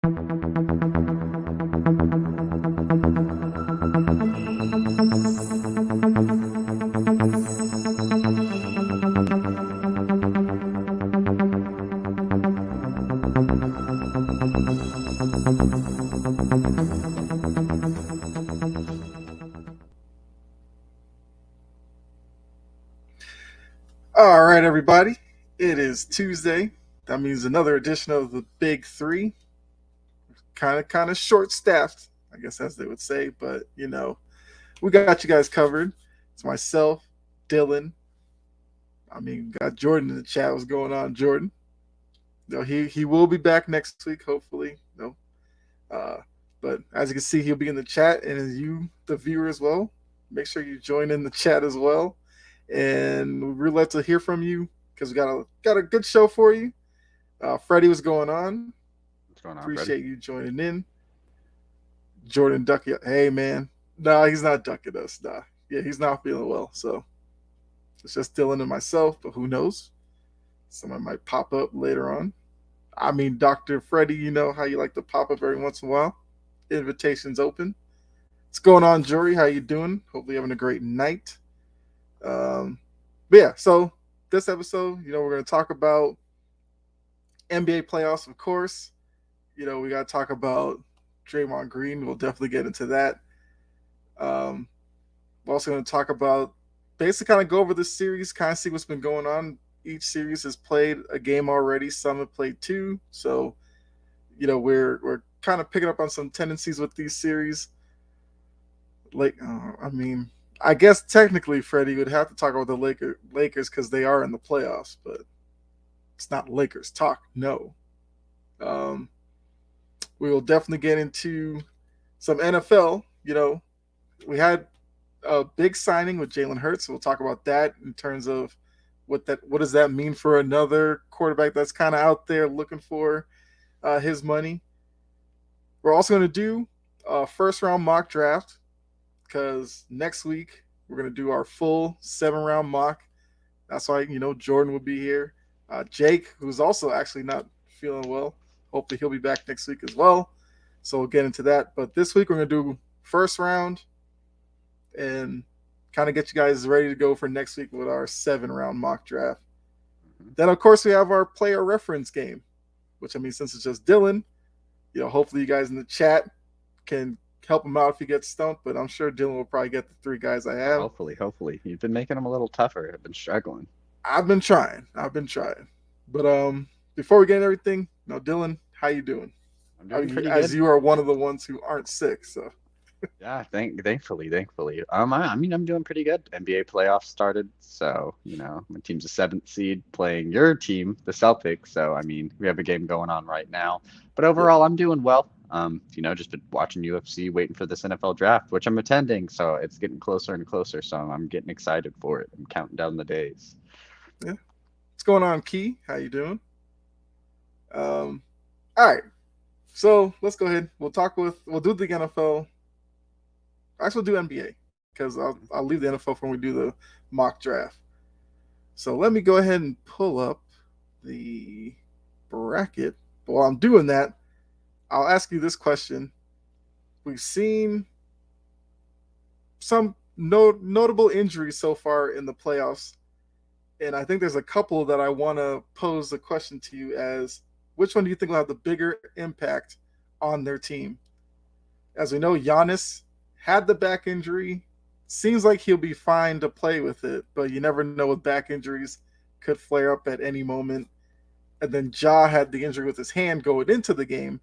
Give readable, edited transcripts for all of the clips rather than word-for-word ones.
All right, everybody. It is Tuesday. That means another edition of the Big Three. Kind of short staffed, I guess, as they would say. But we got you guys covered. It's myself, Dylan. Got Jordan in the chat. What's going on, Jordan? He will be back next week, hopefully. Uh, but as you can see, he'll be in the chat, and as you, the viewer, as well. Make sure you join in the chat as well. And we'd love to hear from you because we got a good show for you. Freddie, what's going on? What's going on? Appreciate Freddie? you joining in. Jordan ducking. Hey man, no, he's not ducking us. Nah, yeah, he's not feeling well. So it's just Dylan and myself. But who knows? Someone might pop up later on. Dr. Freddie, you know how you like to pop up every once in a while. Invitations open. What's going on, Jory? How you doing? Hopefully having a great night. But yeah, so this episode, we're going to talk about NBA playoffs, of course. We got to talk about Draymond Green. We'll definitely get into that. We're also going to talk about basically kind of go over the series, kind of see what's been going on. Each series has played a game already. Some have played two. So, we're kind of picking up on some tendencies with these series. I guess technically, Freddie would have to talk about the Lakers because they are in the playoffs, but it's not Lakers talk. No. We will definitely get into some NFL. We had a big signing with Jalen Hurts. So we'll talk about that in terms of what does that mean for another quarterback that's kind of out there looking for his money. We're also going to do a first-round mock draft. Because next week we're going to do our full 7-round mock. That's why, Jordan will be here. Jake, who's also actually not feeling well. Hopefully he'll be back next week as well. So we'll get into that. But this week we're going to do first round and kind of get you guys ready to go for next week with our 7-round mock draft. Then, of course, we have our player reference game, which, since it's just Dylan, hopefully you guys in the chat can help him out if he gets stumped, but I'm sure Dylan will probably get the 3 guys I have. Hopefully. You've been making them a little tougher. I've been struggling. I've been trying. But before we get into everything, Dylan, how you doing? I'm doing pretty as good. You are one of the ones who aren't sick, so. Yeah, thankfully. I'm doing pretty good. NBA playoffs started, so my team's a 7th seed playing your team, the Celtics. So we have a game going on right now. But overall, I'm doing well. Just been watching UFC, waiting for this NFL draft, which I'm attending. So it's getting closer and closer. So I'm getting excited for it. I'm counting down the days. Yeah. What's going on, Key? How you doing? All right. So let's go ahead. We'll do the NFL. Actually, we'll do NBA because I'll leave the NFL for when we do the mock draft. So let me go ahead and pull up the bracket. But while I'm doing that, I'll ask you this question. We've seen some notable injuries so far in the playoffs, and I think there's a couple that I want to pose a question to you as, which one do you think will have the bigger impact on their team? As we know, Giannis had the back injury. Seems like he'll be fine to play with it, but you never know with back injuries. Could flare up at any moment. And then Ja had the injury with his hand going into the game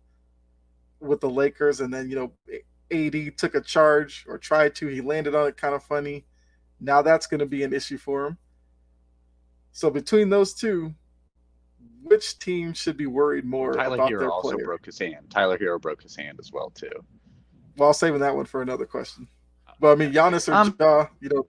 with the Lakers, and then AD took a charge or tried to. He landed on it kind of funny. Now that's going to be an issue for him. So between those two, which team should be worried more about their player? Tyler Hero also broke his hand. Tyler Hero broke his hand as well too. Well, I'll saving that one for another question. But Giannis or Ja,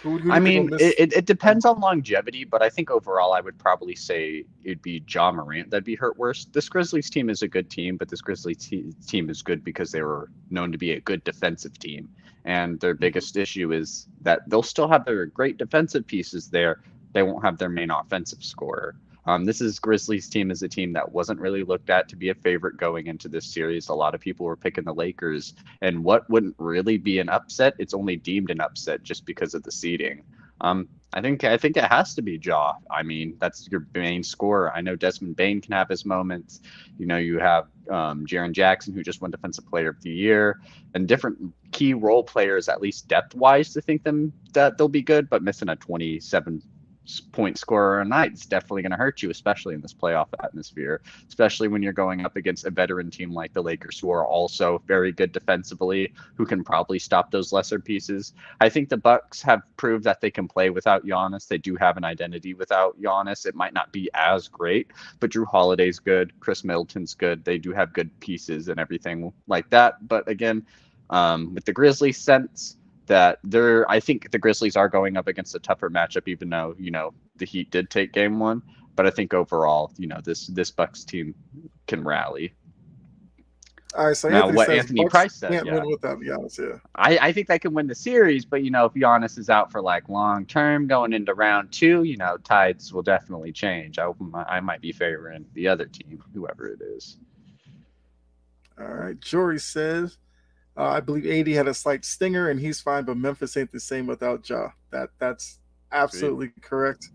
who it depends on longevity, but I think overall I would probably say it'd be Ja Morant that'd be hurt worse. This Grizzlies team is a good team, but this Grizzlies team is good because they were known to be a good defensive team. And their biggest issue is that they'll still have their great defensive pieces there. They won't have their main offensive scorer. This is Grizzlies team is a team that wasn't really looked at to be a favorite going into this series. A lot of people were picking the Lakers, and what wouldn't really be an upset, it's only deemed an upset just because of the seeding. I think it has to be Jaw. I mean, that's your main scorer. I know Desmond Bain can have his moments. You have Jaren Jackson, who just won Defensive Player of the Year, and different key role players, at least depth wise, to think them that they'll be good. But missing a 27-point scorer a night is definitely going to hurt you, especially in this playoff atmosphere, especially when you're going up against a veteran team like the Lakers, who are also very good defensively, who can probably stop those lesser pieces. I think the Bucks have proved that they can play without Giannis. They do have an identity without Giannis. It might not be as great, but Drew Holiday's good. Chris Middleton's good. They do have good pieces and everything like that. But again, with the Grizzlies sense, I think the Grizzlies are going up against a tougher matchup, even though, the Heat did take game one. But I think overall, this Bucks team can rally. All right, so Now, Anthony what says Anthony Bucks Price said, can't yeah. win without Giannis. Yeah, I think they can win the series, but, if Giannis is out for like long term going into round two, tides will definitely change. I might be favoring the other team, whoever it is. all right. Jory says I believe AD had a slight stinger and he's fine, but Memphis ain't the same without Ja. That's Sweet. absolutely correct.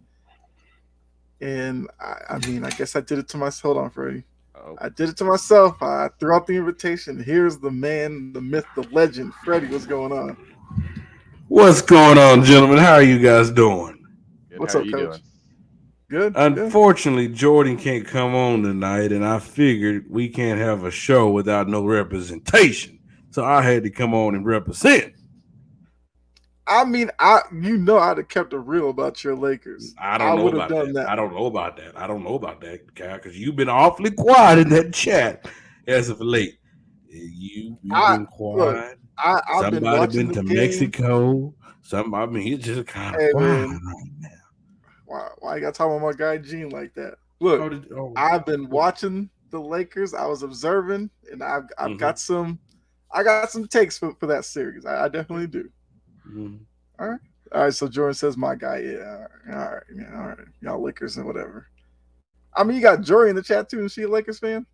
And I mean, I guess I did it to myself. Hold on, Freddie. Oh, I did it to myself. I threw out the invitation. Here's the man, the myth, the legend. Freddie, what's going on? What's going on, gentlemen? How are you guys doing? good. How What's are up, you doing? coach? Good, good. Unfortunately, Jordan can't come on tonight, and I figured we can't have a show without no representation. So I had to come on and represent. I mean, I'd have kept it real about your Lakers. I I don't know would have about done that. that. I don't know about that. I don't know about that, Kyle, because you've been awfully quiet in that chat as of late. You've I been look. quiet. I've been Somebody watching been the to game. Mexico. It's just kind of Hey quiet man, right now. why you got to talk about my guy Gene like that? Look, I've been watching the Lakers. I was observing, and I've mhm, got some takes for that series. I definitely do. mhm. All right, all right. So Jordan says my guy. Yeah, all right, yeah, all right. Y'all Lakers and whatever. I mean, you got Jory in the chat too, and she a Lakers fan.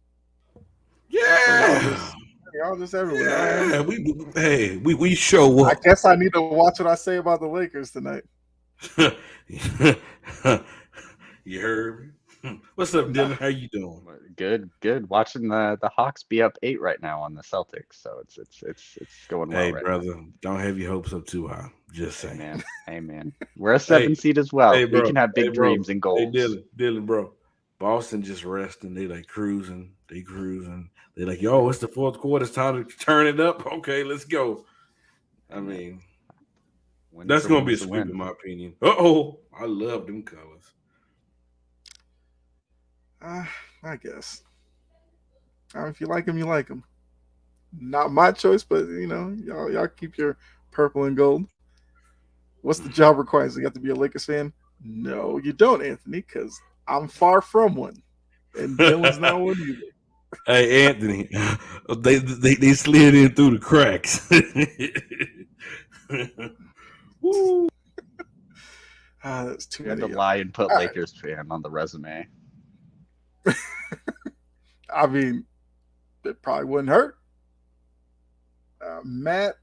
Or Yeah. y'all just everywhere. All right. Yeah, we show I up. guess I need to watch what I say about the Lakers tonight. You heard me? What's up, Nah. Dylan? How you doing? Good, good. Watching the Hawks be up 8 right now on the Celtics, so it's going well Hey, right now. brother, don't have your hopes up too high. Just Hey saying. man, hey man, we're a Hey, 7 seed as well. hey, We bro. can have Hey, big bro. dreams and Hey, goals. Dylan, bro. Boston just resting. They like cruising. They cruising. They like, yo, it's the fourth quarter. It's time to turn it up. Okay, let's go. Hey I man, mean, win is that's a gonna win be a is a sweep win. in my opinion. Oh, I love them colors. I guess. If you like them, you like them. Not my choice, but y'all keep your purple and gold. What's the job requirements? You have to be a Lakers fan? No, you don't, Anthony, because I'm far from one, and Dylan's not one either. Hey, Anthony, they slid in through the cracks. Woo. That's too You had many to of y'all. lie and put All right. Lakers fan on the resume. I mean, it probably wouldn't hurt. Matt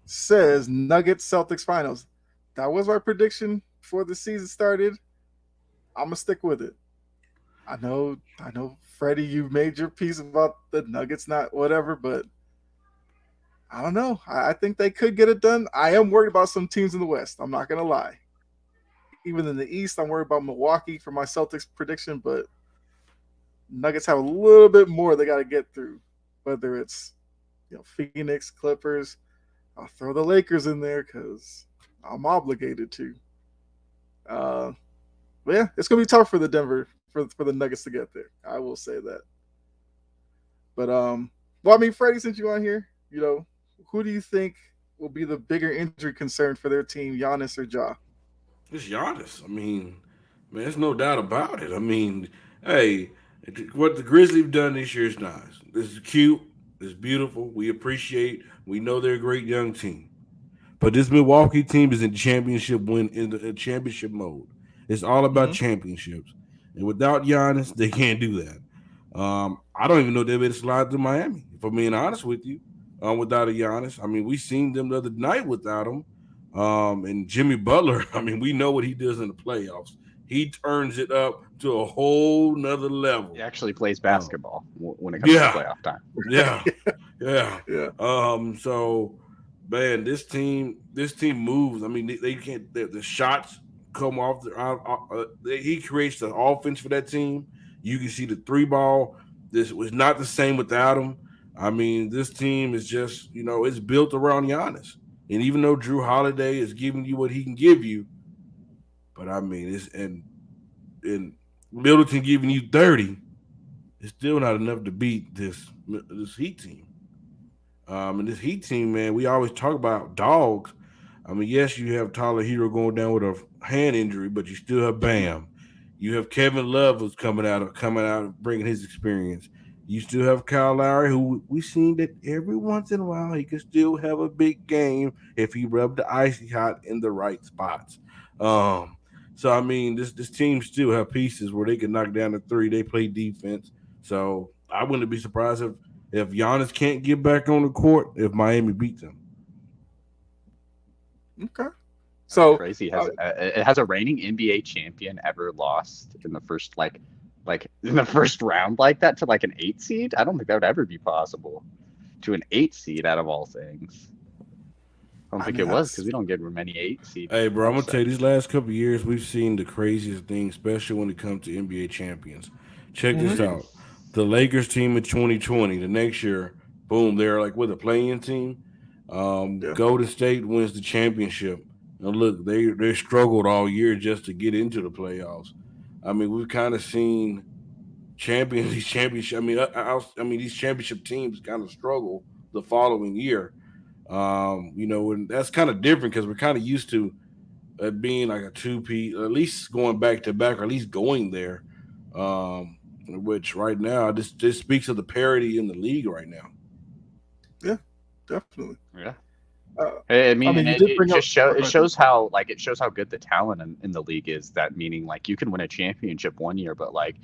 says Nuggets Celtics finals. That was my prediction before the season started. I'm gonna stick with it. I know, Freddie, you made your piece about the Nuggets, not whatever, but I don't know. I think they could get it done. I am worried about some teams in the West. I'm not gonna lie. Even in the East, I'm worried about Milwaukee for my Celtics prediction, but Nuggets have a little bit more they got to get through. Whether it's Phoenix, Clippers, I'll throw the Lakers in there because I'm obligated to. Uh, but yeah, it's gonna be tough for the Denver for the Nuggets to get there. I will say that. But well, I mean, Freddie, since you're on here, who do you think will be the bigger injury concern for their team, Giannis or Ja? It's Giannis. I mean, man, there's no doubt about it. I mean, hey, what the Grizzlies have done this year is nice. This is cute. It's beautiful. We appreciate. We know they're a great young team. But this Milwaukee team is in championship mode. It's all about Mm-hmm. championships. and without Giannis, they can't do that. I don't even know if they'll be able to slide through Miami. If I'm being honest with you, without a Giannis, I mean, we seen them the other night without him. And Jimmy Butler, I mean, we know what he does in the playoffs. He turns it up to a whole nother He level. actually plays Um, basketball when it comes to yeah, playoff time. yeah, yeah. Yeah. So man, this team moves. I mean, they can't. The shots come off. He creates the offense for that team. You can see the three ball. This was not the same without him. I mean, this team is just it's built around Giannis. And even though Drew Holiday is giving you what he can give you, but I mean, and Middleton giving you 30, it's still not enough to beat this Heat team. And this Heat team, man, we always talk about dogs. I mean, yes, you have Tyler Hero going down with a hand injury, but you still have Bam. You have Kevin Love who's coming out, bringing his experience. You still have Kyle Lowry, who we seen that every once in a while he could still have a big game if he rubbed the icy hot in the right spots. Um, so I mean, this team still have pieces where they can knock down the three. They play defense, so I wouldn't be surprised if Giannis can't get back on the court if Miami beats him. Okay. That'd be So, crazy. Has a reigning NBA champion ever lost in the first like in the first round like that to like an 8 seed? I don't think that would ever be possible to an 8 seed out of all things. I don't I think mean, it was because that's we don't get many 8 seed Hey, bro, I'm gonna tell you, these upsets. last couple of years, we've seen the craziest thing, especially when it comes to NBA champions. Check this mhm, Agreed. out: the Lakers team in 2020, the next year, boom, they're like with a playing team. yeah, Golden State wins the championship. And look, they struggled all year just to get into the playoffs. I mean, we've kind of seen champions these championship. I mean, these championship teams kind of struggle the following year. And that's kind of different because we're kind of used to being like a two-peat, at least going back to back, or at least going there. Which right now this speaks of the parity in the league right now. yeah, definitely. Yeah. Uh, I I mean, mean, and you it, did it bring up. just show Go it ahead. shows how it shows how good the talent in the league is. That meaning like you can win a championship one year, but like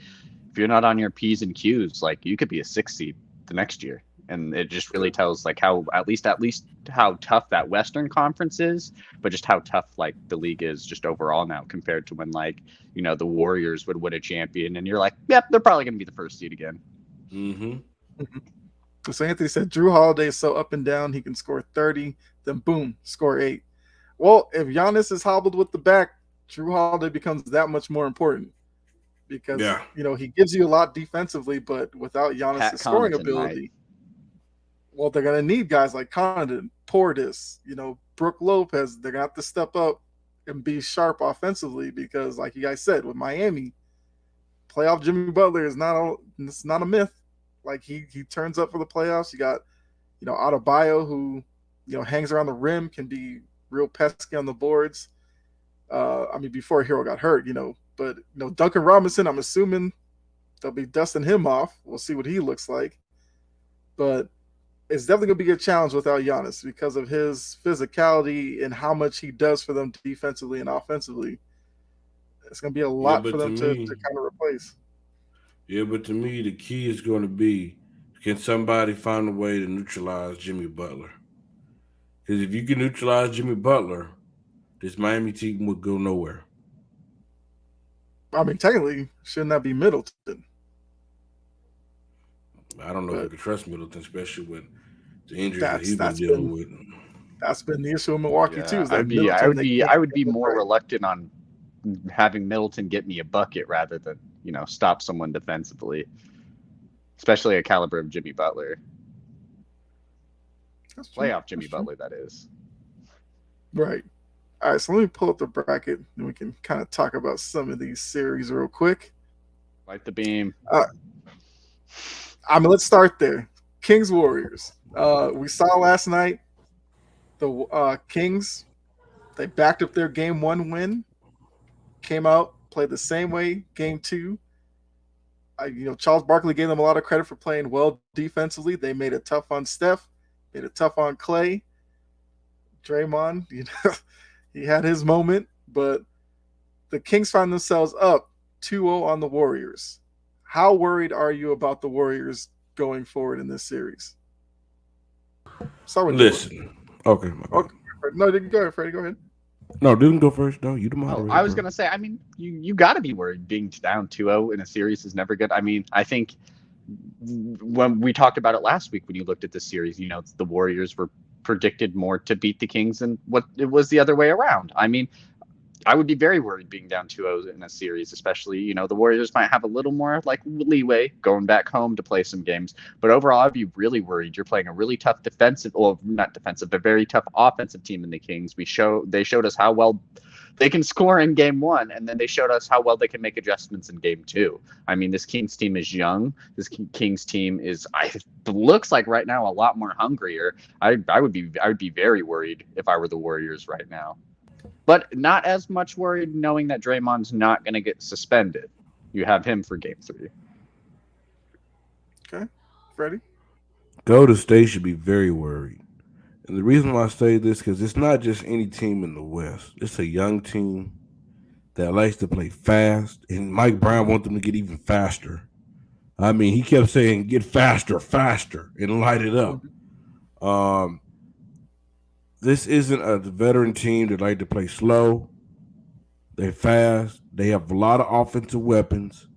if you're not on your P's and Q's, like you could be a 6 seed the next year. And it just Yeah, really tells like how at least how tough that Western Conference is, but just how tough like the league is just overall now compared to when like the Warriors would win a champion, and you're like, yep, they're probably gonna be the first seed again. Mm-hmm. mhm. So Anthony said Drew Holiday is so up and down. He can score 30, then boom, score 8. Well, if Giannis is hobbled with the back, Drew Holiday becomes that much more important because Yeah. he gives you a lot defensively, but without Pat Giannis' scoring Connaughton might. ability, well, they're gonna need guys like Condon, Portis, Brooke Lopez. They're gonna have to step up and be sharp offensively because, like you guys said, with Miami, playoff Jimmy Butler is it's not a myth. Like he turns up for the playoffs. You got Adebayo who hangs around the rim, can be real pesky on the boards. I mean, before Hero got hurt, but Duncan Robinson, I'm assuming they'll be dusting him off. We'll see what he looks like, but it's definitely gonna be a challenge without Giannis because of his physicality and how much he does for them defensively and offensively. It's gonna be a Yeah, lot for but to them to me, kind of replace. the key is going to be, can somebody find a way to neutralize Jimmy Butler? Because if you can neutralize Jimmy Butler, this Miami team would go nowhere. I mean, technically, shouldn't that be Middleton? I don't know if But you can trust Middleton, especially with the injuries that that's he's been that's dealing been with. that's been the issue in Milwaukee too. Yeah, Is I'd that be I Middleton would they be can't I would get be him more right? reluctant on having Middleton get me a bucket rather than stop someone defensively, especially a caliber of Jimmy Butler, That's true. playoff That's Jimmy true. Butler, that is. Right. All right. So let me pull up the bracket, and we can kind of talk about some of these series real quick. Light the beam. Uh, I mean, let's start there. Kings Warriors. We saw last night the Kings. They backed up their game 1 win. Came out, played the same way game 2. Charles Barkley gave them a lot of credit for playing well defensively. They made it tough on Steph, made it tough on Clay. Draymond, he had his moment, but the Kings found themselves up 2-0 on the Warriors. How worried are you about the Warriors going forward in this series? Start with you. Listen. Okay, my bad. Okay. No, go ahead, Freddie. Go ahead. No, didn't go first. No, you the Oh, moderator, I was bro. gonna say, I mean, you got to be worried. Being down 2-0 in a series is never good. I mean, I think when we talked about it last week, when you looked at the series, the Warriors were predicted more to beat the Kings than what it was the other way around. I mean, I would be very worried being down 2-0 in a series, especially, the Warriors might have a little more like leeway going back home to play some games. But overall, I'd be really worried. You're playing a really tough defensive, well, not defensive, but very tough offensive team in the Kings. They showed us how well they can score in game one, and then they showed us how well they can make adjustments in game two. I mean, this Kings team is young. This Kings team looks like right now a lot more hungrier. I would be very worried if I were the Warriors right now. But not as much worried knowing that Draymond's not going to get suspended. You have him for game 3. Okay. Freddie? Golden State should be very worried. And the reason why I say this, because it's not just any team in the West. It's a young team that likes to play fast. And Mike Brown wants them to get even faster. I mean, he kept saying, get faster, faster, and light it up. This isn't a veteran team that like to play slow. They're fast. They have a lot of offensive weapons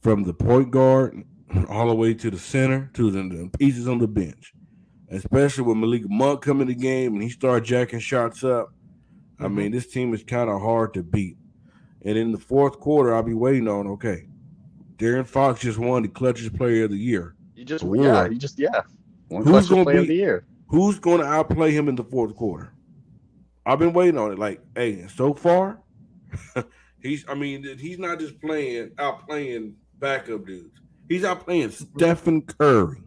from the point guard all the way to the center to the pieces on the bench. Especially when Malik Monk come in the game and he started jacking shots up. I mean, this team is kind of hard to beat. And in the fourth quarter, I'll be waiting on, okay, De'Aaron Fox just won the clutchest player of the year. One clutchest player of the year. Who's going to outplay him in the fourth quarter? I've been waiting on it. Like, hey, so far, he's not just outplaying backup dudes. He's outplaying Stephen Curry.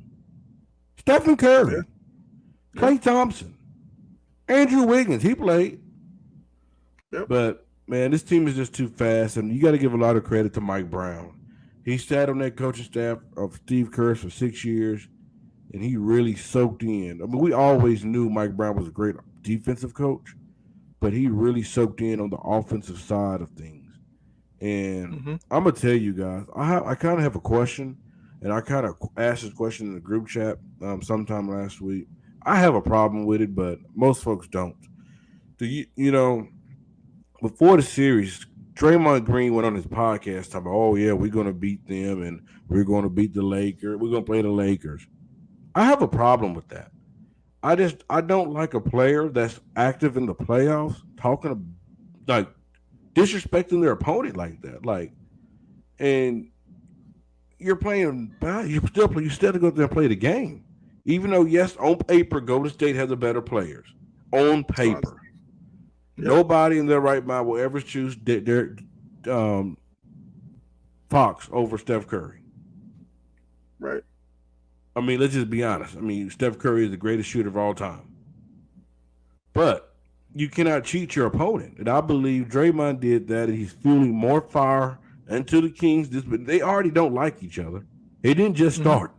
Klay Thompson. Andrew Wiggins, he played. Yep. But, man, this team is just too fast, and you got to give a lot of credit to Mike Brown. He sat on that coaching staff of Steve Kerr for 6 years, and he really soaked in. I mean, we always knew Mike Brown was a great defensive coach, but he really soaked in on the offensive side of things. And I'm going to tell you guys, I kind of have a question, and I kind of asked this question in the group chat sometime last week. I have a problem with it, but most folks don't. Before the series, Draymond Green went on his podcast talking about, oh, yeah, we're going to beat them, and we're going to beat the Lakers. We're going to play the Lakers. I have a problem with that. I don't like a player that's active in the playoffs talking like disrespecting their opponent like that. Like, and you're playing, you still go there and play the game. Even though, yes, on paper, Golden State has the better players. On paper. Nobody in their right mind will ever choose Fox over Steph Curry. Right. I mean, let's just be honest. I mean, Steph Curry is the greatest shooter of all time. But you cannot cheat your opponent. And I believe Draymond did that, and he's fueling more fire into the Kings. They already don't like each other. It didn't just start.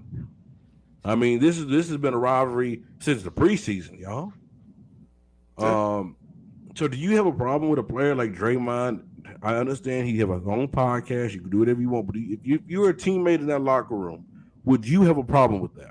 I mean, this has been a rivalry since the preseason, y'all. So do you have a problem with a player like Draymond? I understand he have his own podcast. You can do whatever you want. But if you're a teammate in that locker room, would you have a problem with that?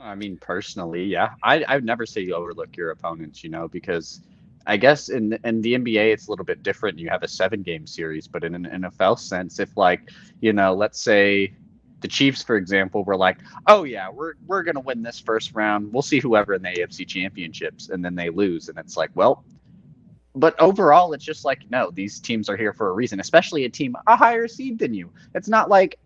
I mean, personally, yeah. I'd never say you overlook your opponents, because I guess in the NBA, it's a little bit different. You have a 7-game series, but in an NFL sense, if let's say the Chiefs, for example, were like, oh yeah, we're going to win this first round. We'll see whoever in the AFC championships, and then they lose. And it's like, well, but overall, it's just like, no, these teams are here for a reason, especially a team a higher seed than you. It's not like,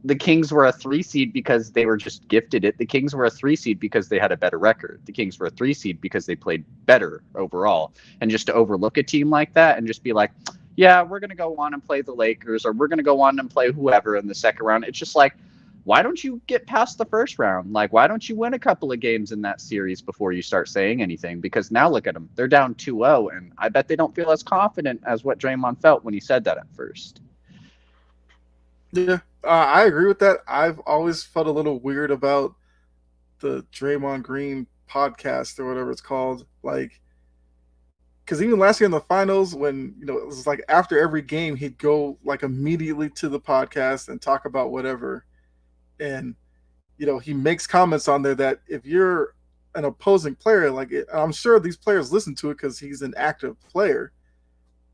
the Kings were a 3 seed because they were just gifted it. The Kings were a 3 seed because they had a better record. The Kings were a 3 seed because they played better overall. And just to overlook a team like that and just be like, yeah, we're going to go on and play the Lakers, or we're going to go on and play whoever in the second round. It's just like, why don't you get past the first round? Like, why don't you win a couple of games in that series before you start saying anything? Because now look at them. They're down 2-0, and I bet they don't feel as confident as what Draymond felt when he said that at first. Yeah, I agree with that. I've always felt a little weird about the Draymond Green podcast or whatever it's called. Like, because even last year in the finals, when it was like after every game, he'd go like immediately to the podcast and talk about whatever. And he makes comments on there that if you're an opposing player, like I'm sure these players listen to it because he's an active player.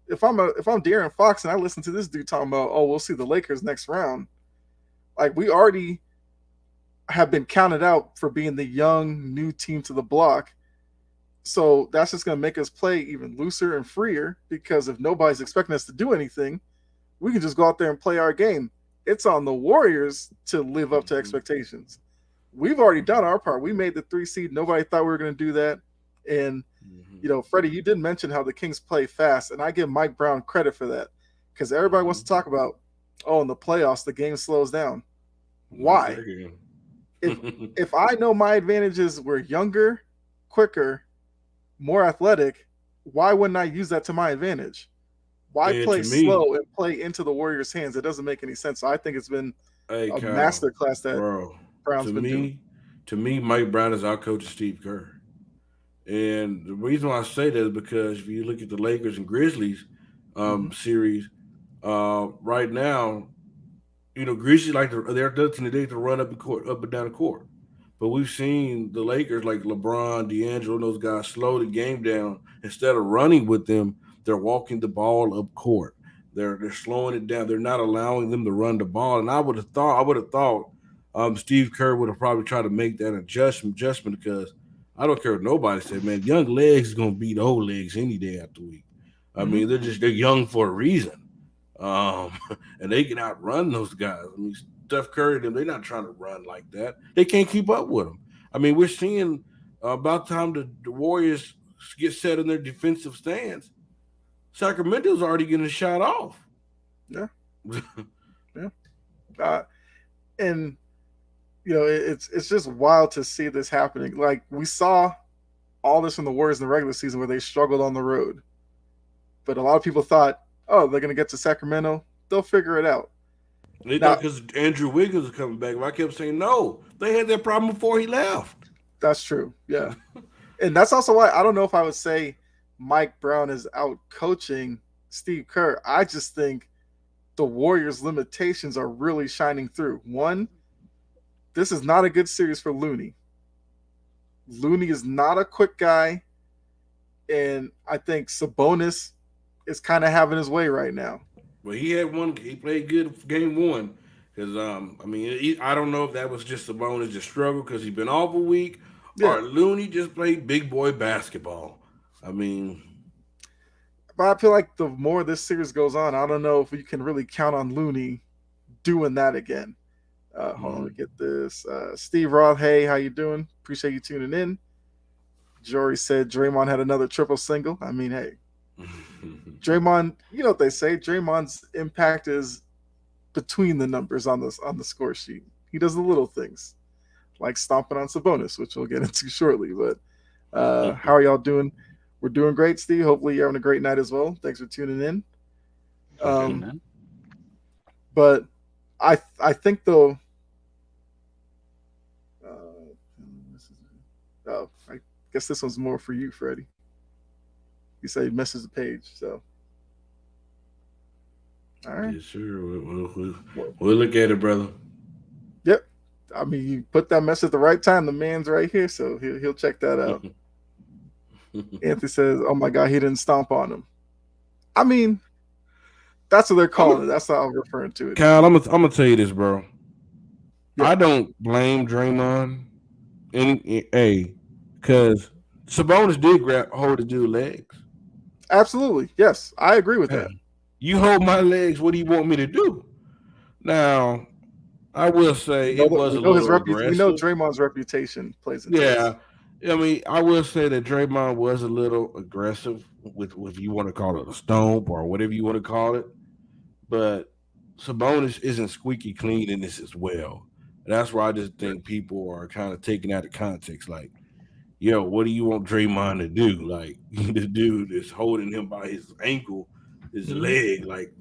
If I'm De'Aaron Fox and I listen to this dude talking about, oh, we'll see the Lakers next round, like we already have been counted out for being the young new team to the block. So that's just going to make us play even looser and freer because if nobody's expecting us to do anything, we can just go out there and play our game. It's on the Warriors to live up to expectations. We've already done our part. We made the 3 seed. Nobody thought we were going to do that. And, Freddie, you did mention how the Kings play fast, and I give Mike Brown credit for that because everybody wants to talk about, oh, in the playoffs, the game slows down. Why? if if I know my advantages were younger, quicker, more athletic, why wouldn't I use that to my advantage? Why And play to me, slow and play into the Warriors' hands? It doesn't make any sense. So I think it's been hey a Kyle, master class that bro, Brown's to been doing. me, Mike Brown is our coach of Steve Kerr. And the reason why I say that is because if you look at the Lakers and Grizzlies Hmm. series, right now, Grizzlies they're the team today to run up and down the court. But we've seen the Lakers like LeBron, D'Angelo, and those guys slow the game down. Instead of running with them, they're walking the ball up court. They're slowing it down. They're not allowing them to run the ball. And I would have thought Steve Kerr would have probably tried to make that adjustment because I don't care what nobody said, man. Young legs is gonna beat old legs any day after week. I Hmm. mean, they're young for a reason. Um, and they can outrun those guys. I mean, Steph Curry and them, they're not trying to run like that. They can't keep up with them. I mean, we're seeing about time the Warriors get set in their defensive stance. Sacramento's already getting a shot off. Yeah, yeah. Uh, and it's just wild to see this happening. Like we saw all this from the Warriors in the regular season where they struggled on the road, but a lot of people thought, oh, they're going to get to Sacramento, they'll figure it out. They thought Now because Andrew Wiggins was coming back, but I kept saying no. They had that problem before he left. that's true. Yeah, and that's also why I don't know if I would say Mike Brown is out coaching Steve Kerr. I just think the Warriors' limitations are really shining through. One, this is not a good series for Looney. Looney is not a quick guy, and I think Sabonis is kind of having his way right now. But he had one. He played good game one. Because I mean, I don't know if that was just Sabonis just struggle because he's been off a week, Yeah, or Looney just played big boy basketball. I mean, but I feel like the more this series goes on, I don't know if we can really count on Looney doing that again. Hold on, let me mhm. get this. Steve Roth, hey, how you doing? Appreciate you tuning in. Jory said Draymond had another triple single. I mean, hey, Draymond, you know what they say? Draymond's impact is between the numbers on the score sheet. He does the little things, like stomping on Sabonis, which we'll get into shortly. But how are y'all doing? We're doing great, Steve. Hopefully you're having a great night as well. Thanks for tuning in. Um, Amen. but I think though. Oh, I guess this one's more for you, Freddie. You say message the page. So all right. Yes, sir. Well, We'll look at it, brother. yep. I mean, you put that message at the right time. The man's right here, so he'll check that out. Anthony says, "Oh my God, he didn't stomp on him." I mean, that's what they're I'm a, calling it. That's how I'm referring to it. Kyle. I'm gonna tell you this, bro. Yeah, I don't blame Draymond because Sabonis did hold the dude's legs. absolutely. Yes, I agree with that. Hey, you hold my legs. What do you want me to do? Now, I will say it was We a know his little reputation. We know aggressive. Draymond's reputation plays into this. Yeah. I mean, I will say that Draymond was a little aggressive with you want to call it a stomp or whatever you want to call it. But Sabonis isn't squeaky clean in this as well. That's where I just Yeah. think people are kind of taken out of context. Like, yo, what do you want Draymond to do? Like, the dude is holding him by his ankle, his Mm-hmm. leg. Like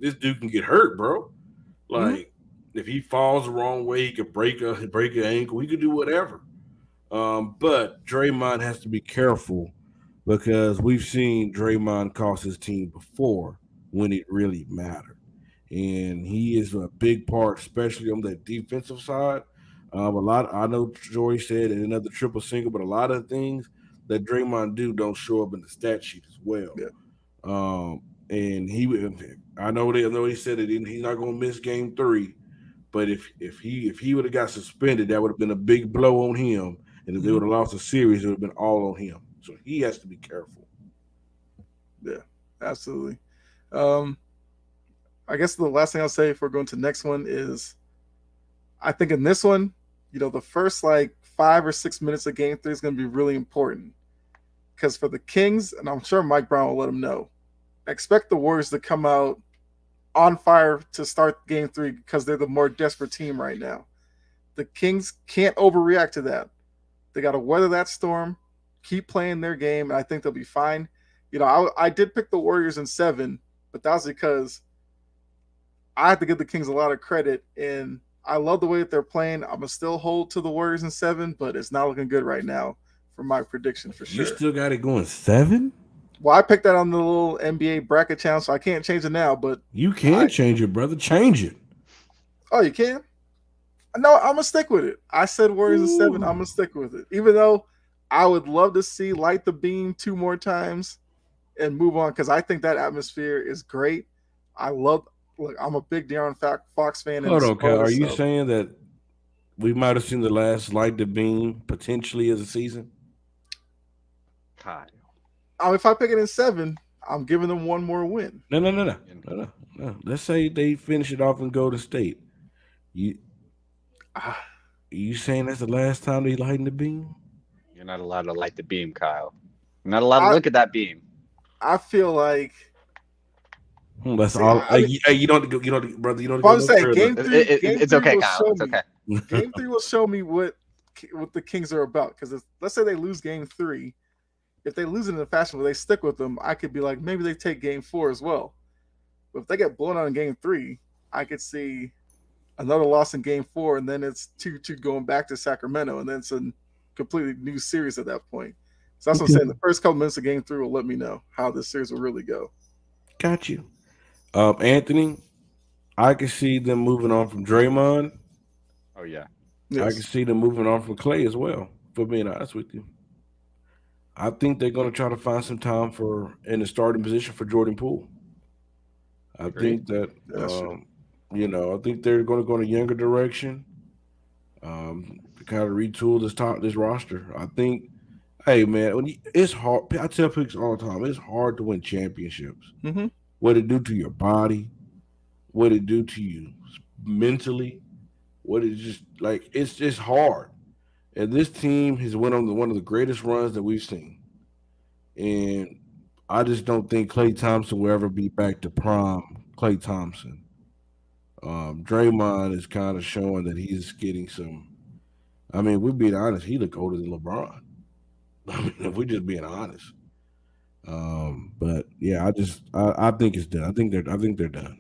this dude can get hurt, bro. Mm-hmm. Like, if he falls the wrong way, he could break an ankle. He could do whatever. But Draymond has to be careful because we've seen Draymond cost his team before when it really mattered. And he is a big part, especially on the defensive side. A lot, I know Jory said another triple single, but a lot of things that Draymond do don't show up in the stat sheet as well. Yeah. Um, and I know he said it. He's not going to miss Game 3, but if he would have got suspended, that would have been a big blow on him. And if they Hmm. would have lost the series, it would have been all on him. So he has to be careful. Yeah. Absolutely. Um, I guess the last thing I'll say before going to the next one is I think in this one, the first like 5 or 6 minutes of game three is going to be really important because for the Kings, and I'm sure Mike Brown will let them know, expect the Warriors to come out on fire to start game three because they're the more desperate team right now. The Kings can't overreact to that. They got to weather that storm, keep playing their game, and I think they'll be fine. I did pick the Warriors in 7, but that was because I have to give the Kings a lot of credit, and I love the way that they're playing. I'm gonna still hold to the Warriors in 7, but it's not looking good right now for my prediction for You sure. still got it going 7? Well, I picked that on the little NBA bracket channel, so I can't change it now. But You I can change it, brother. Change it. oh, you can? No, I'm gonna stick with it. I said Warriors in 7. Ooh. I'm gonna stick with it, even though I would love to see light the beam 2 more times and move on because I think that atmosphere is great. I love. Look, I'm a big De'Aaron Fox fan and a Hold on, Cal. supporter, Are you so saying that we might have seen the last light the beam potentially as a season? Kyle. if I pick it in 7, I'm giving them one more win. No, no, no, no, You no, no, no. Let's say they finish it off in Golden State. You Ah, you saying that's the last time they lighten the beam? you're not allowed to light the beam, Kyle. You're not allowed to I look at that beam. I feel like That's see. all. I mean, You don't you don't, brother. You don't but go I'm no saying further. game It's three okay, will Kyle. show It's me. okay. Game three will show me what the Kings are about. Because let's say they lose game three, if they lose it in a fashion where they stick with them, I could be like maybe they take game 4 as well. But if they get blown out in game 3, I could see another loss in game 4, and then it's 2-2 going back to Sacramento, and then it's a completely new series at that point. So that's what I'm Okay, saying. The first couple minutes of game 3 will let me know how this series will really go. got you. Anthony, I can see them moving on from Draymond. Oh yeah. I can Yes. see them moving on from Clay as well. For being honest with you, I think they're going to try to find some time for in the starting position for Jordan Poole. I Agreed. think that Yeah, that's true. I think they're going to go in a younger direction. To kind of retool this roster. I think, hey man, it's hard. I tell people all the time, it's hard to win championships. Mm-hmm. What it do to your body, what it do to you mentally, what it just like it's just hard. And this team has went on one of the greatest runs that we've seen. And I just don't think Klay Thompson will ever be back to prime Klay Thompson. Draymond is kind of showing that he's getting some. I mean, we're being honest. He look older than LeBron. I mean, if we're just being honest. But yeah, I think it's done. I think they're done.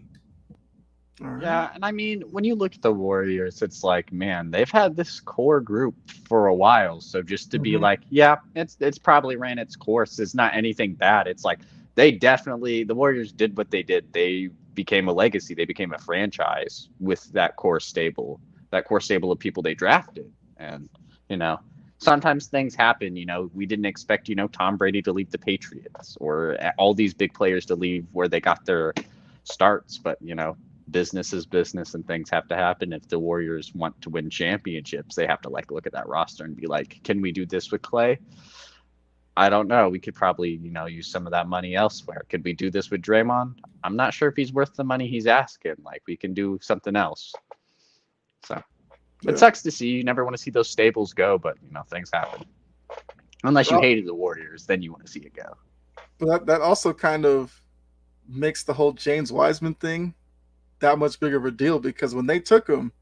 All right. Yeah, and I mean, when you look at the Warriors, it's like, man, they've had this core group for a while. So just to be Mm-hmm. like, yeah, it's probably ran its course. It's not anything bad. It's like the Warriors did what they did. They became a legacy. They became a franchise with that core stable of people they drafted. And, you know, sometimes things happen. We didn't expect, Tom Brady to leave the Patriots or all these big players to leave where they got their starts. But, business is business and things have to happen. If the Warriors want to win championships, they have to like look at that roster and be like, can we do this with Clay? I don't know. We could probably, use some of that money elsewhere. Could we do this with Draymond? I'm not sure if he's worth the money he's asking. Like we can do something else. So it Yeah. sucks to see. You never want to see those stables go, but things happen. Unless you Well, hated the Warriors, then you want to see it go. but that also kind of makes the whole James Wiseman thing that much bigger of a deal because when they took him,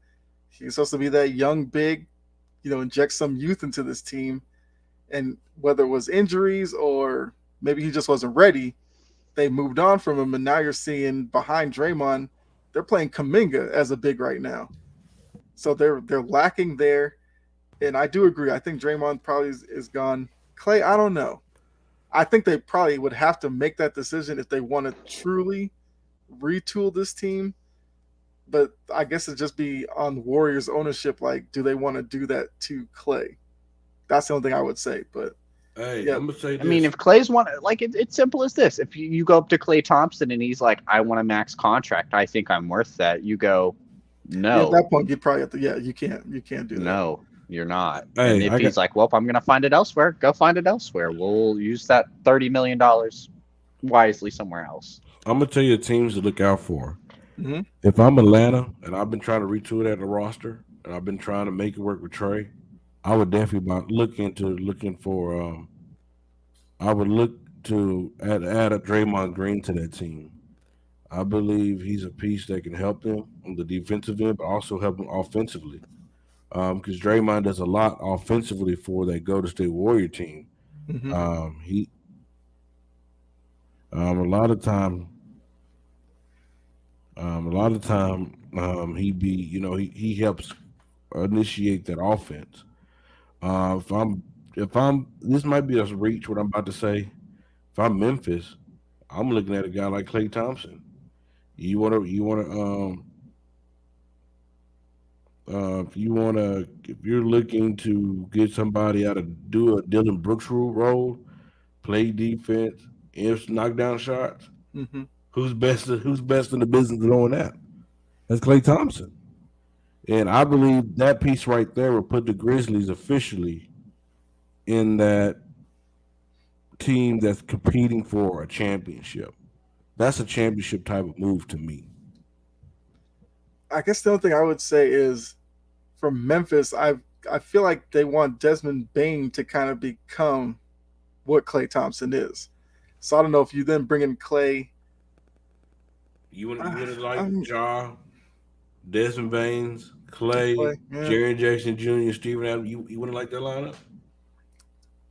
he was supposed to be that young big, inject some youth into this team. And whether it was injuries or maybe he just wasn't ready, they moved on from him. And now you're seeing behind Draymond, they're playing Kaminga as a big right now. So they're lacking there. And I do agree. I think Draymond probably is gone. Clay, I don't know. I think they probably would have to make that decision if they want to truly retool this team. But I guess it'd just be on Warriors ownership. Like, do they want to do that to Clay? That's the only thing I would say. But Hey, yeah, I'm gonna say I mean, this. if Clay's one, like it's simple as this: if you go up to Clay Thompson and he's like, "I want a max contract. I think I'm worth that," you go, yeah. At "No, that point, you'd probably have to. Yeah, you can't do that. no, you're not." And Hey, if I got he's like, "Well, I'm going to find it elsewhere," go find it elsewhere. We'll use that $30 million wisely somewhere else. I'm gonna tell you the teams to look out for. Hmm. If I'm Atlanta and I've been trying to retool that the roster and I've been trying to make it work with Trey, I would definitely look into looking for. I would look to add a Draymond Green to that team. I believe he's a piece that can help them on the defensive end, but also help them offensively. Because Draymond does a lot offensively for that Golden State Warrior team. Hmm. He a lot of time, he be he helps initiate that offense. If I'm this might be a reach what I'm about to say. If I'm Memphis, I'm looking at a guy like Klay Thompson. If you're looking to get somebody out of do a Dylan Brooks role, play defense, and knock down shots, Hmm. who's best in the business of doing that? That's Klay Thompson. And I believe that piece right there will put the Grizzlies officially in that team that's competing for a championship. That's a championship type of move to me. I guess the only thing I would say is from Memphis, I feel like they want Desmond Bain to kind of become what Clay Thompson is. So I don't know if you then bring in Clay. You wouldn't like I'm Ja, Desmond Baines, Clay, Clay. Yeah, Jaren Jackson Jr., Steven Adams. You wouldn't like that lineup?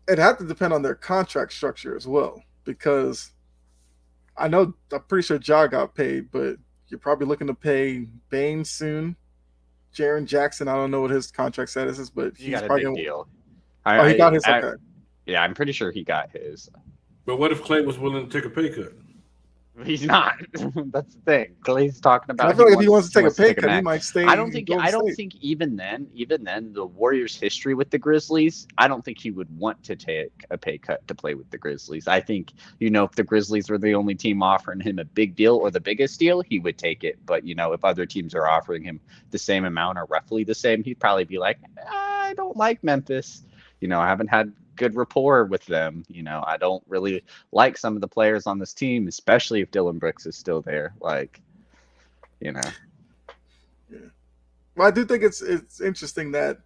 it'd have to depend on their contract structure as well because I'm pretty sure Ja got paid, but you're probably looking to pay Bain soon. Jaron Jackson, I don't know what his contract status is, but He he's got a probably big gonna. deal. Oh, he got I, his. I Okay. yeah, I'm pretty sure he got his. But what if Clay was willing to take a pay cut? He's not. That's the thing. Clay's talking I about feel like if he wants to take a pay a cut, he max. might stay I don't in think Golden I don't State. think even then the Warriors' history with the Grizzlies, I don't think he would want to take a pay cut to play with the Grizzlies. I think, if the Grizzlies were the only team offering him a big deal or the biggest deal, he would take it. But if other teams are offering him the same amount or roughly the same, he'd probably be like, I don't like Memphis. I haven't had good rapport with them. I don't really like some of the players on this team, especially if Dylan Brooks is still there. Like, you know, Yeah. Well, I do think it's interesting that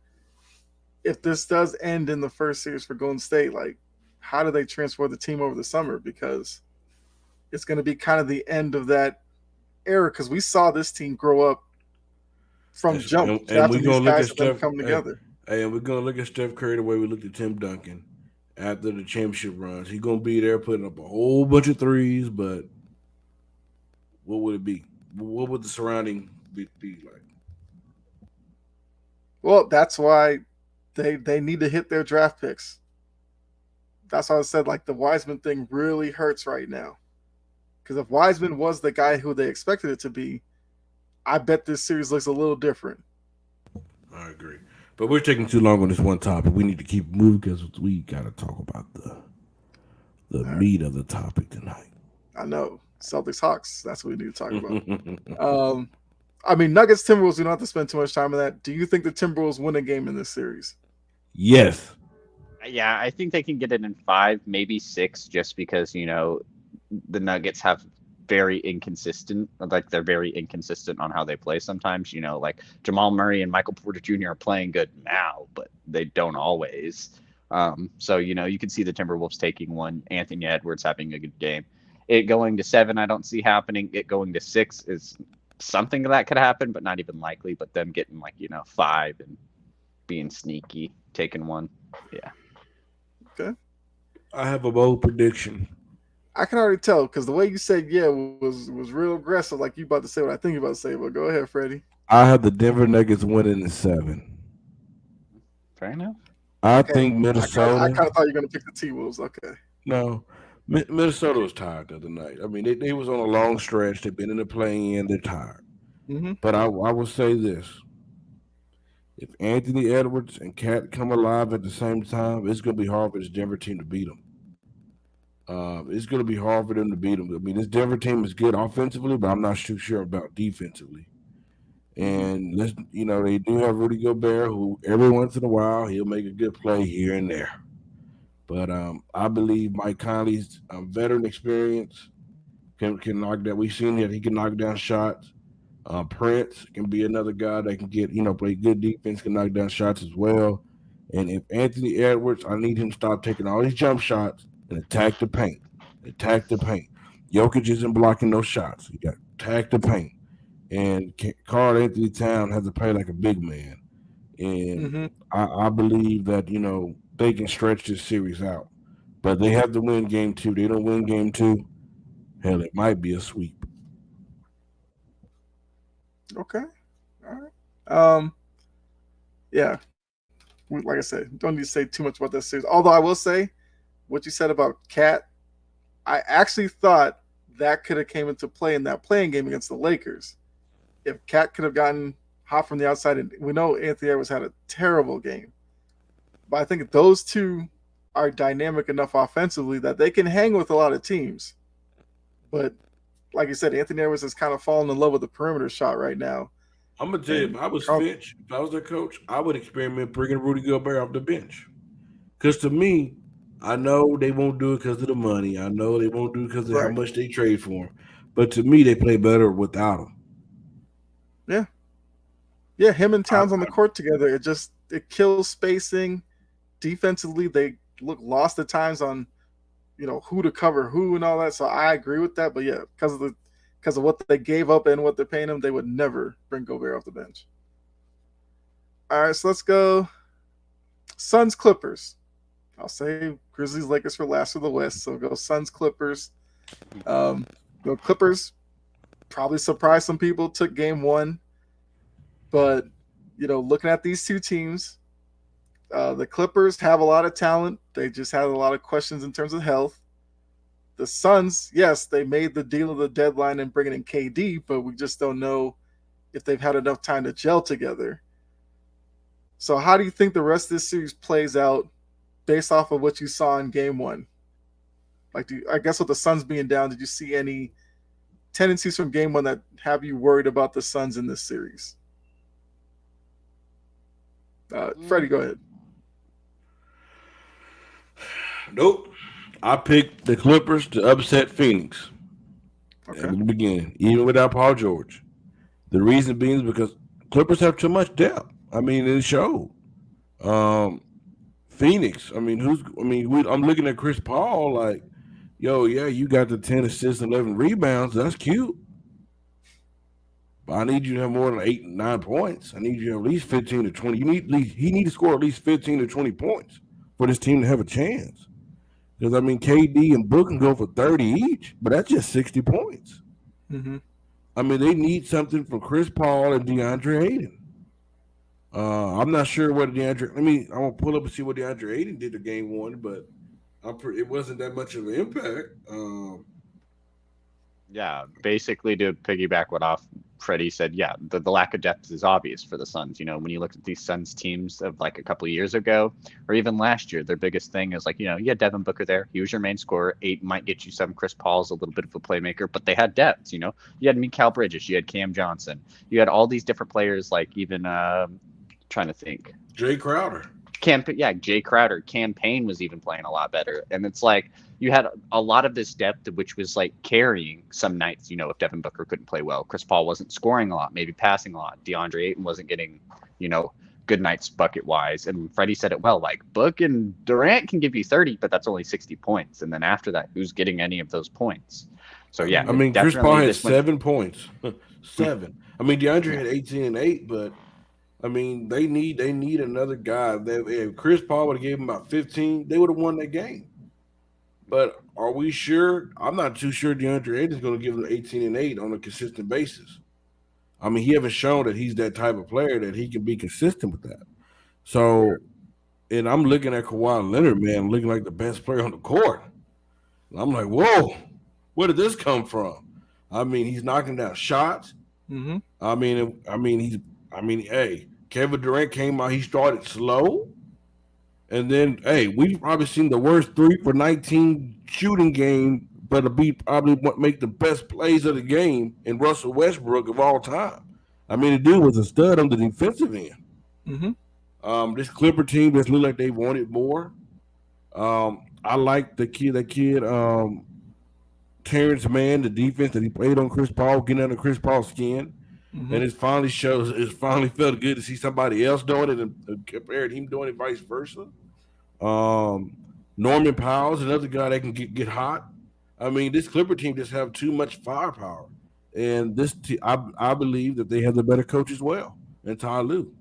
if this does end in the first series for Golden State, like, how do they transfer the team over the summer? Because it's going to be kind of the end of that era. Because we saw this team grow up from jump, And we're drafting these gonna look guys at and them Steph. coming together. And we're gonna look at Steph Curry the way we looked at Tim Duncan after the championship runs. He's gonna be there putting up a whole bunch of threes, but what would it be? What would the surrounding be like? Well, that's why they need to hit their draft picks. That's why I said like the Wiseman thing really hurts right now. Because if Wiseman was the guy who they expected it to be, I bet this series looks a little different. I agree. But we're taking too long on this one topic. We need to keep moving because we got to talk about the All right. meat of the topic tonight. I know. Celtics Hawks. That's what we need to talk about. I mean, Nuggets Timberwolves. We don't have to spend too much time on that. Do you think the Timberwolves win a game in this series? Yes. yeah, I think they can get it in 5, maybe 6, just because the Nuggets have they're very inconsistent on how they play sometimes. Like Jamal Murray and Michael Porter Jr. are playing good now, but they don't always. So you can see the Timberwolves taking one. Anthony Edwards having a good game. It going to 7, I don't see happening. It going to 6 is something that could happen, but not even likely. But them getting 5 and being sneaky, taking one. Yeah. Okay. I have a bold prediction. I can already tell because the way you said yeah was real aggressive. Like you about to say what I think you about to say. But go ahead, Freddie. I have the Denver Nuggets winning in 7. Fair enough. I Okay. think I Minnesota. kind of thought you were going to pick the T Wolves. Okay. No, Minnesota was tired the other night. I mean, they was on a long stretch. They've been in the play-in. They're tired. Mm-hmm. But I will say this: if Anthony Edwards and Cat come alive at the same time, it's going to be hard for this Denver team to beat them. It's going to be hard for them to beat them. I mean, this Denver team is good offensively, but I'm not too sure about defensively. Mm-hmm. And they do have Rudy Gobert, who every once in a while he'll make a good play here and there. But I believe Mike Conley's veteran experience can knock that. We've seen that he can knock down shots. Prince can be another guy that can get play good defense, can knock down shots as well. And if Anthony Edwards, I need him to stop taking all these jump shots and attack the paint. Attack the paint. Jokic isn't blocking those shots. You got to attack the paint. And Karl Anthony Town has to play like a big man. And Mm-hmm. I believe that, they can stretch this series out. But they have to win game two. They don't win game two. Hell, it might be a sweep. Okay. All right. Yeah. Like I said, don't need to say too much about that series. Although I will say, what you said about Cat, I actually thought that could have came into play in that playing game against the Lakers. If Cat could have gotten hot from the outside, and we know Anthony Edwards had a terrible game, but I think those two are dynamic enough offensively that they can hang with a lot of teams. But like you said, Anthony Edwards has kind of fallen in love with the perimeter shot right now. I'm gonna tell you, And if I was Carl, Finch, if I was their coach, I would experiment bringing Rudy Gobert off the bench. Because to me, I know they won't do it because of the money. I know they won't do it because of how right? much they trade for him. But to me, they play better without him. Yeah, yeah. Him and I, Towns on the court together, it kills spacing. Defensively, they look lost at times on who to cover who and all that. So I agree with that. But yeah, because of what they gave up and what they're paying him, they would never bring Gobert off the bench. All right, so let's go Suns Clippers. I'll say Grizzlies Lakers for last of the West. So go Suns Clippers. Um, the Clippers probably surprised some people. Took game one, but looking at these two teams, the Clippers have a lot of talent. They just had a lot of questions in terms of health. The Suns, yes, they made the deal of the deadline and bringing in KD, but we just don't know if they've had enough time to gel together. So, how do you think the rest of this series plays out based off of what you saw in Game One? Like, I guess with the Suns being down, did you see any tendencies from Game One that have you worried about the Suns in this series? Freddie, go ahead. nope. I picked the Clippers to upset Phoenix Okay. in the beginning, even without Paul George. The reason being is because Clippers have too much depth. I mean, it showed. Um, Phoenix. I mean, I'm looking at Chris Paul like, yo, yeah, you got the 10 assists, 11 rebounds. That's cute. But I need you to have more than 8, 9 points. I need you to have at least 15 to 20. He need to score at least 15 to 20 points for this team to have a chance. Because I mean, KD and Book can go for 30 each, but that's just 60 points. Mm-hmm. I mean, they need something from Chris Paul and DeAndre Ayton. I'm not sure what DeAndre. I want to pull up and see what DeAndre Ayton did to game one, but it wasn't that much of an impact. Yeah, basically to piggyback what off Freddie said, yeah, the lack of depth is obvious for the Suns. When you look at these Suns teams of like a couple of years ago, or even last year, their biggest thing is like, you had Devin Booker there. He was your main scorer. Ayton might get you some. Chris Paul's a little bit of a playmaker, but they had depth. You had Mikal Bridges, you had Cam Johnson, you had all these different players. Like even trying to think, Jay Crowder. Jay Crowder. Campaign was even playing a lot better, and it's like you had a lot of this depth, which was like carrying some nights. If Devin Booker couldn't play well, Chris Paul wasn't scoring a lot, maybe passing a lot. DeAndre Ayton wasn't getting, good nights bucket wise. And Freddie said it well. Like Book and Durant can give you 30, but that's only 60 points. And then after that, who's getting any of those points? So yeah, I mean, Chris Paul had 7 points. 7. I mean, DeAndre had 18 and 8, but I mean, they need another guy. If Chris Paul would have gave him about 15, they would have won that game. But are we sure? I'm not too sure DeAndre Ayton is going to give them 18 and 8 on a consistent basis. I mean, he haven't shown that he's that type of player that he can be consistent with that. So, and I'm looking at Kawhi Leonard, man, looking like the best player on the court. I'm like, whoa, where did this come from? I mean, he's knocking down shots. Mm-hmm. Hey, Kevin Durant came out. He started slow, and then, hey, we've probably seen the worst 3 for 19 shooting game, but it'll be probably what make the best plays of the game in Russell Westbrook of all time. I mean, the dude was a stud on the defensive end. Mm-hmm. This Clipper team just looked like they wanted more. I like Terrence Mann, the defense that he played on Chris Paul, getting under Chris Paul's skin. Mm-hmm. And it finally felt good to see somebody else doing it and compared him doing it vice versa. Um, Norman Powell's another guy that can get hot. I mean, this Clipper team just have too much firepower, and I believe that they have the better coach as well, and Ty Lue.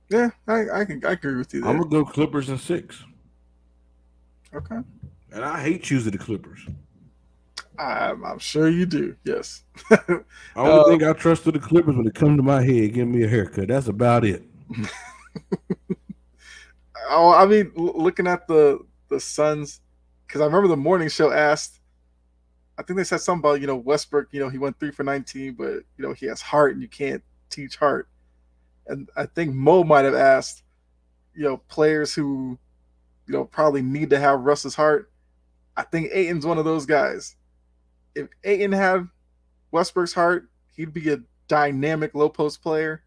Yeah, I agree with you I'm there. gonna go Clippers in 6, Okay. and I hate choosing the Clippers. I'm sure you do. Yes. Only thing I trust are the Clippers when it comes to my head, give me a haircut. That's about it. Oh, I mean, looking at the Suns, because I remember the morning show asked. I think they said something about Westbrook. He went 3 for 19, but he has heart, and you can't teach heart. And I think Mo might have asked, players who probably need to have Russ's heart. I think Aiton's one of those guys. If Aiton had Westbrook's heart, he'd be a dynamic low post player.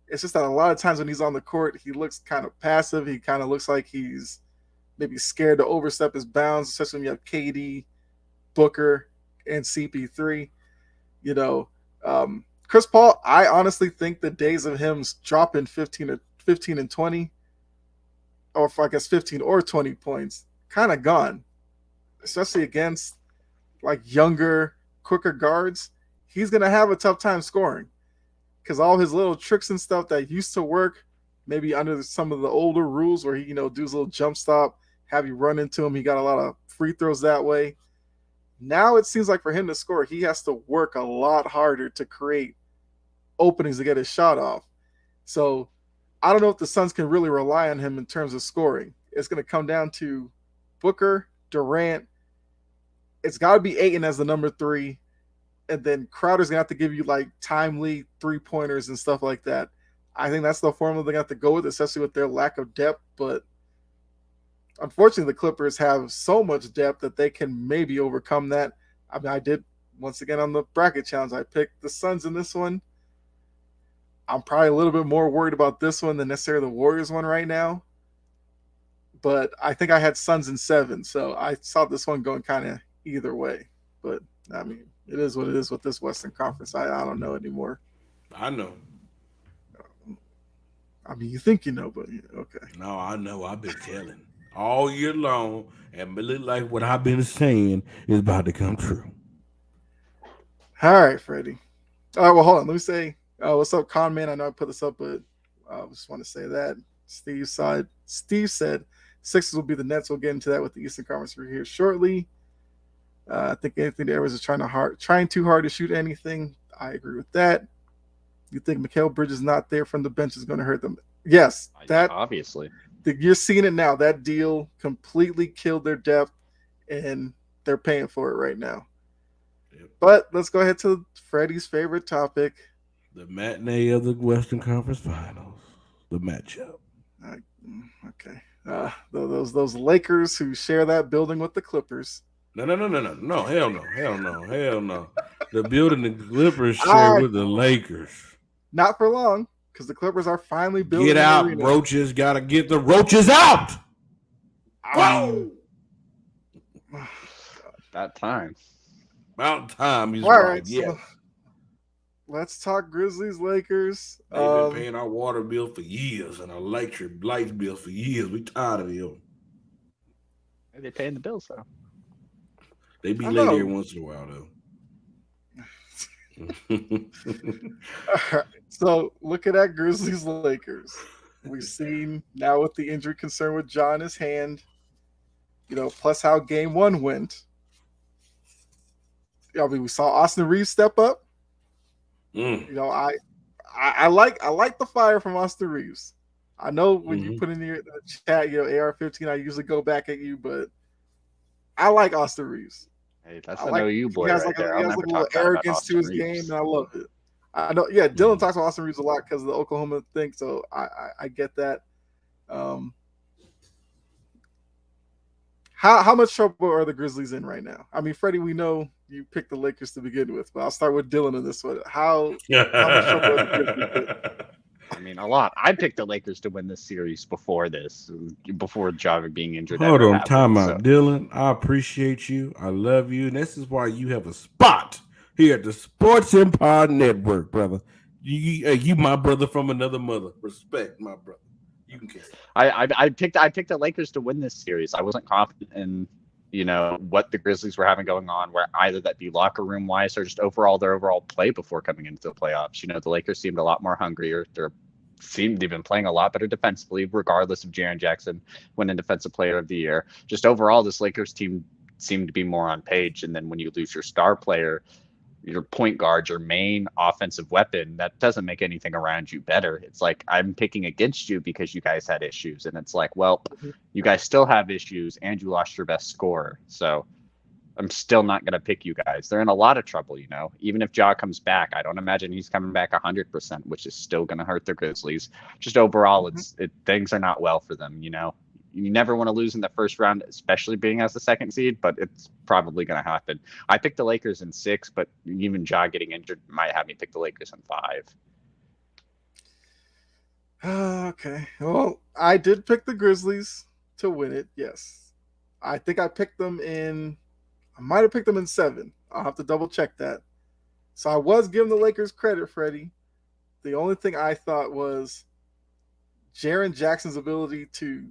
It's just that a lot of times when he's on the court, he looks kind of passive. He kind of looks like he's maybe scared to overstep his bounds, especially when you have KD, Booker, and CP3. You know, Chris Paul, I honestly think the days of him dropping 15 and 20, or if I guess 15 or 20 points, kind of gone, especially against like younger, quicker guards. He's going to have a tough time scoring because all his little tricks and stuff that used to work, maybe under some of the older rules where he, do his little jump stop, have you run into him. He got a lot of free throws that way. Now it seems like for him to score, he has to work a lot harder to create openings to get his shot off. So I don't know if the Suns can really rely on him in terms of scoring. It's going to come down to Booker, Durant. It's got to be Ayton as the number 3. And then Crowder's going to have to give you like timely 3-pointers and stuff like that. I think that's the formula they have to go with, especially with their lack of depth. But unfortunately, the Clippers have so much depth that they can maybe overcome that. I mean, I did, once again, on the bracket challenge, I picked the Suns in this one. I'm probably a little bit more worried about this one than necessarily the Warriors one right now. But I think I had Suns in 7, so I saw this one going kind of either way. But, I mean, it is what it is with this Western Conference. I don't know anymore. I know. I mean, you think you know, but okay. No, I know. I've been telling all year long, and it look like what I've been saying is about to come true. All right, Freddie. All right, well, hold on. Let me say, what's up, Con Man? I know I put this up, but I just want to say that Steve said Sixers will be the Nets. We'll get into that with the Eastern Conference here shortly. I think Anthony Edwards is trying too hard to shoot anything. I agree with that. You think Mikal Bridges not there from the bench is going to hurt them? Yes, that obviously. You're seeing it now. That deal completely killed their depth, and they're paying for it right now. Yep. But let's go ahead to Freddie's favorite topic. The matinee of the Western Conference Finals. The matchup. Okay. Those Lakers who share that building with the Clippers. No. Hell no. The building the Clippers share with the Lakers. Not for long, because the Clippers are finally building. Get out, roaches. Gotta get the roaches out. Whoa! About time. He's right. Yeah. So let's talk Grizzlies, Lakers. They've been paying our water bill for years and our electric light bill for years. We tired of them. They're paying the bills though. They be late every once in a while though. So looking at Grizzlies, Lakers, we've seen now with the injury concern with Ja in his hand, plus how game 1 went. I mean, we saw Austin Reeves step up. I like the fire from Austin Reeves. I know when you Hmm. put in your chat, AR-15, I usually go back at you, but I like Austin Reeves. Hey, that's I an like OU he boy has right like there. he I'll has never like a little talk bad about arrogance to Austin his game, Reeves. and I love it. I know, yeah. Dylan Hmm. talks about Austin Reeves a lot because of the Oklahoma thing, so I get that. Um, how much trouble are the Grizzlies in right now? I mean, Freddie, we know you picked the Lakers to begin with, but I'll start with Dylan on this one. How much trouble are the Grizzlies in? I mean, a lot. I picked the Lakers to win this series before Ja being injured Hold ever on, happened. time So, out, Dylan. I appreciate you. I love you. And this is why you have a spot here at the Sports Empire Network, brother. You my brother from another mother. Respect, my brother. You can carry. I picked the Lakers to win this series. I wasn't confident in what the Grizzlies were having going on, where either that be locker room wise or just their overall play before coming into the playoffs. The Lakers seemed a lot more hungrier. They've been playing a lot better defensively, regardless of Jaren Jackson winning Defensive Player of the Year. Just overall, this Lakers team seemed to be more on page. And then when you lose your star player, your point guard, your main offensive weapon, that doesn't make anything around you better. It's like I'm picking against you because you guys had issues. And it's like, well, you guys still have issues and you lost your best scorer. So I'm still not going to pick you guys. They're in a lot of trouble, Even if Ja comes back, I don't imagine he's coming back 100%, which is still going to hurt the Grizzlies. Just overall, things are not well for them. You never want to lose in the first round, especially being as the second seed, but it's probably going to happen. I picked the Lakers in 6, but even Ja getting injured might have me pick the Lakers in 5. Okay. Well, I did pick the Grizzlies to win it. Yes, I think I picked them in. I might have picked them in 7. I'll have to double check that. So I was giving the Lakers credit, Freddie. The only thing I thought was Jaren Jackson's ability to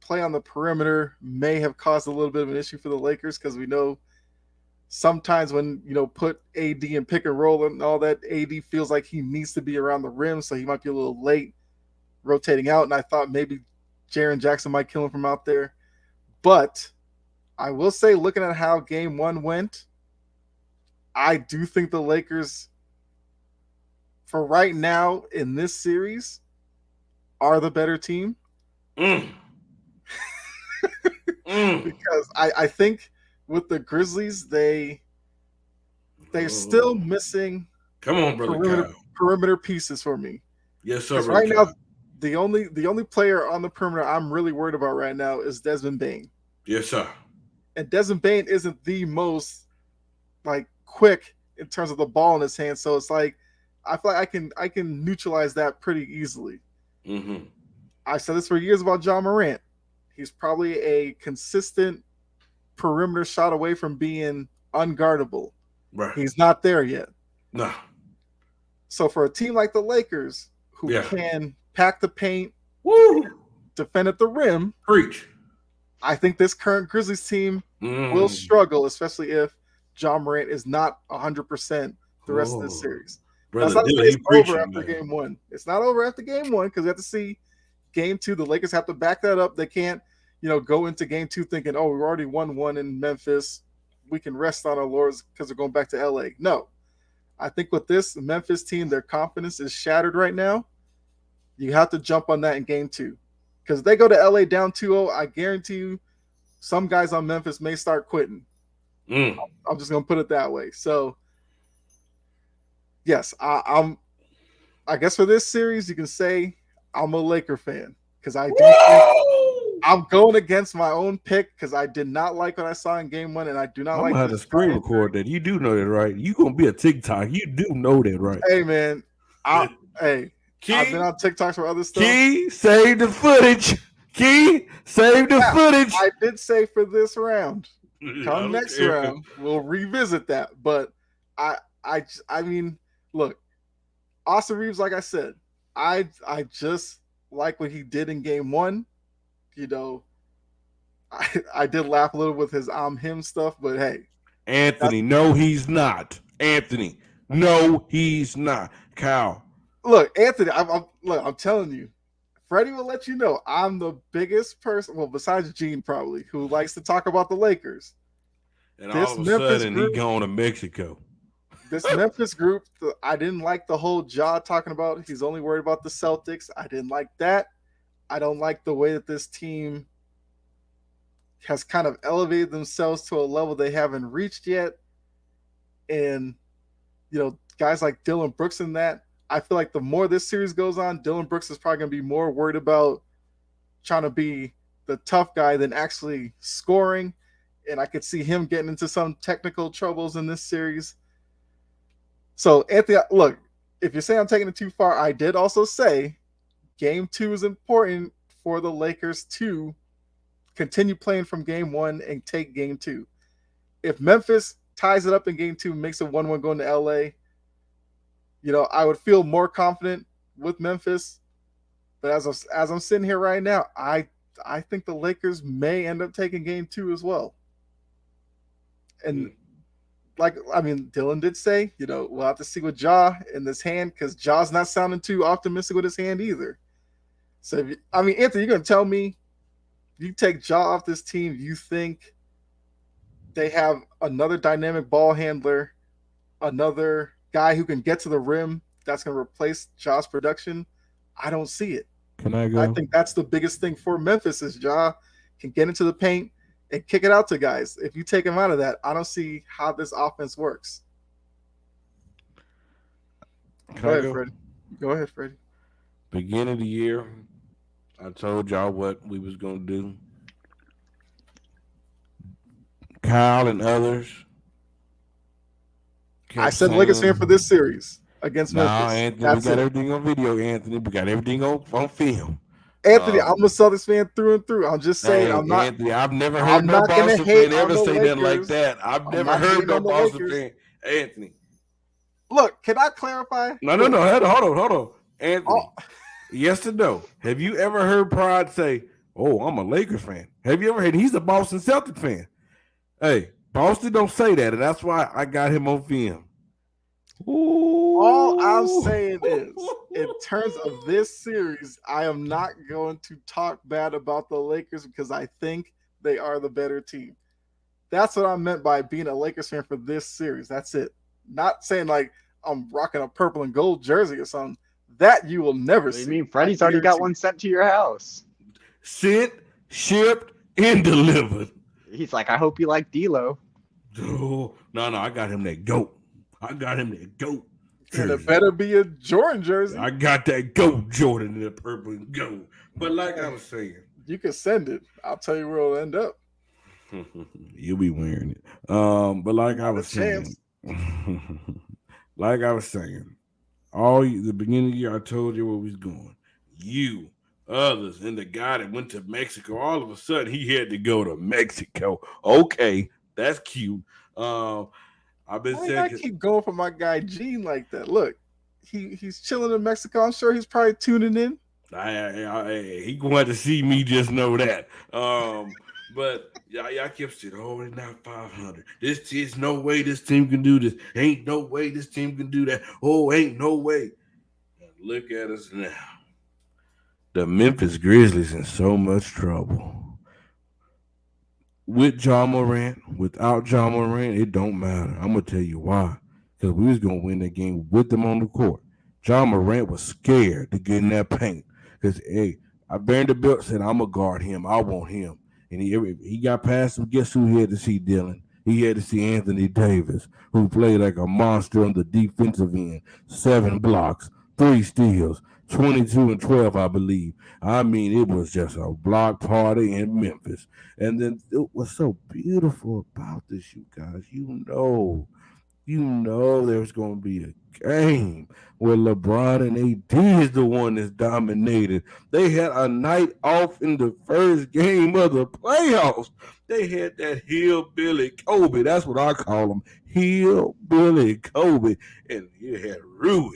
play on the perimeter may have caused a little bit of an issue for the Lakers because we know sometimes when put AD in pick and roll and all that, AD feels like he needs to be around the rim, so he might be a little late rotating out. And I thought maybe Jaren Jackson might kill him from out there. But I will say, looking at how Game 1 went, I do think the Lakers, for right now in this series, are the better team. Mm. Mm. Because I think with the Grizzlies, they're still missing Come on, brother Kyle. perimeter pieces for me. Yes, sir, Because brother right Kyle. now, the only player on the perimeter I'm really worried about right now is Desmond Bane. Yes, sir. And Desmond Bane isn't the most quick in terms of the ball in his hand. So it's like I feel like I can neutralize that pretty easily. Mm-hmm. I said this for years about John Morant. He's probably a consistent perimeter shot away from being unguardable. Right. He's not there yet. No. So for a team like the Lakers, who can pack the paint, defend at the rim, preach. I think this current Grizzlies team will struggle, especially if John Morant is not 100% the rest of this series. Brother, that's not to say it's over after Game 1. It's not over after Game 1 because we have to see Game 2. The Lakers have to back that up. They can't, go into Game 2 thinking, oh, we already won 1 in Memphis. We can rest on our laurels because they're going back to LA. No. I think with this Memphis team, their confidence is shattered right now. You have to jump on that in Game 2. Because if they go to LA down 2-0, I guarantee you some guys on Memphis may start quitting. I'm just going to put it that way. So, yes, I guess for this series, you can say I'm a Laker fan. Because I do think I'm going against my own pick because I did not like what I saw in Game 1, and I do not like. I'm gonna have to screen record that. You do know that, right? You gonna be a TikTok. You do know that, right? Hey, man. I've been on TikToks for other stuff. Key, save the footage. Key, save the footage. I did say for this round. Come next round, we'll revisit that. But I mean, look, Austin Reeves, like I said, I just like what he did in Game 1. I did laugh a little with his him stuff, but hey. Anthony, no, he's not. Anthony, no, he's not. Kyle. Look, Anthony, I'm telling you, Freddie will let you know I'm the biggest person, well, besides Gene probably, who likes to talk about the Lakers. And all of a sudden, he going to Mexico. This Memphis group, I didn't like the whole Ja talking about he's only worried about the Celtics. I didn't like that. I don't like the way that this team has kind of elevated themselves to a level they haven't reached yet. And, guys like Dylan Brooks in that, I feel like the more this series goes on, Dylan Brooks is probably going to be more worried about trying to be the tough guy than actually scoring. And I could see him getting into some technical troubles in this series. So, Anthony, look, if you're saying I'm taking it too far, I did also say game 2 is important for the Lakers to continue playing from game 1 and take game 2. If Memphis ties it up in game 2, makes it 1-1 going to LA, I would feel more confident with Memphis. But as I'm sitting here right now, I think the Lakers may end up taking game 2 as well. And Dylan did say, we'll have to see with Ja in this hand, because Ja's not sounding too optimistic with his hand either. So, Anthony, you're going to tell me you take Ja off this team, you think they have another dynamic ball handler, another guy who can get to the rim that's going to replace Ja's production? I don't see it. Can I go? I think that's the biggest thing for Memphis is Ja can get into the paint and kick it out to guys. If you take him out of that, I don't see how this offense works. Go ahead, Freddie. Beginning of the year, I told y'all what we was going to do. Kyle and others. I said Lakers fan for this series against Memphis. Anthony, we got everything on video, Anthony. We got everything on film. Anthony, I'm a Celtics fan through and through. I'm just saying, Anthony, I've never heard no Boston fan ever say nothing like that. I've never heard no Boston fan. Anthony. Look, can I clarify? No. Hold on. Anthony, yes or no? Have you ever heard Pride say, "Oh, I'm a Lakers fan"? Have you ever heard he's a Boston Celtic fan? Hey, Boston don't say that, and that's why I got him on film. Ooh. All I'm saying is, in terms of this series, I am not going to talk bad about the Lakers because I think they are the better team. That's what I meant by being a Lakers fan for this series. That's it. Not saying like I'm rocking a purple and gold jersey or something. That you will never see. You mean Freddie's already got one sent to your house? Sent, shipped, and delivered. He's like, I hope you like D'Lo. Oh, no, I got him that GOAT. And it better be a Jordan jersey. I got that GOAT Jordan in the purple and gold. But like I was saying, you can send it. I'll tell you where it'll end up. You'll be wearing it. But like I was saying, the beginning of the year, I told you where we was going. You, others, and the guy that went to Mexico, all of a sudden he had to go to Mexico. Okay, that's cute. I've been saying, I keep going for my guy Gene like that. Look, he's chilling in Mexico. I'm sure he's probably tuning in. He going to see me, just know that. But y'all kept saying, "Oh, it's not 500. There's no way this team can do this. Ain't no way this team can do that. Oh, ain't no way." And look at us now. The Memphis Grizzlies in so much trouble. With Ja Morant, without Ja Morant, it don't matter. I'm gonna tell you why. Because we was gonna win that game with them on the court. Ja Morant was scared to get in that paint. Because Vanderbilt said, "I'm gonna guard him. I want him." And he got past him. Guess who he had to see, Dylan? He had to see Anthony Davis, who played like a monster on the defensive end. 7 blocks, 3 steals, 22 and 12, I believe. I mean, it was just a block party in Memphis. And then it was so beautiful about this, you guys. You know there's going to be a game where LeBron and AD is the one that's dominated. They had a night off in the first game of the playoffs. They had that hillbilly Kobe. That's what I call him, hillbilly Kobe. And you had Rui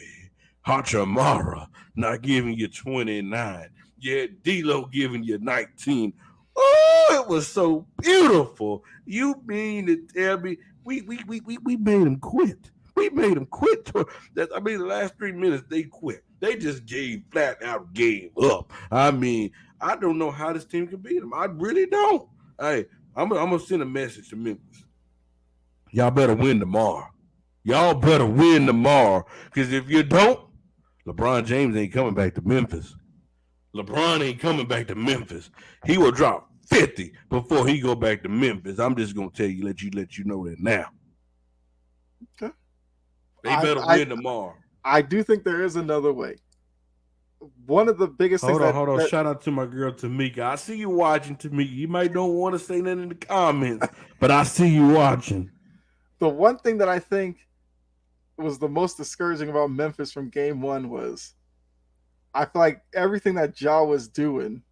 Hachimura not giving you 29. You had D'Lo giving you 19. Oh, it was so beautiful. You mean to tell me we made him quit? We made him quit. The last 3 minutes they quit. They just flat out gave up. I mean, I don't know how this team can beat them. I really don't. Hey, I'm gonna send a message to Memphis. Y'all better win tomorrow. Because if you don't, LeBron James ain't coming back to Memphis. LeBron ain't coming back to Memphis. He will drop 50 before he go back to Memphis. I'm just gonna tell you, let you know that now. Okay. They better I win tomorrow. I do think there is another way. One of the biggest things Hold on. Shout out to my girl Tamika. I see you watching, Tamika. You might don't want to say nothing in the comments, but I see you watching. the one thing that I think was the most discouraging about Memphis from game one was I feel like everything that Ja was doing,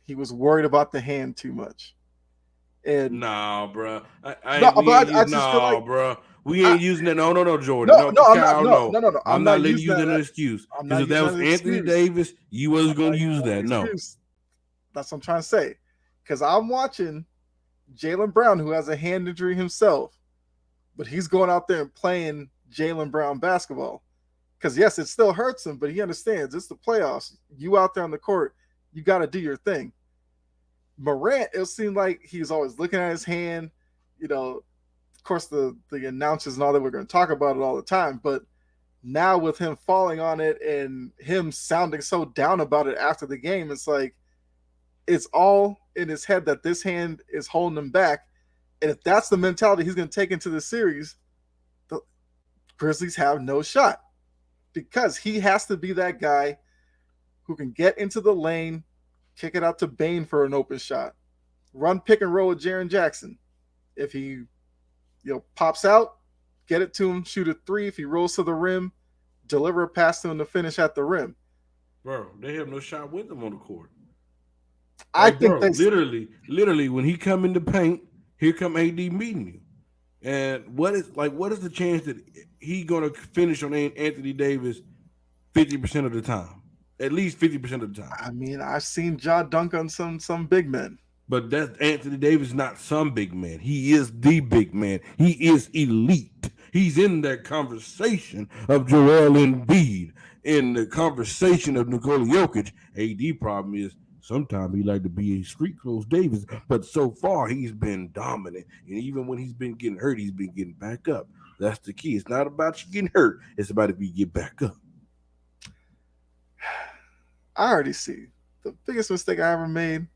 he was worried about the hand too much. And Nah, bro. no, We ain't but I using just feel like bro. We I, ain't using that. No, Jordan. no, No, no, I'm not. Kyle, No, no. no, no, no. I'm I'm not not letting using you use that as that. an excuse. I'm Because not if that using that was as an Anthony excuse. Davis, you wasn't I'm gonna not use using that that. as an No. excuse. That's what I'm trying to say. Because I'm watching Jalen Brown, who has a hand injury himself, but he's going out there and playing Jalen Brown basketball. Because yes, it still hurts him, but he understands it's the playoffs. You out there on the court, you got to do your thing. Morant, it seemed like he's always looking at his hand. You know, of course, the announcers and all that, we're going to talk about it all the time. But now with him falling on it and him sounding so down about it after the game, it's like it's all in his head that this hand is holding him back. And if that's the mentality he's going to take into the series, the Grizzlies have no shot because he has to be that guy who can get into the lane, kick it out to Bane for an open shot, run pick and roll with Jaren Jackson. If he pops out, get it to him, shoot a three. If he rolls to the rim, deliver a pass to him to finish at the rim. Bro, they have no shot with him on the court. I Like, think bro, they. literally, when he come in the paint, here come AD meeting you. And what is the chance that he gonna finish on Anthony Davis 50% of the time? At least 50% of the time. I mean, I've seen Ja dunk on some big men. But that Anthony Davis not some big man. He is the big man. He is elite. He's in that conversation of Joel Embiid, in the conversation of Nikola Jokic. AD problem is sometimes he like to be a street clothes Davis, but so far he's been dominant. And even when he's been getting hurt, he's been getting back up. That's the key. It's not about you getting hurt. It's about if you get back up. I already see the biggest mistake I ever made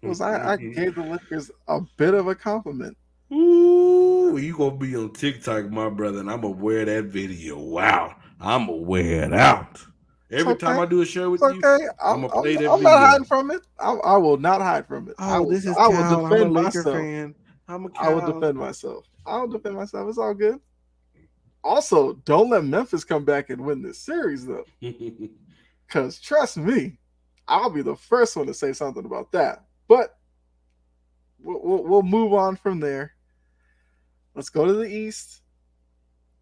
was I gave the Lakers a bit of a compliment. Ooh, you gonna be on TikTok, my brother, and I'm gonna wear that video. Wow, I'm gonna wear it out. It's Every time okay. I do a show It's with you, okay. I'm gonna play that I'm not video. hiding from it. I will not hide from it. Oh, this is I will Cal. I'm a defend Laker myself. fan. I'm a I will Cal. defend myself. I will defend myself. It's all good. Also, don't let Memphis come back and win this series though, because trust me, I'll be the first one to say something about that. But we'll move on from there. Let's go to the East.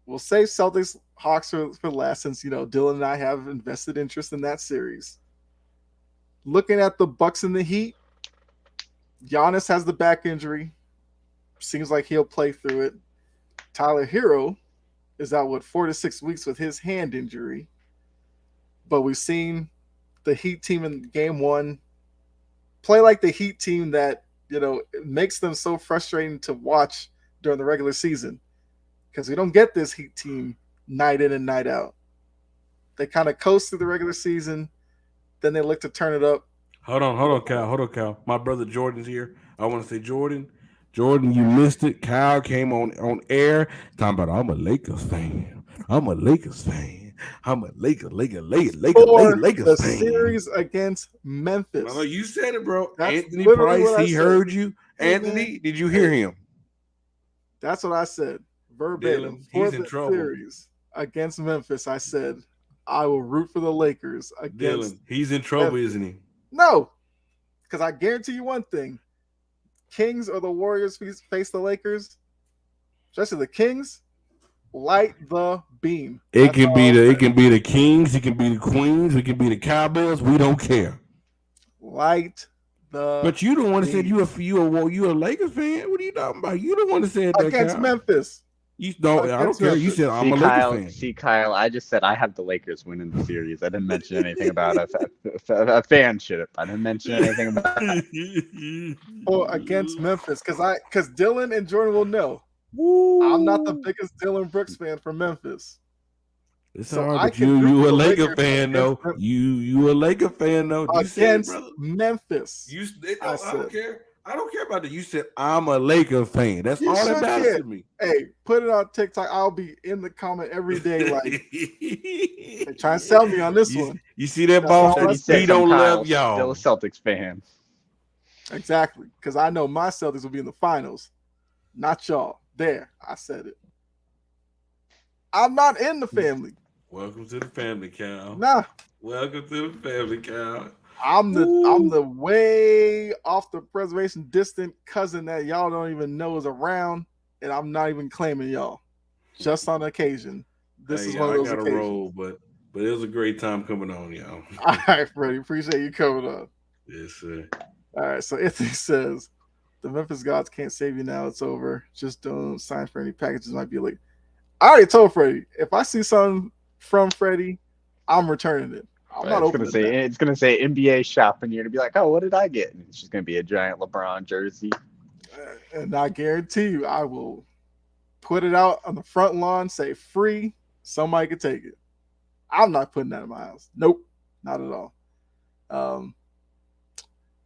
We'll save Celtics Hawks for last, since Dylan and I have invested interest in that series. Looking at the Bucks and the Heat, Giannis has the back injury. Seems like he'll play through it. Tyler Hero is out 4 to 6 weeks with his hand injury. But we've seen the Heat team in game one play like the Heat team that it makes them so frustrating to watch during the regular season, because we don't get this Heat team night in and night out. They kind of coast through the regular season, then they look to turn it up. Hold on, Cal. My brother Jordan's here. I want to say, Jordan, you missed it. Kyle came on air talking about I'm a Lakers fan. I'm a Lakers fan. I'm a Lakers For the fan. series against Memphis. No, you said it, bro. That's Anthony literally Price, what I he said. heard you. Hey, Anthony, man. did you hear him? That's what I said. Verbatim. Dylan, For he's in the trouble. series against Memphis, I said I will root for the Lakers against Dylan, he's in trouble, Memphis. isn't he? No, because I guarantee you one thing: Kings or the Warriors face the Lakers, especially the Kings, light the beam. It can be the Kings, it can be the Queens, it can be the Cowboys. We don't care. Light the. But you don't want to say beam. you a Lakers fan. What are you talking about? You don't want to say that Against Kyle. Memphis. You don't. I don't care. You said I'm a Lakers fan. Kyle, I just said I have the Lakers winning the series. I didn't mention anything about a fanship. I didn't mention anything about that. Or against Memphis, because Dylan and Jordan will know. I'm not the biggest Dylan Brooks fan for Memphis. It's So all right, I but can you root you for a the Laker Lakers fan against though. You a Laker fan though. You said it, against brother. Memphis. I I don't said care. I don't care about that. You said I'm a Laker fan. That's you all that should matters care. to me. Hey, put it on TikTok. I'll be in the comment every day. Like they try and you sell me on this one. you see that That's boss all I that 36. say. I'm Speedo left, Kyle, still a y'all. Celtics fan. Exactly, because I know my Celtics will be in the finals, not y'all. There, I said it. I'm not in the family. Welcome to the family, Cal. Nah, Welcome to the family, Cal. I'm Woo. the way off the preservation distant cousin that y'all don't even know is around, and I'm not even claiming y'all. Just on occasion. This Hey, is one y'all, of I those got to occasions. roll, but it was a great time coming on, y'all. All right, Freddie. Appreciate you coming on. Yes, sir. All right, so Anthony says the Memphis Gods can't save you now. It's over. Just don't sign for any packages. Might be late. I already told Freddie if I see something from Freddie, I'm returning it. I'm Right, not opening that. it's gonna say NBA shop, and you're gonna be like, oh, what did I get? And it's just gonna be a giant LeBron jersey. And I guarantee you, I will put it out on the front lawn, say free. Somebody could take it. I'm not putting that in my house. Nope, not at all. Um,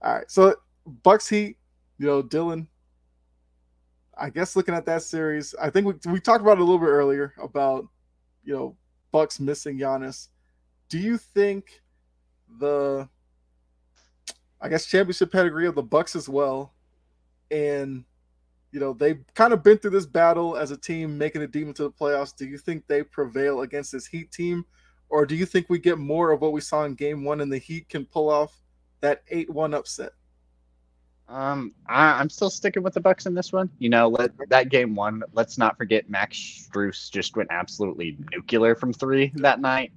all right, so Bucks Heat. Dylan. I guess looking at that series, I think we talked about it a little bit earlier about Bucks missing Giannis. Do you think the championship pedigree of the Bucks as well, and they've kind of been through this battle as a team, making it deep into the playoffs. Do you think they prevail against this Heat team, or do you think we get more of what we saw in Game 1 and the Heat can pull off that 8-1 upset? I'm still sticking with the Bucks in this one. Let that game one. Let's not forget Max Strus just went absolutely nuclear from three that night.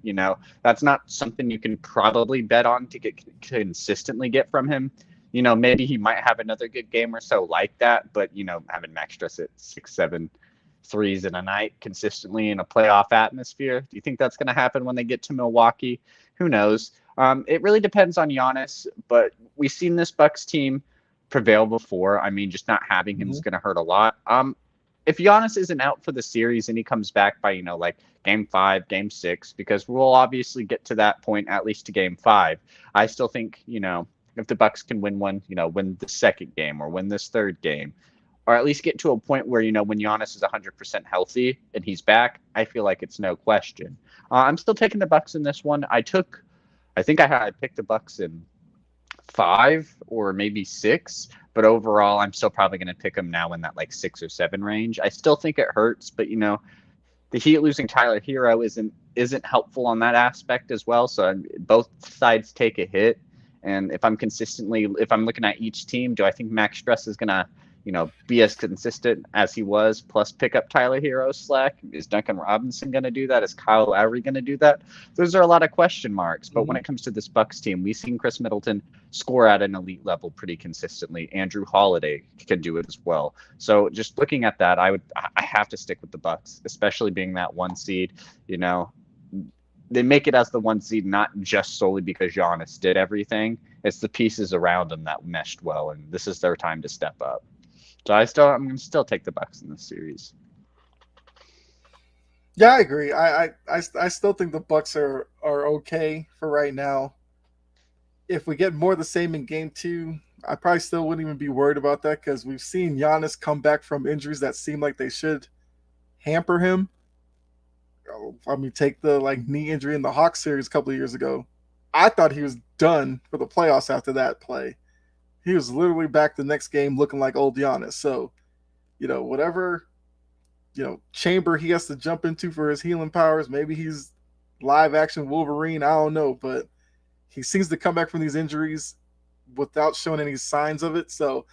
That's not something you can probably bet on to consistently get from him. Maybe he might have another good game or so like that, but having Max Strus at 6, 7 threes in a night consistently in a playoff atmosphere. Do you think that's going to happen when they get to Milwaukee? Who knows? It really depends on Giannis, but we've seen this Bucks team prevail before. I mean, just not having him is going to hurt a lot. If Giannis isn't out for the series and he comes back by, like game 5, game 6, because we'll obviously get to that point, at least to game 5. I still think, if the Bucks can win one, win the second game or win this third game, or at least get to a point where, when Giannis is 100% healthy and he's back, I feel like it's no question. I'm still taking the Bucks in this one. I think I picked the Bucks in 5 or maybe 6, but overall I'm still probably going to pick them now in that like 6 or 7 range. I still think it hurts, but the Heat losing Tyler Hero isn't helpful on that aspect as well. So both sides take a hit, and if I'm looking at each team, do I think Max Stress is going to be as consistent as he was, plus pick up Tyler Hero's slack? Is Duncan Robinson going to do that? Is Kyle Lowry going to do that? Those are a lot of question marks. But when it comes to this Bucks team, we've seen Chris Middleton score at an elite level pretty consistently. Andrew Holiday can do it as well. So just looking at that, I have to stick with the Bucks, especially being that 1 seed. They make it as the 1 seed not just solely because Giannis did everything. It's the pieces around him that meshed well, and this is their time to step up. So I'm going to still take the Bucks in this series. Yeah, I agree. I still think the Bucks are okay for right now. If we get more of the same in Game 2, I probably still wouldn't even be worried about that because we've seen Giannis come back from injuries that seem like they should hamper him. I mean, take the knee injury in the Hawks series a couple of years ago. I thought he was done for the playoffs after that play. He was literally back the next game looking like old Giannis. So, whatever, chamber he has to jump into for his healing powers, maybe he's live action Wolverine. I don't know, but he seems to come back from these injuries without showing any signs of it. So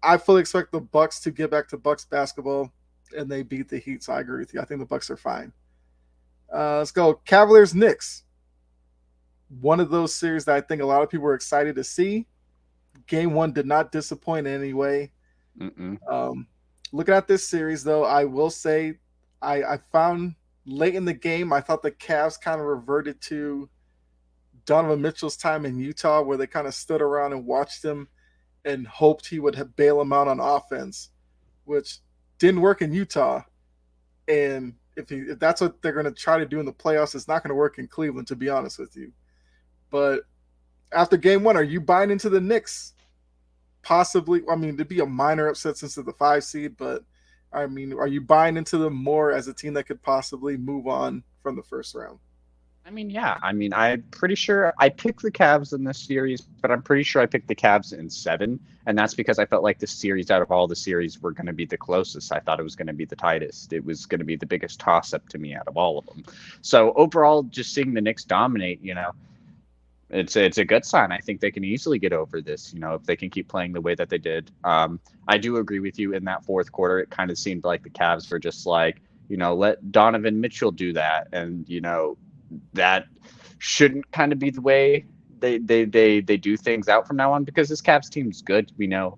I fully expect the Bucks to get back to Bucks basketball, and they beat the Heat. So I agree with you. I think the Bucks are fine. Let's go Cavaliers Knicks. One of those series that I think a lot of people were excited to see. Game 1 did not disappoint in any way. Looking at this series, though, I will say I found late in the game, I thought the Cavs kind of reverted to Donovan Mitchell's time in Utah, where they kind of stood around and watched him and hoped he would bail him out on offense, which didn't work in Utah. And if that's what they're going to try to do in the playoffs, it's not going to work in Cleveland, to be honest with you. But after game one, are you buying into the Knicks? Possibly. I mean, it'd be a minor upset since they're the 5 seed, but I mean, are you buying into them more as a team that could possibly move on from the first round? I mean, yeah. I mean, I'm pretty sure I picked the Cavs in this series, but I'm pretty sure I picked the Cavs in 7, and that's because I felt like the series out of all the series were going to be the closest. I thought it was going to be the tightest. It was going to be the biggest toss-up to me out of all of them. So overall, just seeing the Knicks dominate, it's a good sign. I think they can easily get over this, if they can keep playing the way that they did. I do agree with you in that fourth quarter. It kind of seemed like the Cavs were just like, let Donovan Mitchell do that, and that shouldn't kind of be the way they do things out from now on, because this Cavs team's good. We know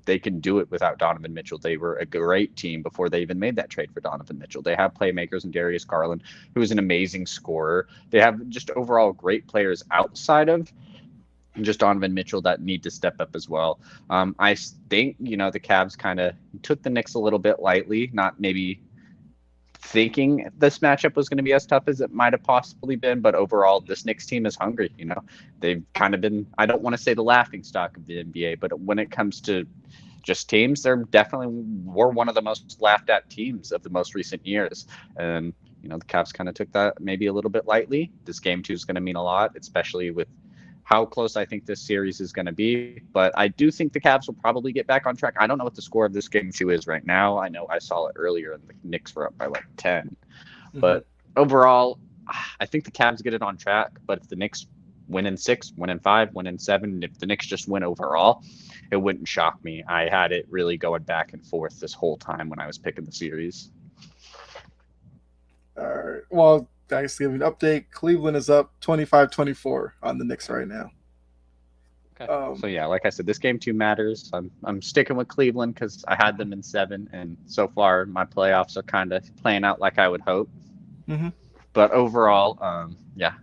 they can do it without Donovan Mitchell. They were a great team before they even made that trade for Donovan Mitchell. They have playmakers in Darius Garland, who is an amazing scorer. They have just overall great players outside of just Donovan Mitchell that need to step up as well. I think, the Cavs kind of took the Knicks a little bit lightly, not maybe thinking this matchup was going to be as tough as it might have possibly been, but overall this Knicks team is hungry. They've kind of been, I don't want to say the laughing stock of the NBA, but when it comes to just teams, they're definitely were one of the most laughed at teams of the most recent years. And the Cavs kind of took that maybe a little bit lightly. This game 2 is going to mean a lot, especially with how close I think this series is going to be. But I do think the Cavs will probably get back on track. I don't know what the score of this game 2 is right now. I know I saw it earlier and the Knicks were up by like 10. Mm-hmm. But overall, I think the Cavs get it on track. But if the Knicks win in 6, win in 5, win in 7, if the Knicks just win overall, it wouldn't shock me. I had it really going back and forth this whole time when I was picking the series. All right. Well, I guess give you an update. Cleveland is up 25-24 on the Knicks right now. Okay. So yeah, like I said, this game 2 matters. I'm sticking with Cleveland because I had them in 7, and so far my playoffs are kind of playing out like I would hope. Mm-hmm. But overall,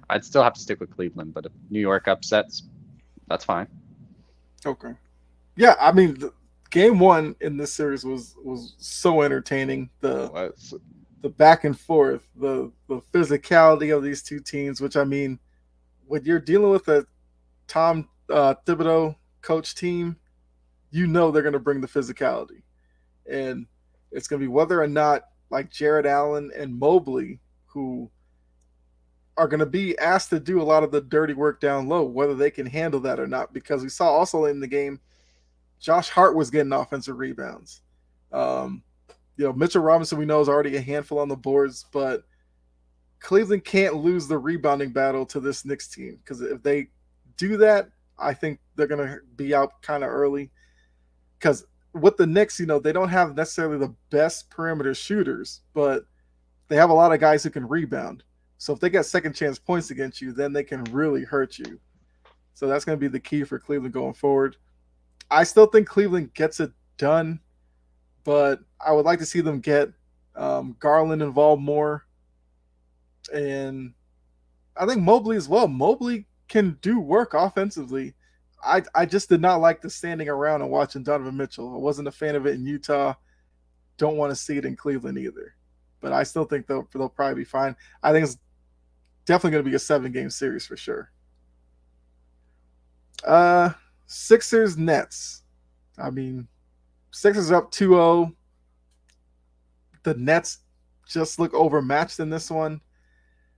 I'd still have to stick with Cleveland. But if New York upsets, that's fine. Okay. Yeah, I mean, game 1 in this series was so entertaining. The back and forth, the physicality of these two teams, which, I mean, when you're dealing with a Tom Thibodeau coach team, they're going to bring the physicality. And it's going to be whether or not, like Jared Allen and Mobley, who are going to be asked to do a lot of the dirty work down low, whether they can handle that or not. Because we saw also in the game, Josh Hart was getting offensive rebounds. Mitchell Robinson, we know, is already a handful on the boards, but Cleveland can't lose the rebounding battle to this Knicks team, because if they do that, I think they're going to be out kind of early. Because with the Knicks, they don't have necessarily the best perimeter shooters, but they have a lot of guys who can rebound. So if they get second chance points against you, then they can really hurt you. So that's going to be the key for Cleveland going forward. I still think Cleveland gets it done, but I would like to see them get Garland involved more. And I think Mobley as well. Mobley can do work offensively. I just did not like the standing around and watching Donovan Mitchell. I wasn't a fan of it in Utah. Don't want to see it in Cleveland either. But I still think they'll probably be fine. I think it's definitely going to be a 7-game series for sure. Sixers Nets. I mean, Sixers up 2-0. The Nets just look overmatched in this one.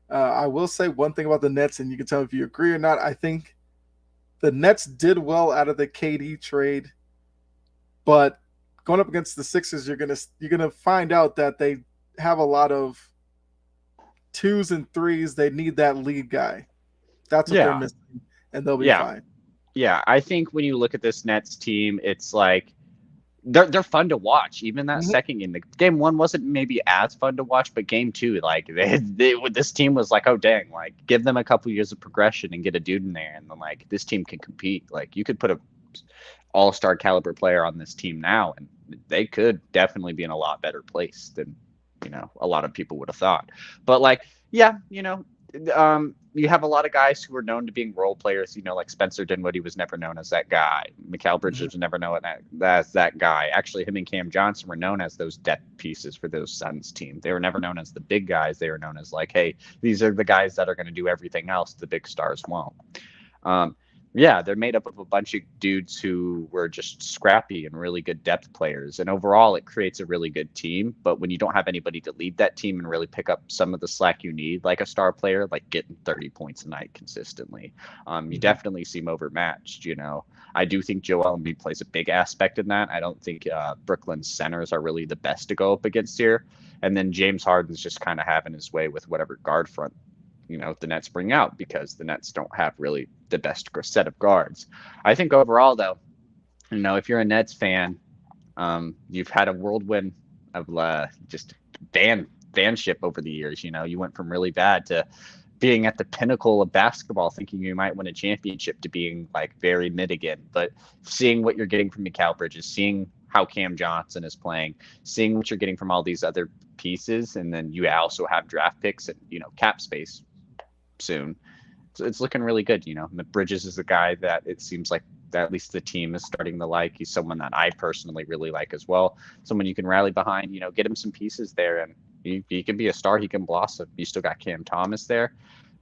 I will say one thing about the Nets, and you can tell if you agree or not. I think the Nets did well out of the KD trade, but going up against the Sixers, you're gonna find out that they have a lot of 2s and 3s. They need that lead guy. That's what they're missing, and they'll be fine. Yeah, I think when you look at this Nets team, it's like they're fun to watch. Even that second game, game 1 wasn't maybe as fun to watch, but game 2, like this team was like, oh dang, like give them a couple years of progression and get a dude in there, and then like this team can compete. Like you could put a all-star caliber player on this team now, and they could definitely be in a lot better place than a lot of people would have thought. But like, You have a lot of guys who are known to being role players. Like Spencer Dinwiddie was never known as that guy. Mikal Mhm. Bridges was never known as that guy. Actually, him and Cam Johnson were known as those depth pieces for those Suns team. They were never known as the big guys. They were known as like, hey, these are the guys that are going to do everything else the big stars won't. Um, yeah, they're made up of a bunch of dudes who were just scrappy and really good depth players. And overall, it creates a really good team. But when you don't have anybody to lead that team and really pick up some of the slack you need, like a star player, like getting 30 points a night consistently, you Mhm. definitely seem overmatched. I do think Joel Embiid plays a big aspect in that. I don't think Brooklyn's centers are really the best to go up against here. And then James Harden's just kind of having his way with whatever guard front the Nets bring out because the Nets don't have really the best set of guards. I think overall, though, if you're a Nets fan, you've had a whirlwind of just fanship over the years. You went from really bad to being at the pinnacle of basketball, thinking you might win a championship, to being like very mid again. But seeing what you're getting from Mikal Bridges, seeing how Cam Johnson is playing, seeing what you're getting from all these other pieces, and then you also have draft picks and cap space soon. So it's looking really good. Bridges is a guy that it seems like at least the team is starting to like. He's someone that I personally really like as well. Someone you can rally behind. Get him some pieces there, and he can be a star. He can blossom. You still got Cam Thomas there,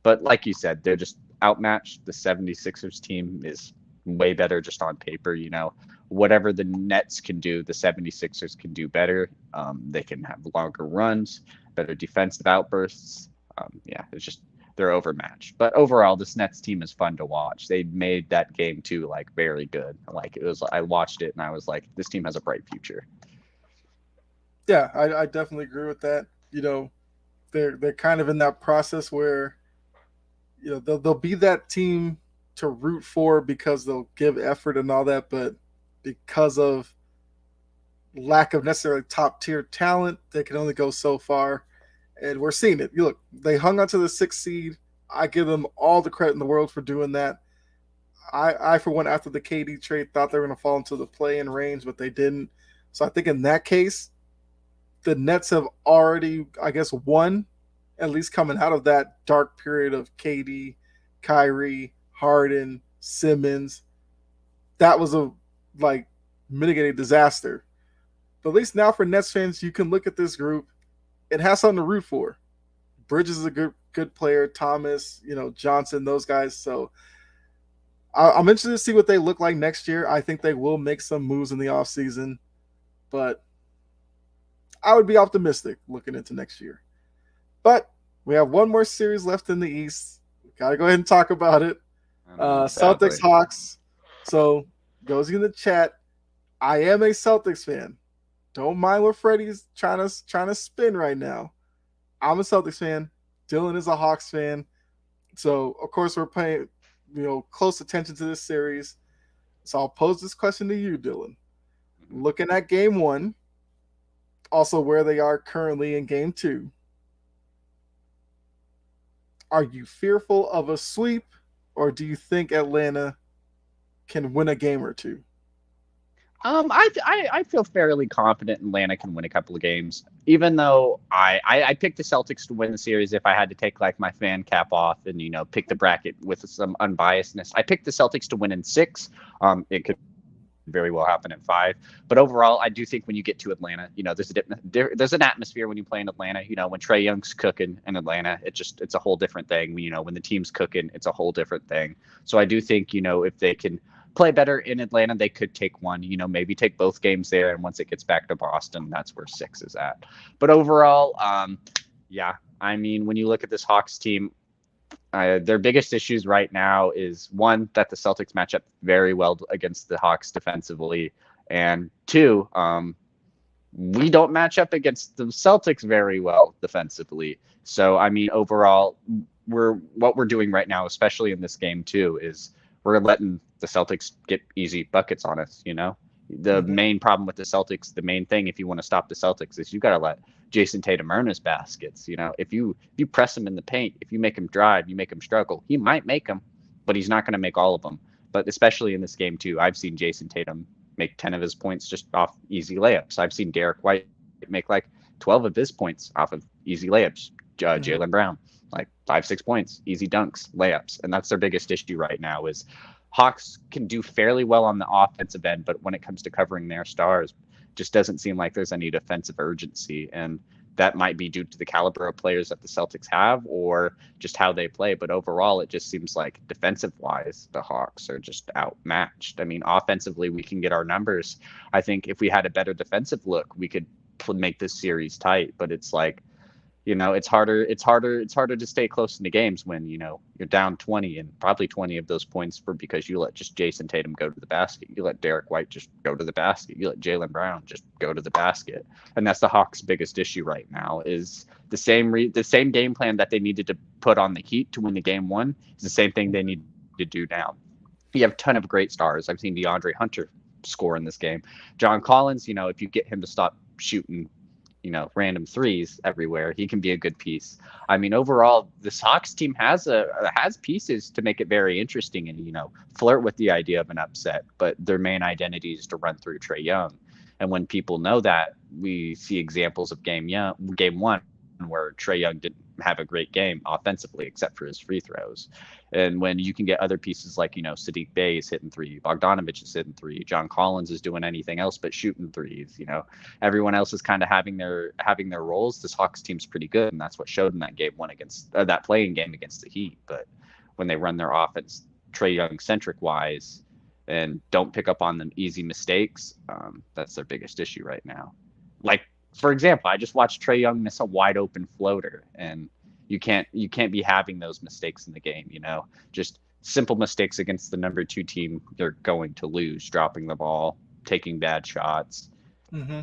but like you said, they're just outmatched. The 76ers team is way better just on paper. Whatever the Nets can do, the 76ers can do better. They can have longer runs, better defensive outbursts. Yeah, it's just they're overmatched. But overall, this Nets team is fun to watch. They made that game too, like very good. Like it was, I watched it and I was like, this team has a bright future. Yeah, I definitely agree with that. They're kind of in that process where they'll be that team to root for because they'll give effort and all that, but because of lack of necessarily top tier talent, they can only go so far. And we're seeing it. You look, they hung onto the sixth seed. I give them all the credit in the world for doing that. I for one, after the KD trade, thought they were going to fall into the play-in range, but they didn't. So I think in that case, the Nets have already, I guess, won, at least coming out of that dark period of KD, Kyrie, Harden, Simmons. That was a like mitigated disaster. But at least now for Nets fans, you can look at this group. It has something to root for. Bridges is a good player. Thomas, Johnson, those guys. So I'm interested to see what they look like next year. I think they will make some moves in the offseason, but I would be optimistic looking into next year. But we have one more series left in the East. Gotta go ahead and talk about it. I know, Celtics sadly. Hawks. So goes in the chat. I am a Celtics fan. Don't mind what Freddie's trying to spin right now. I'm a Celtics fan. Dylan is a Hawks fan. So of course we're paying close attention to this series. So I'll pose this question to you, Dylan. Mhm. Looking at game one, also where they are currently in game two, are you fearful of a sweep, or do you think Atlanta can win a game or two? I feel fairly confident Atlanta can win a couple of games, even though I picked the Celtics to win the series if I had to take like my fan cap off and pick the bracket with some unbiasedness. I picked the Celtics to win in six. It could very well happen in five, but overall, I do think when you get to Atlanta, there's an atmosphere when you play in Atlanta. When Trae Young's cooking in Atlanta, it's a whole different thing. When the team's cooking, it's a whole different thing. So I do think if they can play better in Atlanta, they could take one, maybe take both games there. And once it gets back to Boston, that's where six is at. But overall, yeah, I mean, when you look at this Hawks team, their biggest issues right now is one, that the Celtics match up very well against the Hawks defensively, and two, we don't match up against the Celtics very well defensively. So I mean, overall, what we're doing right now, especially in this game too, is we're letting the Celtics get easy buckets on us. The Mm-hmm. main problem with the Celtics, the main thing if you want to stop the Celtics is you got to let Jason Tatum earn his baskets. If you press him in the paint, if you make him drive, you make him struggle. He might make them, but he's not going to make all of them. But especially in this game too, I've seen Jason Tatum make 10 of his points just off easy layups. I've seen Derek White make like 12 of his points off of easy layups. Mm-hmm. Jalen Brown. like 5, 6 points, easy dunks, layups, and that's their biggest issue right now. Is Hawks can do fairly well on the offensive end, but when it comes to covering their stars, just doesn't seem like there's any defensive urgency, and that might be due to the caliber of players that the Celtics have or just how they play. But overall, it just seems like defensive wise, the Hawks are just outmatched. I mean, offensively, we can get our numbers. I think if we had a better defensive look, we could make this series tight. But it's like, it's harder. It's harder to stay close in the games when you're down 20, and probably 20 of those points were because you let just Jason Tatum go to the basket. You let Derek White just go to the basket. You let Jaylen Brown just go to the basket, and that's the Hawks' biggest issue right now. Is the same game plan that they needed to put on the Heat to win the game one is the same thing they need to do now. You have a ton of great stars. I've seen DeAndre Hunter score in this game. John Collins, if you get him to stop shooting random threes everywhere, he can be a good piece. I mean, overall, this Hawks team has pieces to make it very interesting and flirt with the idea of an upset. But their main identity is to run through Trae Young, and when people know that, we see examples of game one where Trae Young didn't have a great game offensively except for his free throws. And when you can get other pieces like Sadiq Bey is hitting three, Bogdanovich is hitting three, John Collins is doing anything else but shooting threes. Everyone else is kind of having their roles. This Hawks team's pretty good, and that's what showed in that game one against that playing game against the Heat. But when they run their offense Trae Young centric wise and don't pick up on them easy mistakes, that's their biggest issue right now. Like, for example, I just watched Trae Young miss a wide open floater, and you can't be having those mistakes in the game. Just simple mistakes against the number 2 team, you're going to lose. Dropping the ball, taking bad shots. Mm-hmm.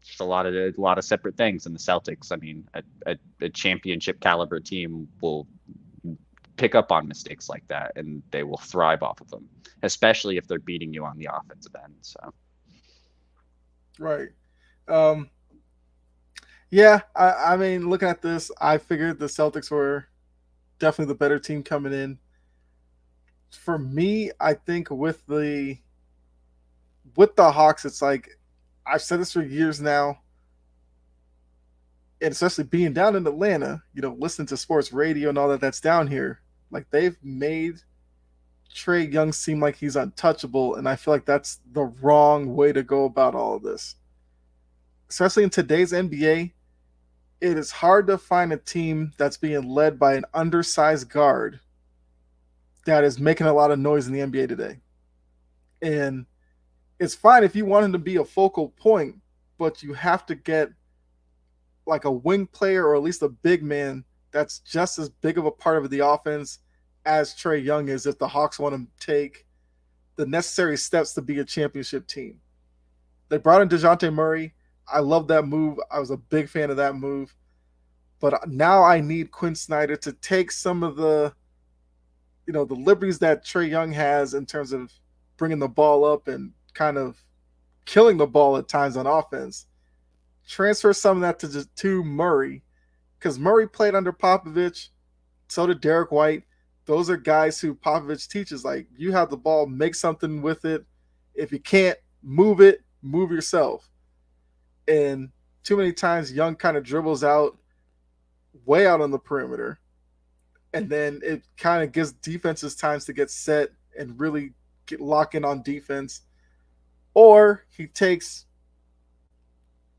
Just a lot of separate things. And the Celtics, I mean, a championship caliber team will pick up on mistakes like that, and they will thrive off of them, especially if they're beating you on the offensive end. So, right. Yeah, I mean, looking at this, I figured the Celtics were definitely the better team coming in. For me, I think with the Hawks, it's like I've said this for years now, and especially being down in Atlanta, listening to sports radio and all that's down here, like they've made Trae Young seem like he's untouchable, and I feel like that's the wrong way to go about all of this. Especially in today's NBA, it is hard to find a team that's being led by an undersized guard that is making a lot of noise in the NBA today. And it's fine if you want him to be a focal point, but you have to get like a wing player or at least a big man that's just as big of a part of the offense as Trae Young is if the Hawks want to take the necessary steps to be a championship team. They brought in DeJounte Murray. I love that move. I was a big fan of that move. But now I need Quinn Snyder to take some of the liberties that Trae Young has in terms of bringing the ball up and kind of killing the ball at times on offense. Transfer some of that to Murray, because Murray played under Popovich. So did Derek White. Those are guys who Popovich teaches, like, you have the ball, make something with it. If you can't move it, move yourself. And too many times Young kind of dribbles out way out on the perimeter, and then it kind of gives defenses times to get set and really lock in on defense. Or he takes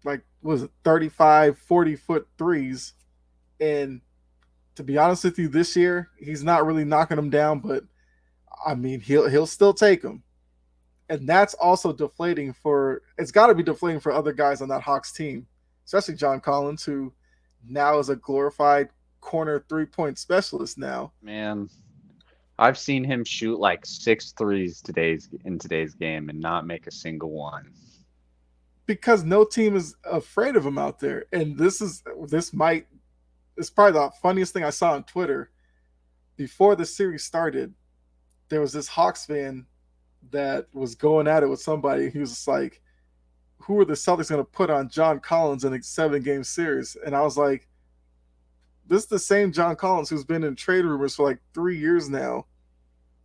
like, was it 35, 40-foot threes, and to be honest with you, this year he's not really knocking them down, but I mean he'll still take them. And that's also deflating it's got to be deflating for other guys on that Hawks team, especially John Collins, who now is a glorified corner 3-point specialist now. Man, I've seen him shoot like 6 threes in today's game and not make a single one. Because no team is afraid of him out there. And it's probably the funniest thing I saw on Twitter. Before the series started, there was this Hawks fan that was going at it with somebody. He was just like, who are the Celtics going to put on John Collins in a 7-game series? And I was like, this is the same John Collins who's been in trade rumors for like 3 years now.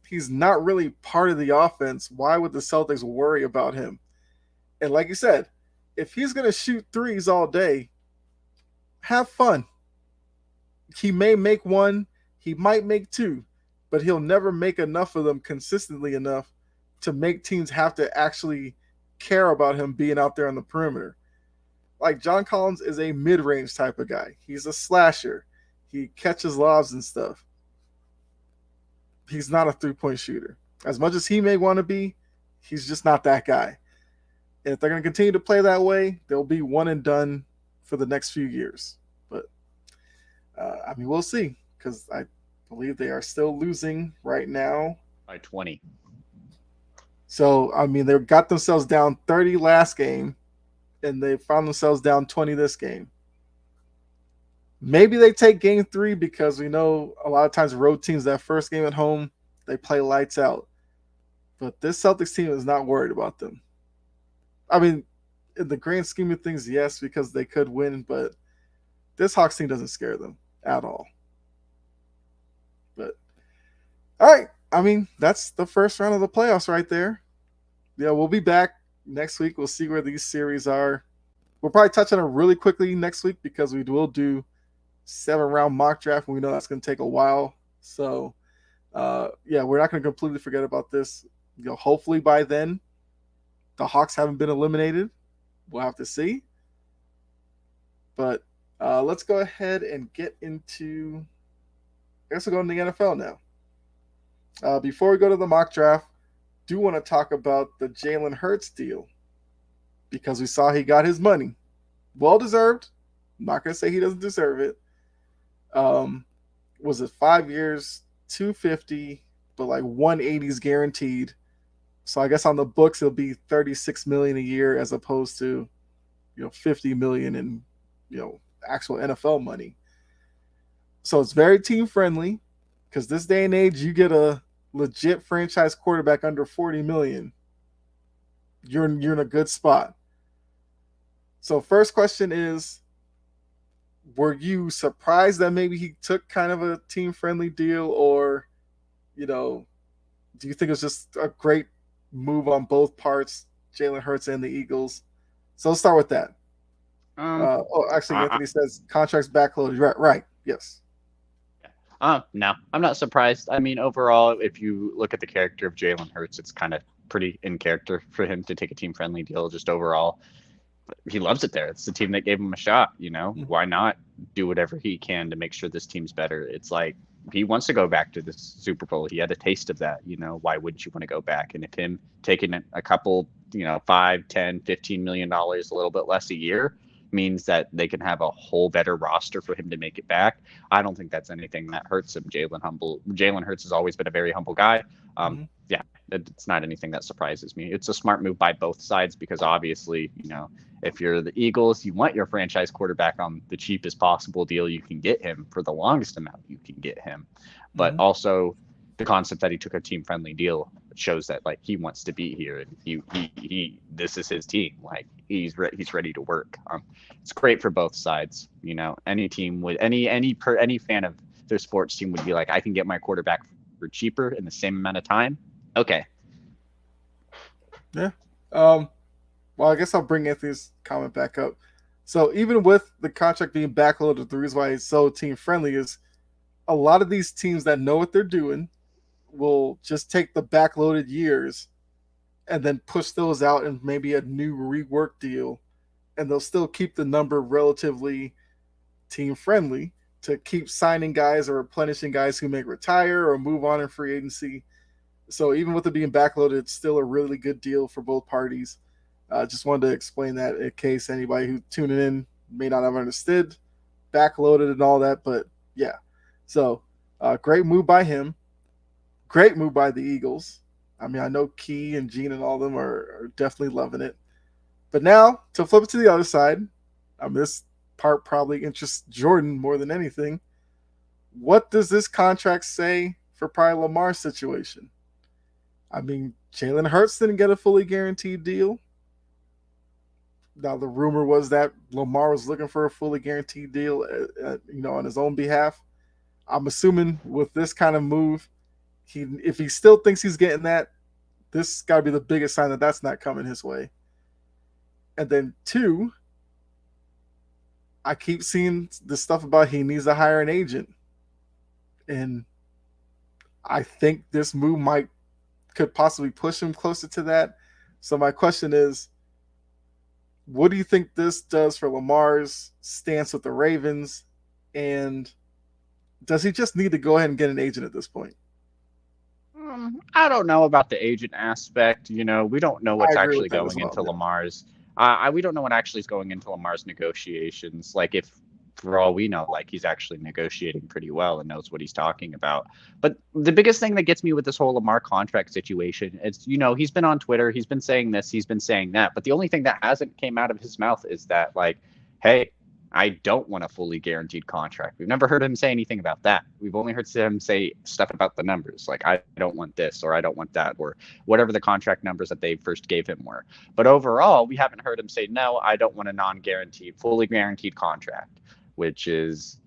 He's not really part of the offense. Why would the Celtics worry about him? And like you said, if he's going to shoot threes all day, have fun. He may make one, he might make two, but he'll never make enough of them consistently enough to make teams have to actually care about him being out there on the perimeter. Like John Collins is a mid-range type of guy. He's a slasher. He catches lobs and stuff. He's not a three-point shooter. As much as he may want to be, he's just not that guy. And if they're going to continue to play that way, they'll be one and done for the next few years. But I mean, we'll see, because I believe they are still losing right now by 20. So I mean, they got themselves down 30 last game, and they found themselves down 20 this game. Maybe they take game 3 because we know a lot of times road teams, that first game at home, they play lights out. But this Celtics team is not worried about them. I mean, in the grand scheme of things, yes, because they could win, but this Hawks team doesn't scare them at all. But, all right. I mean, that's the first round of the playoffs right there. Yeah, we'll be back next week. We'll see where these series are. We'll probably touch on it really quickly next week because we will do 7-round mock draft, and we know that's going to take a while. So, yeah, we're not going to completely forget about this. Hopefully by then, the Hawks haven't been eliminated. We'll have to see. But let's go ahead and get into, I guess we'll go into the NFL now. Before we go to the mock draft, do want to talk about the Jalen Hurts deal because we saw he got his money. Well deserved. I'm not going to say he doesn't deserve it. Was it 5 years, 250, but like 180 is guaranteed. So I guess on the books it'll be 36 million a year as opposed to 50 million in actual NFL money. So it's very team friendly because this day and age you get a legit franchise quarterback under 40 million. You're in a good spot. So first question is, were you surprised that maybe he took kind of a team friendly deal, or do you think it was just a great move on both parts, Jalen Hurts and the Eagles? So let's start with that. Actually, Anthony says contracts backloaded. Right. Yes. No, I'm not surprised. I mean, overall, if you look at the character of Jalen Hurts, it's kind of pretty in character for him to take a team-friendly deal. Just overall, he loves it there. It's the team that gave him a shot. Why not do whatever he can to make sure this team's better? It's like he wants to go back to the Super Bowl. He had a taste of that. Why wouldn't you want to go back? And if him taking a couple, $5, 10, $15 million, a little bit less a year, means that they can have a whole better roster for him to make it back. I don't think that's anything that hurts him. Jalen Hurts has always been a very humble guy. Yeah, it's not anything that surprises me. It's a smart move by both sides because obviously, if you're the Eagles, you want your franchise quarterback on the cheapest possible deal you can get him for the longest amount you can get him. But also the concept that he took a team-friendly deal shows that like he wants to be here and he this is his team. Like he's ready to work. It's great for both sides. Any team would any fan of their sports team would be like, I can get my quarterback for cheaper in the same amount of time. Okay. Yeah. Well, I guess I'll bring Anthony's comment back up. So even with the contract being backloaded, the reason why it's so team friendly is a lot of these teams that know what they're doing will just take the backloaded years and then push those out in maybe a new rework deal, and they'll still keep the number relatively team friendly to keep signing guys or replenishing guys who may retire or move on in free agency. So even with it being backloaded, it's still a really good deal for both parties. Just wanted to explain that in case anybody who tuning in may not have understood backloaded and all that, but yeah. So great move by him. Great move by the Eagles. I mean, I know Key and Gene and all of them are definitely loving it. But now, to flip it to the other side, this part probably interests Jordan more than anything. What does this contract say for probably Lamar's situation? I mean, Jalen Hurts didn't get a fully guaranteed deal. Now, the rumor was that Lamar was looking for a fully guaranteed deal, on his own behalf. I'm assuming with this kind of move, if he still thinks he's getting that, this got to be the biggest sign that that's not coming his way. And then 2, I keep seeing the stuff about he needs to hire an agent, and I think this move might could possibly push him closer to that. So my question is, what do you think this does for Lamar's stance with the Ravens, and does he just need to go ahead and get an agent at this point? I don't know about the agent aspect. We don't know I what's agree with actually that as going well. into Yeah. Lamar's. We don't know what actually is going into Lamar's negotiations. Like, if for all we know, like, he's actually negotiating pretty well and knows what he's talking about. But the biggest thing that gets me with this whole Lamar contract situation is, he's been on Twitter, he's been saying this, he's been saying that, but the only thing that hasn't came out of his mouth is that, like, hey, I don't want a fully guaranteed contract. We've never heard him say anything about that. We've only heard him say stuff about the numbers, like, I don't want this, or I don't want that, or whatever the contract numbers that they first gave him were. But overall, we haven't heard him say, no, I don't want a non-guaranteed, fully guaranteed contract, which is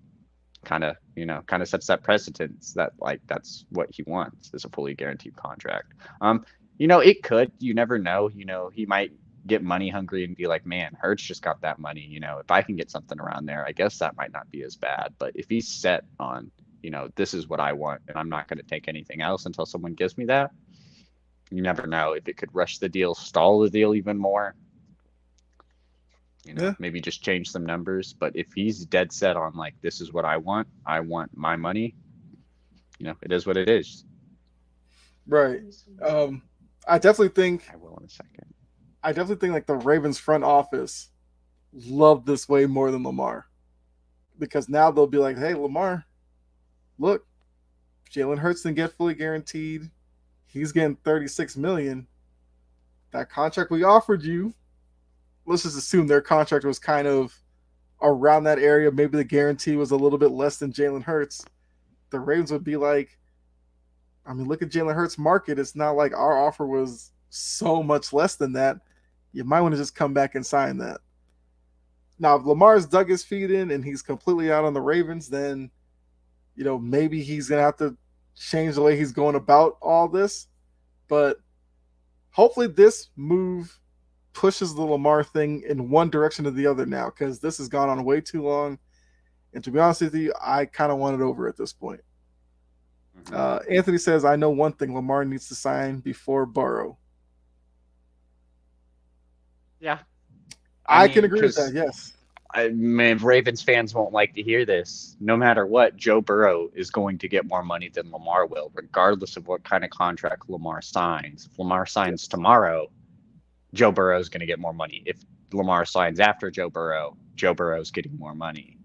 kind of sets that precedence that, like, that's what he wants, is a fully guaranteed contract. It could, you never know, he might get money hungry and be like, man, Hurts just got that money. If I can get something around there, I guess that might not be as bad. But if he's set on, this is what I want, and I'm not going to take anything else until someone gives me that, you never know if it could rush the deal, stall the deal even more. Yeah. Maybe just change some numbers. But if he's dead set on, like, this is what I want my money, it is what it is. Right. I definitely think I will in a second. I definitely think like the Ravens front office love this way more than Lamar, because now they'll be like, hey, Lamar, look, Jalen Hurts didn't get fully guaranteed. He's getting 36 million. That contract we offered you, let's just assume their contract was kind of around that area. Maybe the guarantee was a little bit less than Jalen Hurts. The Ravens would be like, I mean, look at Jalen Hurts' market. It's not like our offer was so much less than that. You might want to just come back and sign that. Now, if Lamar's dug his feet in and he's completely out on the Ravens, then, maybe he's going to have to change the way he's going about all this. But hopefully this move pushes the Lamar thing in one direction or the other now, because this has gone on way too long. And to be honest with you, I kind of want it over at this point. Anthony says, I know one thing, Lamar needs to sign before Burrow. Yeah. I can agree with that, yes. Ravens fans won't like to hear this. No matter what, Joe Burrow is going to get more money than Lamar will, regardless of what kind of contract Lamar signs. If Lamar signs tomorrow, Joe Burrow is going to get more money. If Lamar signs after Joe Burrow is getting more money.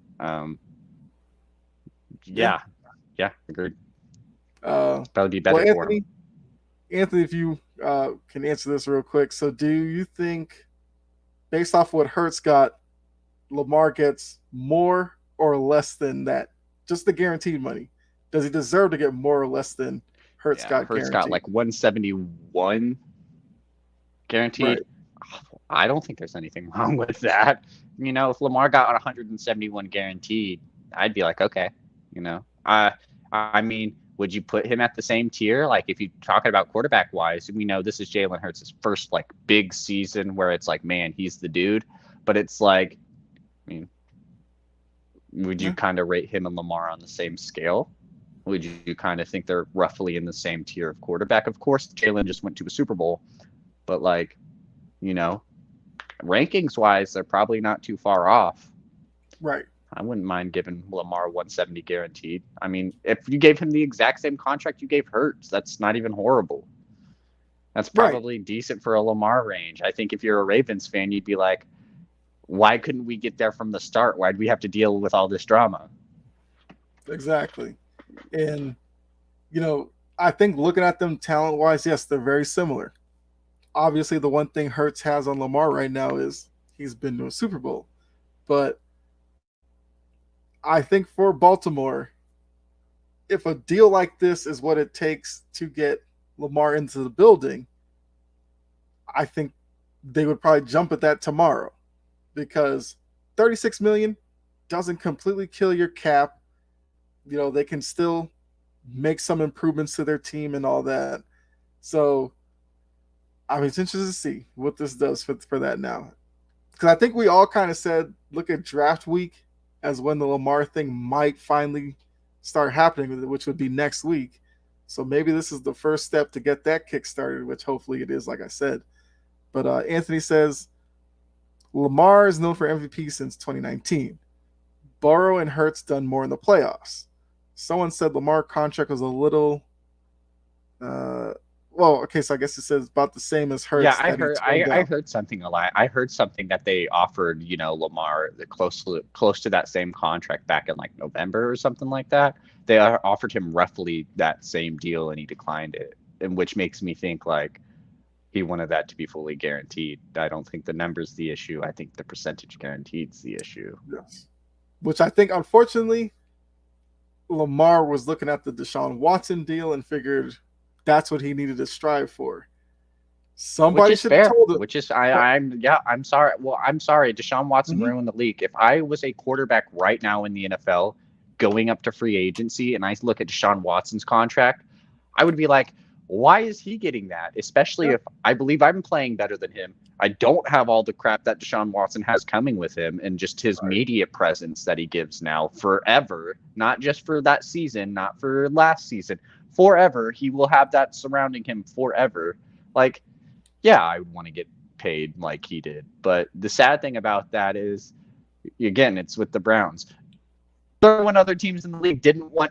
Yeah, agreed. Probably be better for him. Anthony, if you can answer this real quick. So do you think, based off what Hurts got, Lamar gets more or less than that? Just the guaranteed money. Does he deserve to get more or less than Hurts got guaranteed? Hurts got like 171 guaranteed. Right. I don't think there's anything wrong with that. If Lamar got 171 guaranteed, I'd be like, okay. I mean, would you put him at the same tier? Like, if you're talking about quarterback wise, we know this is Jalen Hurts' first like big season where it's like, man, he's the dude. But it's like, would you kind of rate him and Lamar on the same scale? Would you kind of think they're roughly in the same tier of quarterback? Of course, Jalen just went to a Super Bowl, but like, rankings wise, they're probably not too far off. Right. I wouldn't mind giving Lamar 170 guaranteed. I mean, if you gave him the exact same contract you gave Hurts, that's not even horrible. That's probably decent for a Lamar range. I think if you're a Ravens fan, you'd be like, why couldn't we get there from the start? Why'd we have to deal with all this drama? Exactly. And, I think looking at them talent-wise, yes, they're very similar. Obviously, the one thing Hurts has on Lamar right now is he's been to a Super Bowl. But I think for Baltimore, if a deal like this is what it takes to get Lamar into the building, I think they would probably jump at that tomorrow, because $36 million doesn't completely kill your cap. They can still make some improvements to their team and all that. So, I mean, it's interesting to see what this does for that now. Because I think we all kind of said, look at draft week as when the Lamar thing might finally start happening, which would be next week. So maybe this is the first step to get that kick started, which hopefully it is, like I said. But Anthony says Lamar is known for MVP since 2019. Burrow and Hurts done more in the playoffs. Someone said Lamar contract was a little. Uh, well, okay, so I guess it says about the same as Yeah, Hurts that he turned I down. heard something a lot. I heard something that they offered, Lamar close to that same contract back in like November or something like that. They offered him roughly that same deal and he declined it, and which makes me think like he wanted that to be fully guaranteed. I don't think the number's the issue. I think the percentage guaranteed's the issue. Yes. Which I think, unfortunately, Lamar was looking at the Deshaun Watson deal and figured that's what he needed to strive for. Which Somebody is should have fair. told him. Which is I'm sorry. Well, I'm sorry. Deshaun Watson Mhm. ruined the league. If I was a quarterback right now in the NFL going up to free agency and I look at Deshaun Watson's contract, I would be like, why is he getting that? Especially Yeah. if I believe I'm playing better than him. I don't have all the crap that Deshaun Watson has coming with him and just his Right. media presence that he gives now forever, not just for that season, not for last season, forever. He will have that surrounding him forever. Like, yeah, I would want to get paid like he did. But the sad thing about that is, again, it's with the Browns. 31 other teams in the league didn't want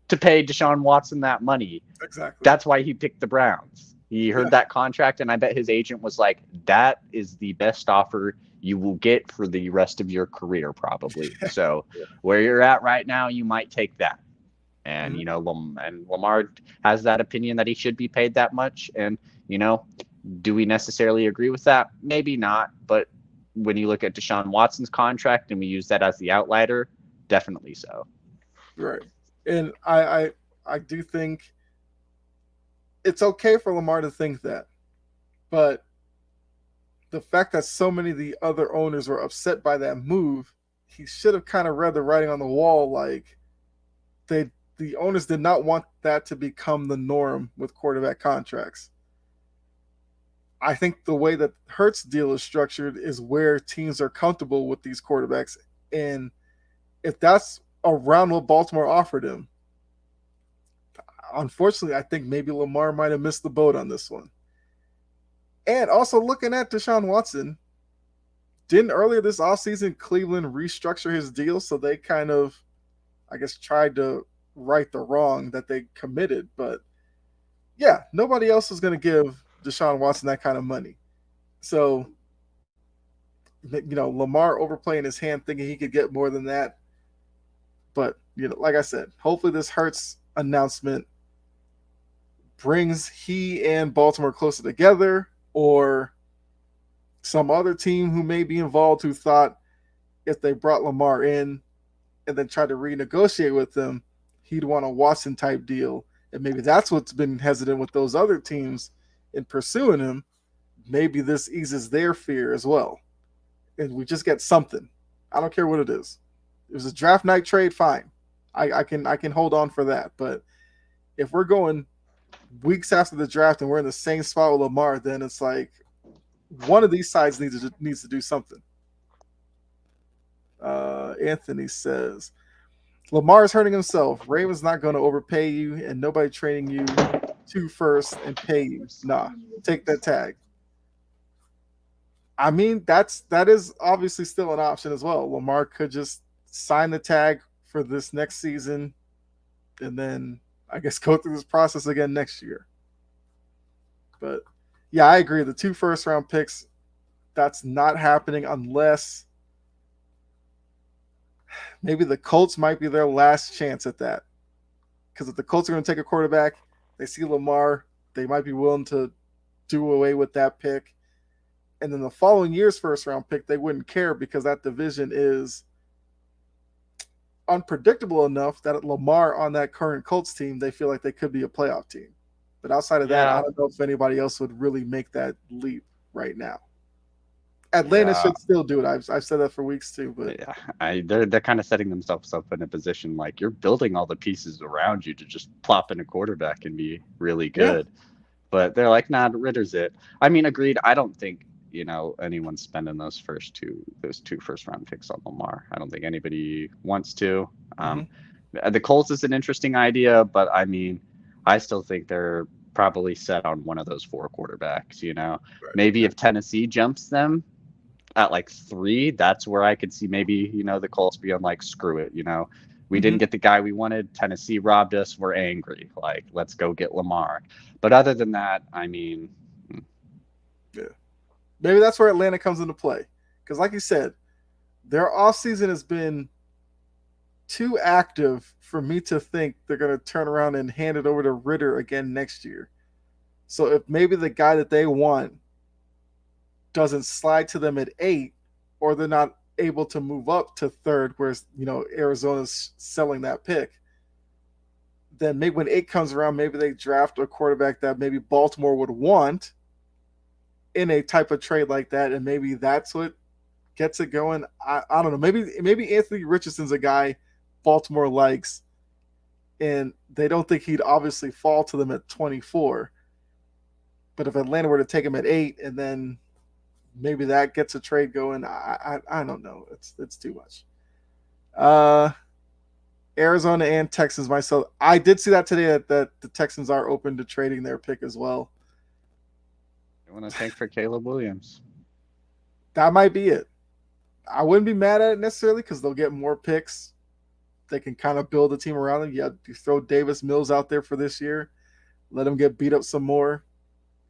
to pay Deshaun Watson that money. Exactly. That's why he picked the Browns. He heard Yeah. that contract, and I bet his agent was like, that is the best offer you will get for the rest of your career, probably. So Yeah. where you're at right now, you might take that. And, Mhm. and Lamar has that opinion that he should be paid that much. And, do we necessarily agree with that? Maybe not. But when you look at Deshaun Watson's contract and we use that as the outlier, definitely so. Right. And I do think it's okay for Lamar to think that, but the fact that so many of the other owners were upset by that move, he should have kind of read the writing on the wall. Like the owners did not want that to become the norm with quarterback contracts. I think the way that Hurts deal is structured is where teams are comfortable with these quarterbacks, and if that's around what Baltimore offered him, unfortunately, I think maybe Lamar might have missed the boat on this one. And also looking at Deshaun Watson, didn't earlier this offseason Cleveland restructure his deal so they kind of, I guess, tried to right the wrong that they committed. But yeah, nobody else is going to give Deshaun Watson that kind of money. So, Lamar overplaying his hand thinking he could get more than that. But, like I said, hopefully this Hurts announcement brings he and Baltimore closer together, or some other team who may be involved who thought if they brought Lamar in and then tried to renegotiate with him, he'd want a Watson type deal. And maybe that's what's been hesitant with those other teams in pursuing him. Maybe this eases their fear as well. And we just get something. I don't care what it is. It was a draft night trade, fine. I can hold on for that. But if we're going weeks after the draft and we're in the same spot with Lamar, then it's like one of these sides needs to do something. Anthony says Lamar's hurting himself. Ravens not going to overpay you, and nobody trading you two first and pay you. Nah, take that tag. I mean, that is obviously still an option as well. Lamar could just sign the tag for this next season, and then I guess go through this process again next year. But yeah, I agree. The 2 first round picks, that's not happening unless maybe the Colts might be their last chance at that. Because if the Colts are going to take a quarterback, they see Lamar, they might be willing to do away with that pick. And then the following year's first round pick, they wouldn't care because that division is unpredictable enough that Lamar on that current Colts team, they feel like they could be a playoff team. But outside of that, I Yeah, don't know if anybody else would really make that leap right now. Atlanta yeah, should still do it. I've said that for weeks too. But yeah. They're kind of setting themselves up in a position like you're building all the pieces around you to just plop in a quarterback and be really yeah, good. But they're like, nah, Ritter's it. I mean, agreed. I don't think anyone spending those two first round picks on Lamar. I don't think anybody wants to. Hmm. The Colts is an interesting idea, but I mean, I still think they're probably set on one of those four quarterbacks. Maybe Right. if Tennessee jumps them at like three, that's where I could see maybe, the Colts being like, screw it, we Hmm. didn't get the guy we wanted. Tennessee robbed us. We're angry. Like, let's go get Lamar. But other than that, I mean, Yeah. Maybe that's where Atlanta comes into play. Because, like you said, their offseason has been too active for me to think they're going to turn around and hand it over to Ritter again next year. So if maybe the guy that they want doesn't slide to them at 8, or they're not able to move up to third, whereas Arizona's selling that pick, then maybe when 8 comes around, maybe they draft a quarterback that maybe Baltimore would want in a type of trade like that, and maybe that's what gets it going. I don't know. Maybe Anthony Richardson's a guy Baltimore likes, and they don't think he'd obviously fall to them at 24. But if Atlanta were to take him at 8, and then maybe that gets a trade going, I don't know. It's too much. Uh, Arizona and Texans. Myself, I did see that today that the Texans are open to trading their pick as well. I want to tank for Caleb Williams. That might be it. I wouldn't be mad at it necessarily because they'll get more picks. They can kind of build a team around them. You throw Davis Mills out there for this year, let him get beat up some more,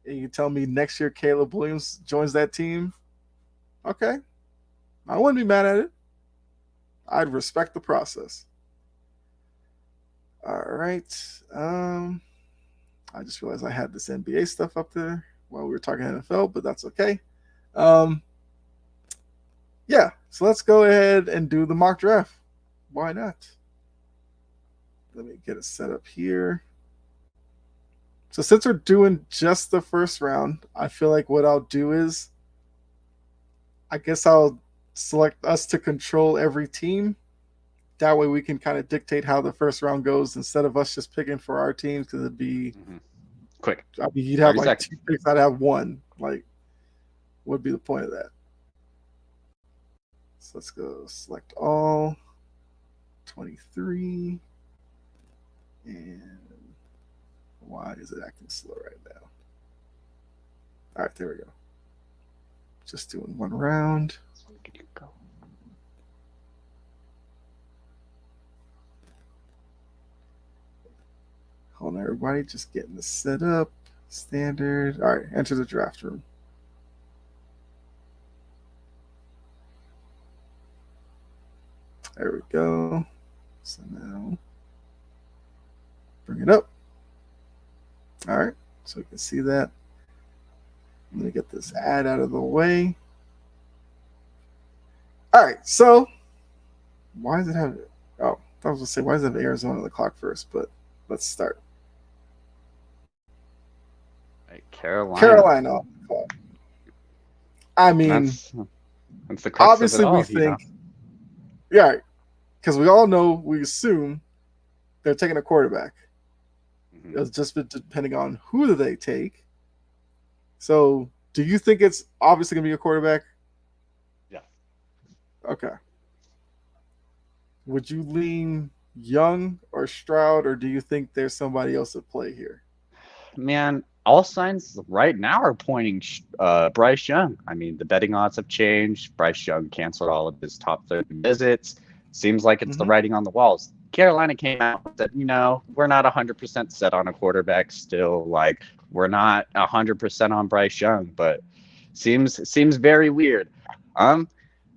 and you tell me next year Caleb Williams joins that team. Okay, I wouldn't be mad at it. I'd respect the process. All right. I just realized I had this NBA stuff up there while we were talking NFL, but that's okay. Um, yeah, so let's go ahead and do the mock draft. Why not? Let me get it set up here. So since we're doing just the first round, I feel like what I'll do is I guess I'll select us to control every team. That way we can kind of dictate how the first round goes instead of us just picking for our teams because it'd be Quick. I mean you'd have 30 like seconds. 2 picks, I'd have one. Like, what'd be the point of that? So let's go select all 23. And why is it acting slow right now? All right, there we go. Just doing one round. Go. Hold on, everybody. Just getting this set up. Standard. All right, enter the draft room. There we go. So now, bring it up. All right, so we can see that. Let me get this ad out of the way. All right, so why does it have? Oh, I was gonna say why does it have Arizona on the clock first? But let's start. Right, Carolina. Carolina on the clock. I mean, That's the crux of it obviously all. we think, yeah, because we all know, we assume they're taking a quarterback. Mhm. It's just been depending on who do they take. So, do you think it's obviously going to be a quarterback? Yeah. Okay. Would you lean Young or Stroud, or do you think there's somebody else at play here? Man, all signs right now are pointing Bryce Young. I mean, the betting odds have changed. Bryce Young canceled all of his top 30 visits. Seems like it's the Mm-hmm. writing on the walls. Carolina came out and said, we're not 100% set on a quarterback still. Like, we're not 100% on Bryce Young, but seems very weird.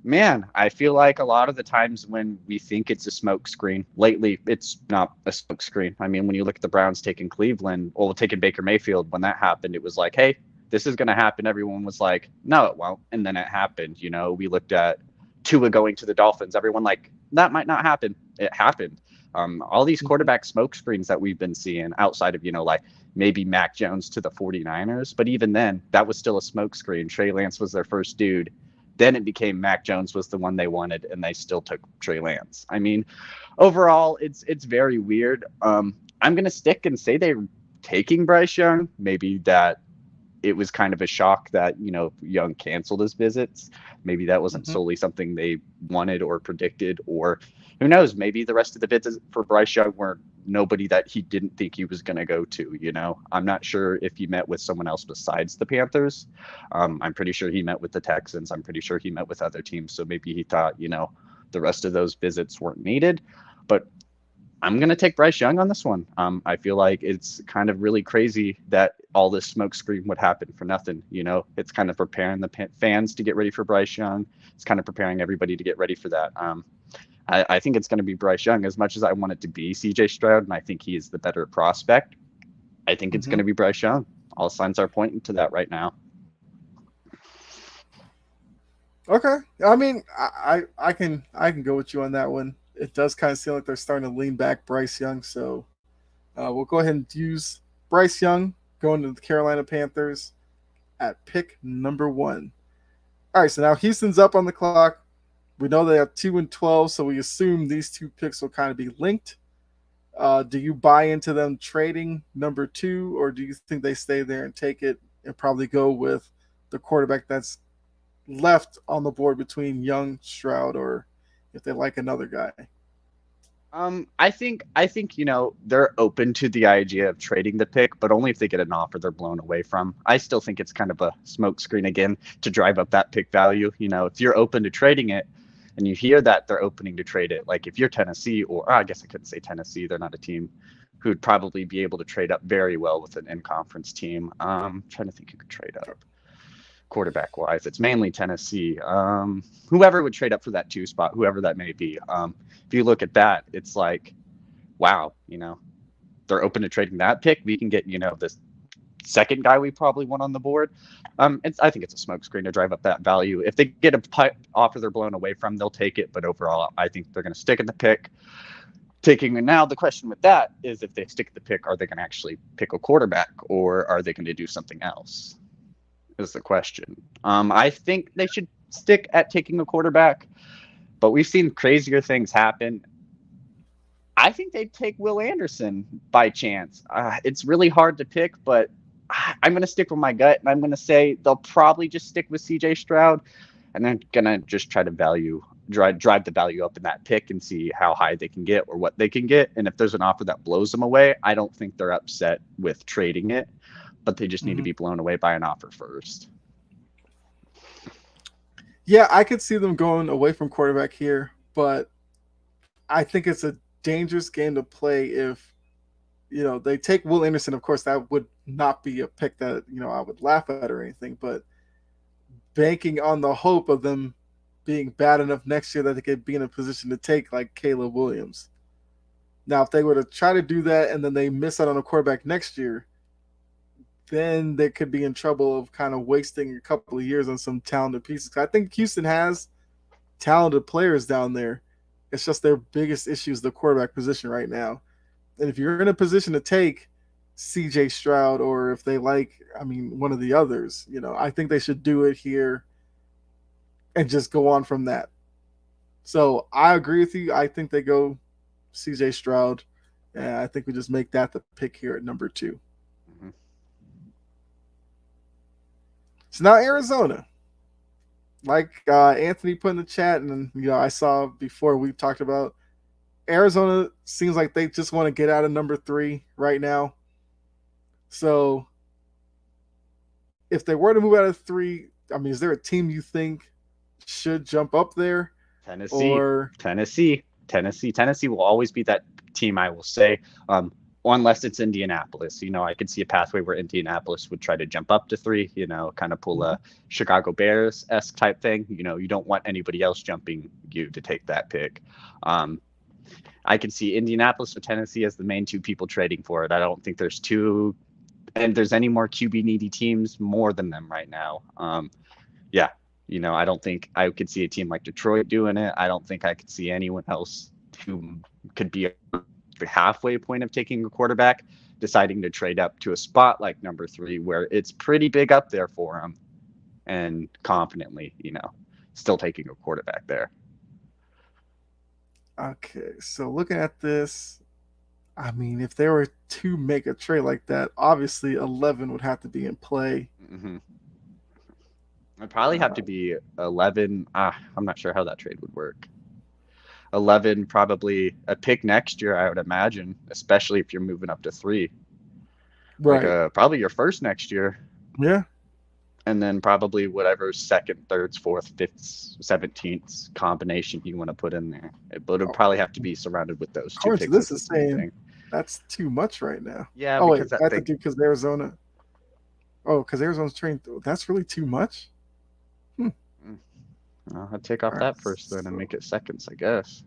Man, I feel like a lot of the times when we think it's a smoke screen, lately it's not a smoke screen. I mean, when you look at the Browns taking Cleveland, or taking Baker Mayfield, when that happened, it was like, hey, this is going to happen. Everyone was like, no, it won't. And then it happened. We looked at Tua going to the Dolphins. Everyone like, that might not happen. It happened. All these quarterback smoke screens that we've been seeing outside of, like maybe Mac Jones to the 49ers. But even then, that was still a smoke screen. Trey Lance was their first dude. Then it became Mac Jones was the one they wanted, and they still took Trey Lance. I mean, overall, it's very weird. I'm going to stick and say they're taking Bryce Young. Maybe that it was kind of a shock that, Young canceled his visits. Maybe that wasn't Hmm. solely something they wanted or predicted, or who knows, maybe the rest of the visits for Bryce Young were nobody that he didn't think he was going to go to. I'm not sure if he met with someone else besides the Panthers. I'm pretty sure he met with the Texans. I'm pretty sure he met with other teams. So maybe he thought, the rest of those visits weren't needed. But I'm going to take Bryce Young on this one. I feel like it's kind of really crazy that all this smokescreen would happen for nothing. It's kind of preparing the fans to get ready for Bryce Young. It's kind of preparing everybody to get ready for that. I think it's going to be Bryce Young as much as I want it to be CJ Stroud, and I think he is the better prospect. I think it's Hmm. going to be Bryce Young. All signs are pointing to that right now. Okay. I mean, I can go with you on that one. It does kind of seem like they're starting to lean back Bryce Young, so we'll go ahead and use Bryce Young going to the Carolina Panthers at pick number 1. All right, so now Houston's up on the clock. We know they have 2 and 12, so we assume these two picks will kind of be linked. Do you buy into them trading number 2, or do you think they stay there and take it and probably go with the quarterback that's left on the board between Young, Stroud, or if they like another guy? I think they're open to the idea of trading the pick, but only if they get an offer they're blown away from. I still think it's kind of a smokescreen again to drive up that pick value. If you're open to trading it, and you hear that they're opening to trade it, like if you're Tennessee, or I guess I couldn't say Tennessee, they're not a team who'd probably be able to trade up very well with an in-conference team. Trying to think who could trade up quarterback wise. It's mainly Tennessee. Whoever would trade up for that 2 spot, whoever that may be. If you look at that, it's like, wow, they're open to trading that pick. We can get, this second guy we probably want on the board. I think it's a smokescreen to drive up that value. If they get a offer they're blown away from, they'll take it. But overall, I think they're going to stick in the pick. Now the question with that is, if they stick the pick, are they going to actually pick a quarterback, or are they going to do something else? Is the question. I think they should stick at taking a quarterback, but we've seen crazier things happen. I think they'd take Will Anderson by chance. It's really hard to pick, but I'm going to stick with my gut, and I'm going to say they'll probably just stick with CJ Stroud, and they're going to just try to drive the value up in that pick and see how high they can get or what they can get. And if there's an offer that blows them away, I don't think they're upset with trading it, but they just need to Mm-hmm. be blown away by an offer first. Yeah, I could see them going away from quarterback here, but I think it's a dangerous game to play if they take Will Anderson. Of course, that would not be a pick that I would laugh at or anything, but banking on the hope of them being bad enough next year that they could be in a position to take like Caleb Williams. Now, if they were to try to do that and then they miss out on a quarterback next year, then they could be in trouble of kind of wasting a couple of years on some talented pieces. I think Houston has talented players down there. It's just their biggest issue is the quarterback position right now. And if you're in a position to take CJ Stroud, or if they one of the others, I think they should do it here and just go on from that. So I agree with you. I think they go CJ Stroud. And I think we just make that the pick here at number 2. Mm-hmm. So now Arizona. Like Anthony put in the chat, and I saw before we talked about, Arizona seems like they just want to get out of number 3 right now. So if they were to move out of 3, is there a team you think should jump up there? Tennessee, Or Tennessee will always be that team, I will say. Unless it's Indianapolis. I could see a pathway where Indianapolis would try to jump up to 3, kind of pull a Chicago Bears-esque type thing. You don't want anybody else jumping you to take that pick. I can see Indianapolis or Tennessee as the main 2 people trading for it. I don't think there's any more QB needy teams more than them right now. Yeah, I don't think I could see a team like Detroit doing it. I don't think I could see anyone else who could be the halfway point of taking a quarterback deciding to trade up to a spot like number 3 where it's pretty big up there for them, and confidently still taking a quarterback there. Okay, so looking at this, I mean, if they were to make a trade like that, obviously 11 would have to be in play. Hmm. It'd probably have to be 11. I'm not sure how that trade would work. 11, probably a pick next year, I would imagine, especially if you're moving up to three. Like Right. probably your first next year, Yeah. and then probably whatever second, thirds, fourth, fifths, 17th combination you want to put in there. But it would Oh, probably have to be surrounded with those two according to picks this, if is it's saying anything. that's too much right now. Yeah, Oh wait, because that I have to thing. do because Arizona. Oh, because Arizona's trained. That's really too much. Hmm. mm, I'll take off All right. that first then and So make it seconds, I guess.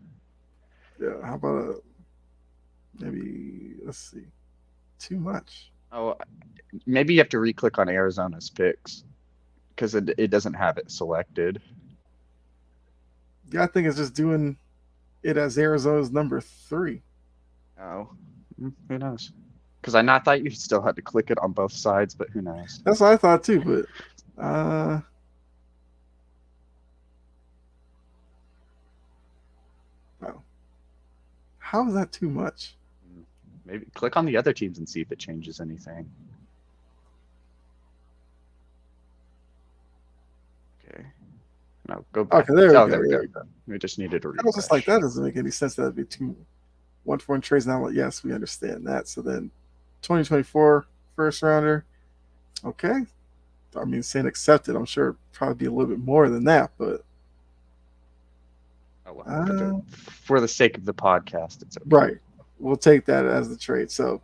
yeah, how about maybe let's see. Too much. Oh, maybe you have to re-click on Arizona's picks because it doesn't have it selected. Yeah, I think it's just doing it as Arizona's number three. Oh, who knows? Because I not thought you still had to click it on both sides, but who knows? That's what I thought too. But wow, how is that too much? Mm, maybe click on the other teams and see if it changes anything. Okay. No, go back. Okay, there we Oh, go. there we There go. we go. We just needed a I was just like, refresh. that doesn't make any sense. That'd be too 1-for-1 trades. Now, like, yes, we understand that. So then, 2024 first rounder. Okay, I mean, saying accepted. I'm sure it'd probably be a little bit more than that, but Oh well, uh, for the sake of the podcast, it's okay. right, we'll take that as the trade. So,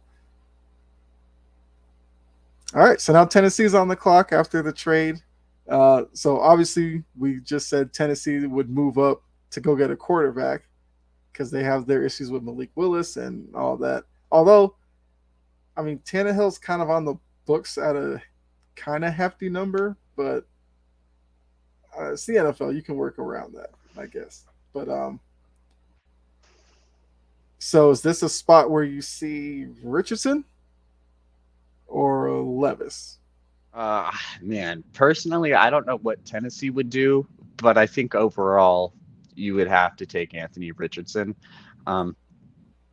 all right. So now Tennessee's on the clock after the trade. So obviously, we just said Tennessee would move up to go get a quarterback because they have their issues with Malik Willis and all that. Although, I mean, Tannehill's kind of on the books at a kind of hefty number, but it's the NFL. You can work around that, I guess. But so is this a spot where you see Richardson or Levis? Uh, Man, personally, I don't know what Tennessee would do, but I think overall you would have to take Anthony Richardson. Um,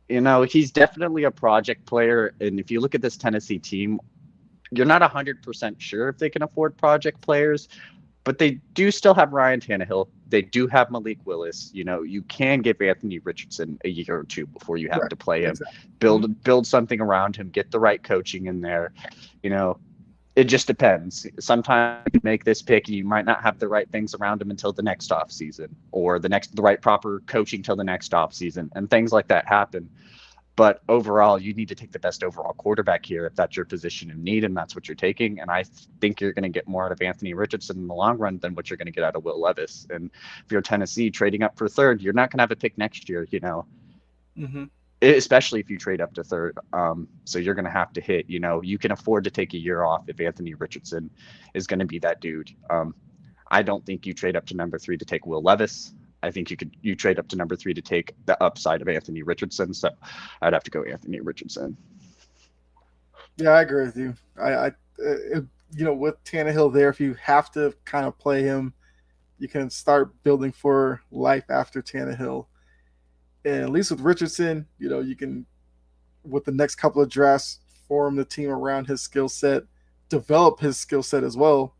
he's definitely a project player, and if you look at this Tennessee team, you're not 100% sure if they can afford project players, but they do still have Ryan Tannehill. They do have Malik Willis. You can give Anthony Richardson a year or two before you have Right. to play him. Exactly. Mhm. Build something around him. Get the right coaching in there. You know, it just depends. Sometimes you make this pick, you might not have the right things around him until the next off season, or the right proper coaching till the next off season, and things like that happen. But overall, you need to take the best overall quarterback here if that's your position in need and that's what you're taking. And I think you're going to get more out of Anthony Richardson in the long run than what you're going to get out of Will Levis. And if you're Tennessee trading up for third, you're not going to have a pick next year, Mm-hmm. especially if you trade up to third. So you're going to have to hit, you can afford to take a year off if Anthony Richardson is going to be that dude. I don't think you trade up to number three to take Will Levis. I think you trade up to number three to take the upside of Anthony Richardson. So I'd have to go Anthony Richardson. Yeah, I agree with you. With Tannehill there, if you have to kind of play him, you can start building for life after Tannehill. And at least with Richardson, you can, with the next couple of drafts, form the team around his skill set, develop his skill set as well.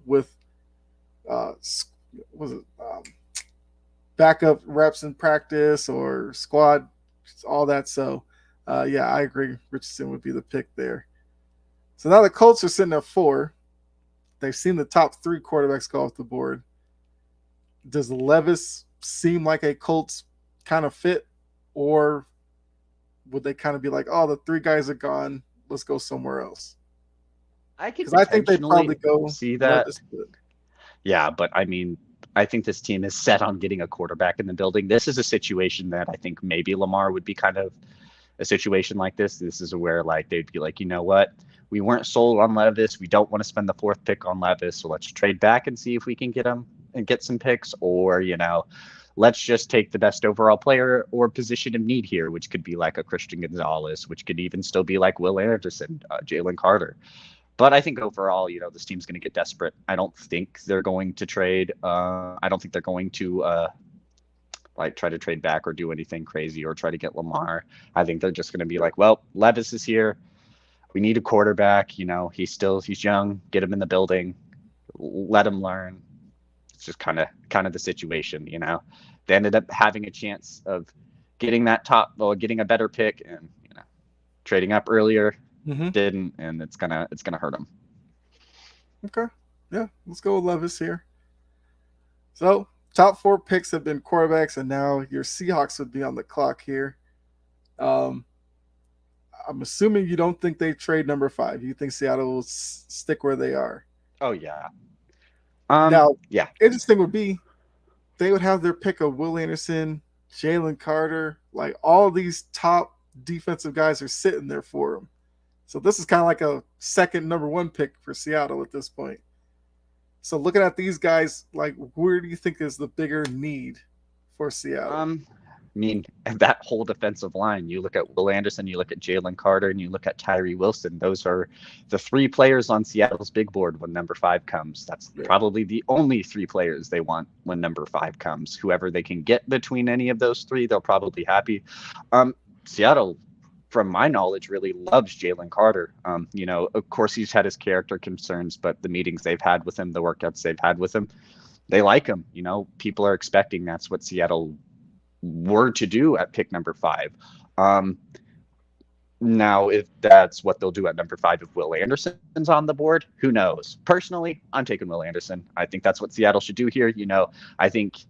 With was it backup reps in practice or squad, all that. So, yeah, I agree. Richardson would be the pick there. So now the Colts are sitting at 4. They've seen the top 3 quarterbacks go off the board. Does Levis seem like a Colts kind of fit, or would they kind of be like, oh, the 3 guys are gone, let's go somewhere else? I could Because I think they probably potentially go see that. Levis. But Yeah, but I mean, I think this team is set on getting a quarterback in the building. This is a situation that I think maybe Lamar would be kind of a situation like this. This is where like they'd be like, you know what? We weren't sold on Levis. We don't want to spend the 4th pick on Levis. So let's trade back and see if we can get him and get some picks. Or, let's just take the best overall player or position of need here, which could be like a Christian Gonzalez, which could even still be like Will Anderson, Jalen Carter. But I think overall, this team's going to get desperate. I don't think they're going to trade. I don't think they're going to like try to trade back or do anything crazy or try to get Lamar. I think they're just going to be like, well, Levis is here. We need a quarterback. He's young. Get him in the building. Let him learn. It's just kind of the situation. They ended up having a chance of getting a better pick, and trading up earlier Mm-hmm. didn't, and it's gonna hurt them. Okay. Yeah, let's go with Levis here. So, top four picks have been quarterbacks, and now your Seahawks would be on the clock here. Um, I'm assuming you don't think they trade number 5. You think Seattle will stick where they are. Oh yeah. Now, Yeah. interesting would be they would have their pick of Will Anderson, Jalen Carter, like all these top defensive guys are sitting there for them. So this is kind of like a second number 1 pick for Seattle at this point. So looking at these guys, like where do you think is the bigger need for Seattle? I mean, that whole defensive line, you look at Will Anderson, you look at Jalen Carter, and you look at Tyree Wilson. Those are the 3 players on Seattle's big board when number 5 comes. That's probably the only 3 players they want when number 5 comes. Whoever they can get between any of those 3, they'll probably be happy. Seattle, from my knowledge, really loves Jalen Carter. Of course, he's had his character concerns, but the meetings they've had with him, the workouts they've had with him, they like him. People are expecting that's what Seattle were to do at pick number 5. Now, if that's what they'll do at number 5, if Will Anderson's on the board, who knows? Personally, I'm taking Will Anderson. I think that's what Seattle should do here. I think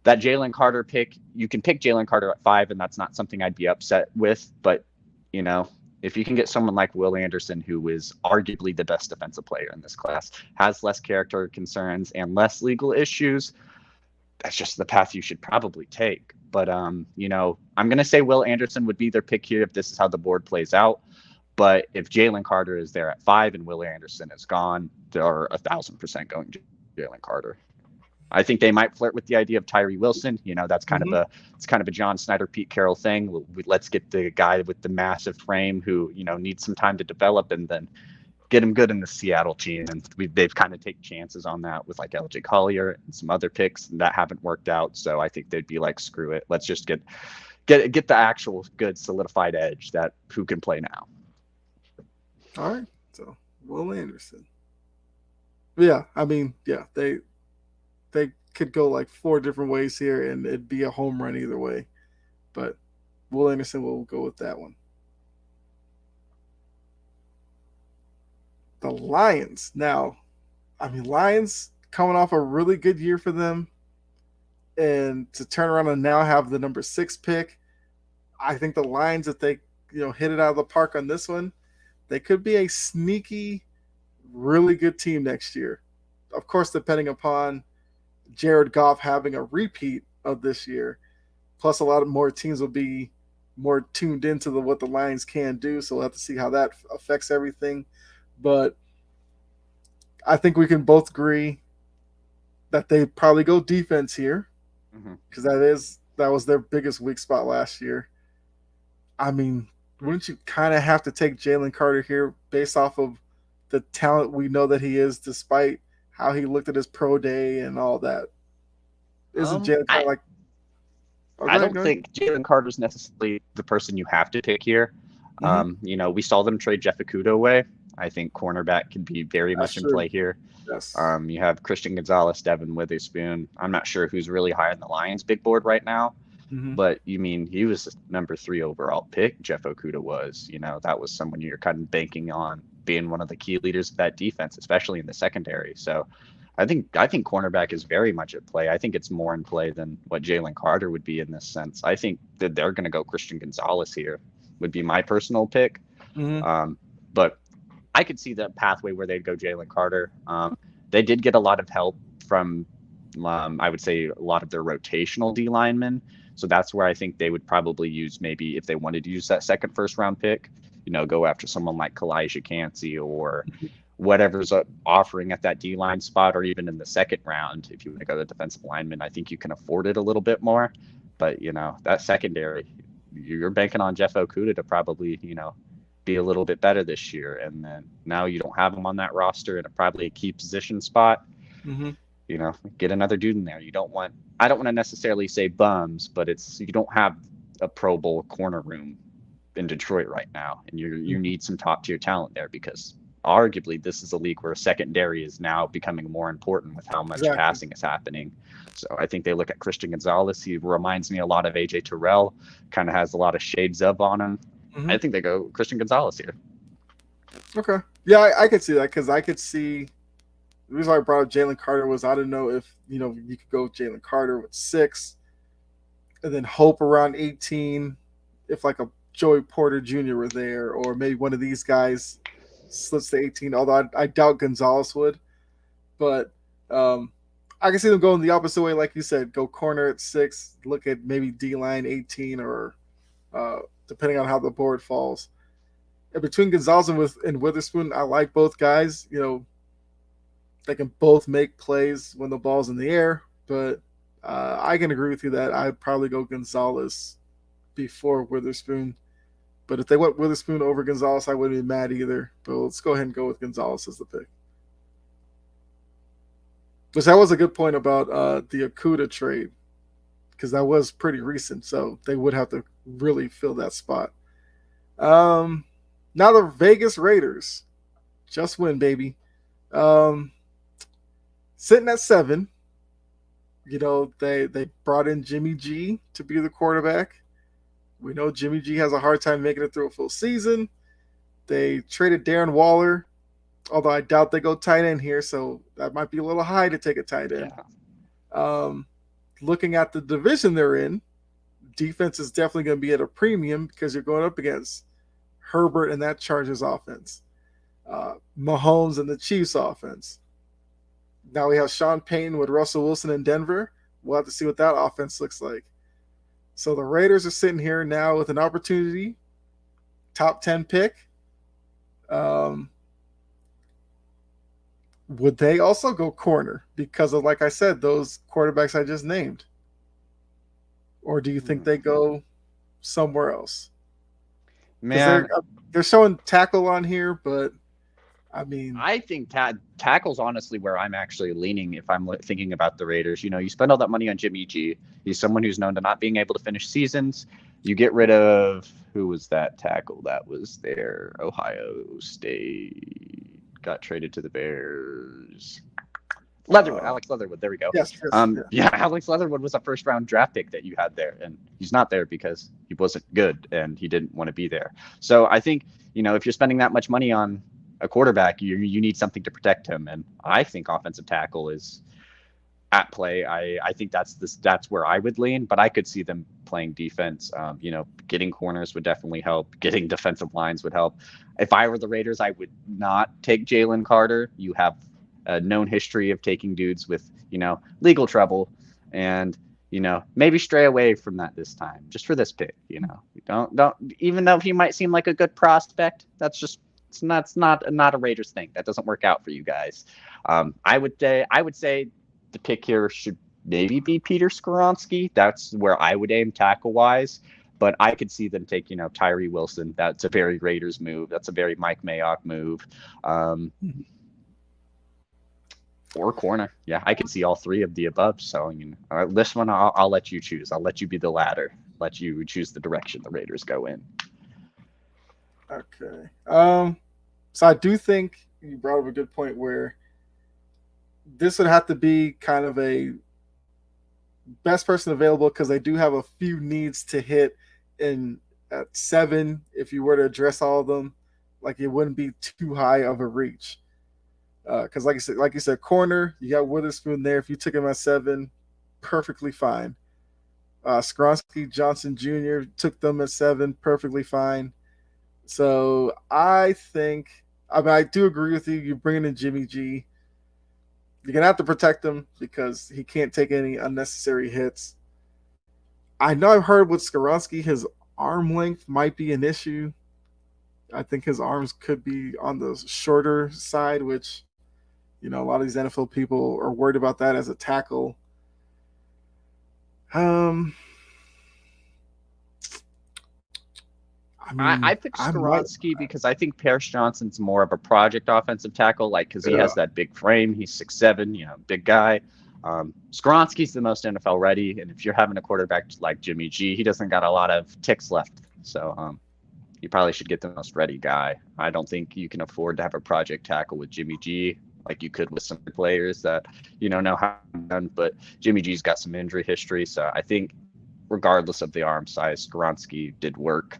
that Jalen Carter pick, you can pick Jalen Carter at 5, and that's not something I'd be upset with. But, if you can get someone like Will Anderson, who is arguably the best defensive player in this class, has less character concerns and less legal issues, that's just the path you should probably take. But, I'm going to say Will Anderson would be their pick here if this is how the board plays out. But if Jalen Carter is there at 5 and Will Anderson is gone, they're 1,000% going to Jalen Carter. I think they might flirt with the idea of Tyree Wilson. That's kind of a John Snyder, Pete Carroll thing. Let's get the guy with the massive frame who, needs some time to develop, and then get him good in the Seattle team. And they've kind of taken chances on that with like LJ Collier and some other picks that haven't worked out. So I think they'd be like, screw it. Let's just get the actual good solidified edge that who can play now. All right. So Will Anderson. Yeah, I mean, yeah, they could go like 4 different ways here, and it'd be a home run either way. But Will Anderson will go with that one. The Lions. Now, I mean, Lions coming off a really good year for them, and to turn around and now have the number 6 pick, I think the Lions, if they hit it out of the park on this one, they could be a sneaky, really good team next year. Of course, depending upon Jared Goff having a repeat of this year. Plus, a lot of more teams will be more tuned into what the Lions can do. So we'll have to see how that affects everything. But I think we can both agree that they probably go defense here, because that was their biggest weak spot last year. I mean, wouldn't you kind of have to take Jalen Carter here based off of the talent we know that he is, despite how he looked at his pro day and all that? Isn't Jalen Carter like... I don't think Jalen Carter's necessarily the person you have to pick here. We saw them trade Jeff Okudah away. I think cornerback can be very much in play here. Yes. You have Christian Gonzalez, Devin Witherspoon. I'm not sure who's really high on the Lions big board right now. But he was number 3 overall pick. Jeff Okudah was. That was someone you're kind of banking on being one of the key leaders of that defense, especially in the secondary. So I think cornerback is very much at play. I think it's more in play than what Jalen Carter would be in this sense. I think that they're going to go Christian Gonzalez here, would be my personal pick. But I could see the pathway where they'd go Jalen Carter. They did get a lot of help from, I would say, a lot of their rotational D linemen. So that's where I think they would probably use, maybe if they wanted to use that second first round pick, go after someone like Kalijah Cansey or whatever's offering at that D line spot, or even in the second round. If you want to go to defensive lineman, I think you can afford it a little bit more. But, that secondary, you're banking on Jeff Okudah to probably, be a little bit better this year. And then now you don't have him on that roster in probably a key position spot. Get another dude in there. I don't want to necessarily say bums, but you don't have a Pro Bowl corner room in Detroit right now, and you Mhm. need some top tier talent there because arguably this is a league where secondary is now becoming more important with how much Exactly. passing is happening. So I think they look at Christian Gonzalez. He reminds me a lot of AJ Terrell, kind of has a lot of shades of on him. Hmm. I think they go Christian Gonzalez here. Okay. Yeah, I could see that because I could see the reason why I brought up Jalen Carter was I didn't know if you could go with Jalen Carter with 6, and then Hope around 18, if like a Joey Porter Jr. were there, or maybe one of these guys slips to 18. Although I doubt Gonzalez would, but um, I can see them going the opposite way, like you said, go corner at 6, look at maybe D line 18, or uh, depending on how the board falls. And between Gonzalez and Witherspoon, I like both guys. They can both make plays when the ball's in the air, but I can agree with you that I'd probably go Gonzalez before Witherspoon. But if they went Witherspoon over Gonzalez, I wouldn't be mad either. But let's go ahead and go with Gonzalez as the pick. Which that was a good point about the Akuda trade because that was pretty recent, so they would have to really fill that spot. Um, Now the Vegas Raiders just win, baby. Um, Sitting at 7, they brought in Jimmy G to be the quarterback. We know Jimmy G has a hard time making it through a full season. They traded Darren Waller, although I doubt they go tight end here, so that might be a little high to take a tight end. Yeah. Um, Looking at the division they're in, defense is definitely going to be at a premium because you're going up against Herbert and that Chargers offense, Mahomes and the Chiefs offense. Now we have Sean Payton with Russell Wilson in Denver. We'll have to see what that offense looks like. So the Raiders are sitting here now with an opportunity, top 10 pick. Um, would they also go corner because of, like I said, those quarterbacks I just named? Or do you think they go somewhere else? Because Man, they're showing tackle on here, but I mean, I think tackle's honestly where I'm actually leaning if I'm thinking about the Raiders. You spend all that money on Jimmy G. He's someone who's known to not being able to finish seasons. You get rid of who was that tackle that was there? Ohio State got traded to the Bears. Leatherwood, uh, Alex Leatherwood. There we go. yes, yes, yeah. Yeah, Alex Leatherwood was a first round draft pick that you had there, and he's not there because he wasn't good and he didn't want to be there. So I think if you're spending that much money on a quarterback, you need something to protect him, and I think offensive tackle is at play. I think that's where I would lean, but I could see them playing defense. Getting corners would definitely help. Getting defensive lines would help. If I were the Raiders, I would not take Jalen Carter. You have a known history of taking dudes with legal trouble, and maybe stray away from that this time, just for this pick. Don't even though he might seem like a good prospect, it's not a Raiders thing. That doesn't work out for you guys. I would say the pick here should maybe be Peter Skoronski. That's where I would aim tackle wise. But I could see them take, Tyree Wilson. That's a very Raiders move. That's a very Mike Mayock move. Or corner. Yeah, I can see all three of the above. So, this one I'll let you choose. I'll let you be the ladder. Let you choose the direction the Raiders go in. Okay. So I do think you brought up a good point where this would have to be kind of a best person available because they do have a few needs to hit in at 7 if you were to address all of them. Like it wouldn't be too high of a reach. Because like you said, corner, you got Witherspoon there. If you took him at 7, perfectly fine. Skronsky Johnson Jr. took them at 7, perfectly fine. So I I do agree with you. You're bringing in Jimmy G. You're gonna have to protect him because he can't take any unnecessary hits. I know I've heard with Skronsky, his arm length might be an issue. I think his arms could be on the shorter side, which a lot of these NFL people are worried about that as a tackle. I I mean, picked I'm not. Skoronski because I think Paris Johnson's more of a project offensive tackle, like because he Yeah, has that big frame. He's 6'7", big guy. Skoronski's the most NFL ready, and if you're having a quarterback like Jimmy G, he doesn't got a lot of ticks left. So you probably should get the most ready guy. I don't think you can afford to have a project tackle with Jimmy G like you could with some players that know how to run. But Jimmy G's got some injury history, so I think regardless of the arm size, Skoronski did work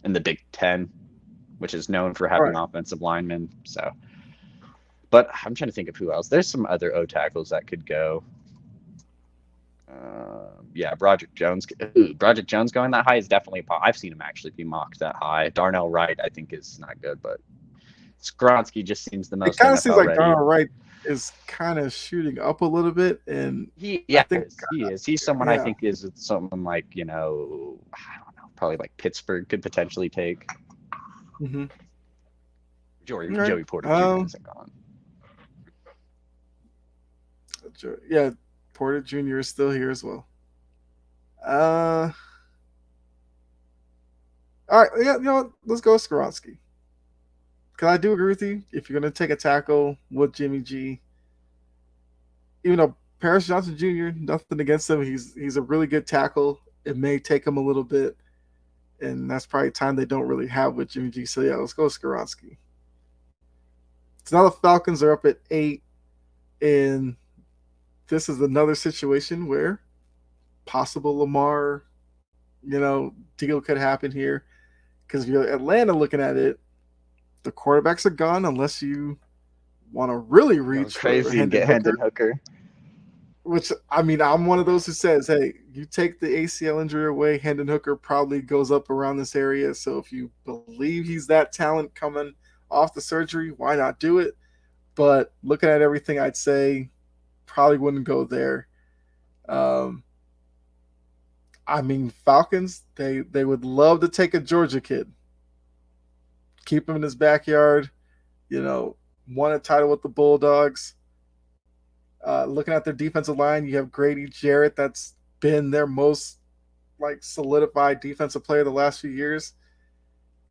in the Big Ten, which is known for having right. offensive linemen. So, but I'm trying to think of who else. There's some other O tackles that could go. Yeah, Broderick Jones. Broderick Jones going that high is definitely. I've seen him actually be mocked that high. Darnell Wright, I think, is not good, but Skoronski just seems the It most kind of seems NFL like ready. Darnell Wright is kind of shooting up a little bit, and I Yeah, think, he is. He's someone I yeah, think is someone like I don't know, probably like Pittsburgh could potentially take. mm-hmm. Joey All right. Joey Porter Jr. isn't gone. Yeah, Porter Jr. is still here as well. Uh, all right, yeah, let's go with Skoronski. Because I do agree with you. If you're going to take a tackle with Jimmy G, even though Paris Johnson Jr., nothing against him, he's a really good tackle. It may take him a little bit, and that's probably time they don't really have with Jimmy G. So yeah, let's go with Skoronski. So now the Falcons are up at 8, and this is another situation where possible Lamar, deal could happen here. Because if you're Atlanta looking at it, the quarterbacks are gone unless you want to really Go reach for crazy and Hendon get Hooker. Hendon Hooker. Which, I mean, I'm one of those who says, hey, you take the ACL injury away, Hendon Hooker probably goes up around this area. So if you believe he's that talent coming off the surgery, why not do it? But looking at everything, I'd say probably wouldn't go there. Um, I mean, Falcons, they would love to take a Georgia kid, keep him in his backyard, won a title with the Bulldogs. Looking at their defensive line, you have Grady Jarrett. That's been their most solidified defensive player the last few years.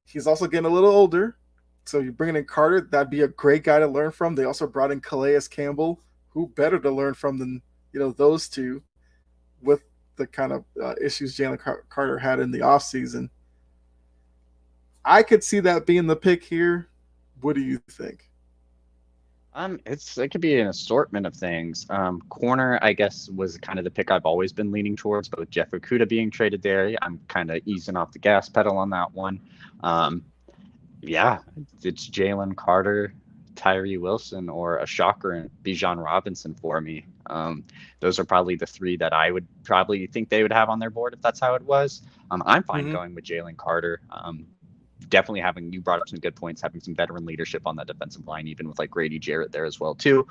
He's also getting a little older, so you're bringing in Carter. That'd be a great guy to learn from. They also brought in Calais Campbell. Who better to learn from than those two, with the kind of issues Jalen Carter had in the offseason. I could see that being the pick here. What do you think? It could be an assortment of things. Corner, I guess, was kind of the pick I've always been leaning towards, but with Jeff Okudah being traded there, I'm kind of easing off the gas pedal on that one. Yeah, it's Jalen Carter, Tyree Wilson, or a shocker and Bijan Robinson for me. Those are probably the three that I would probably think they would have on their board if that's how it was. I'm fine Mm-hmm. going with Jalen Carter. Definitely you brought up some good points, having some veteran leadership on that defensive line, even with Grady Jarrett there as well too.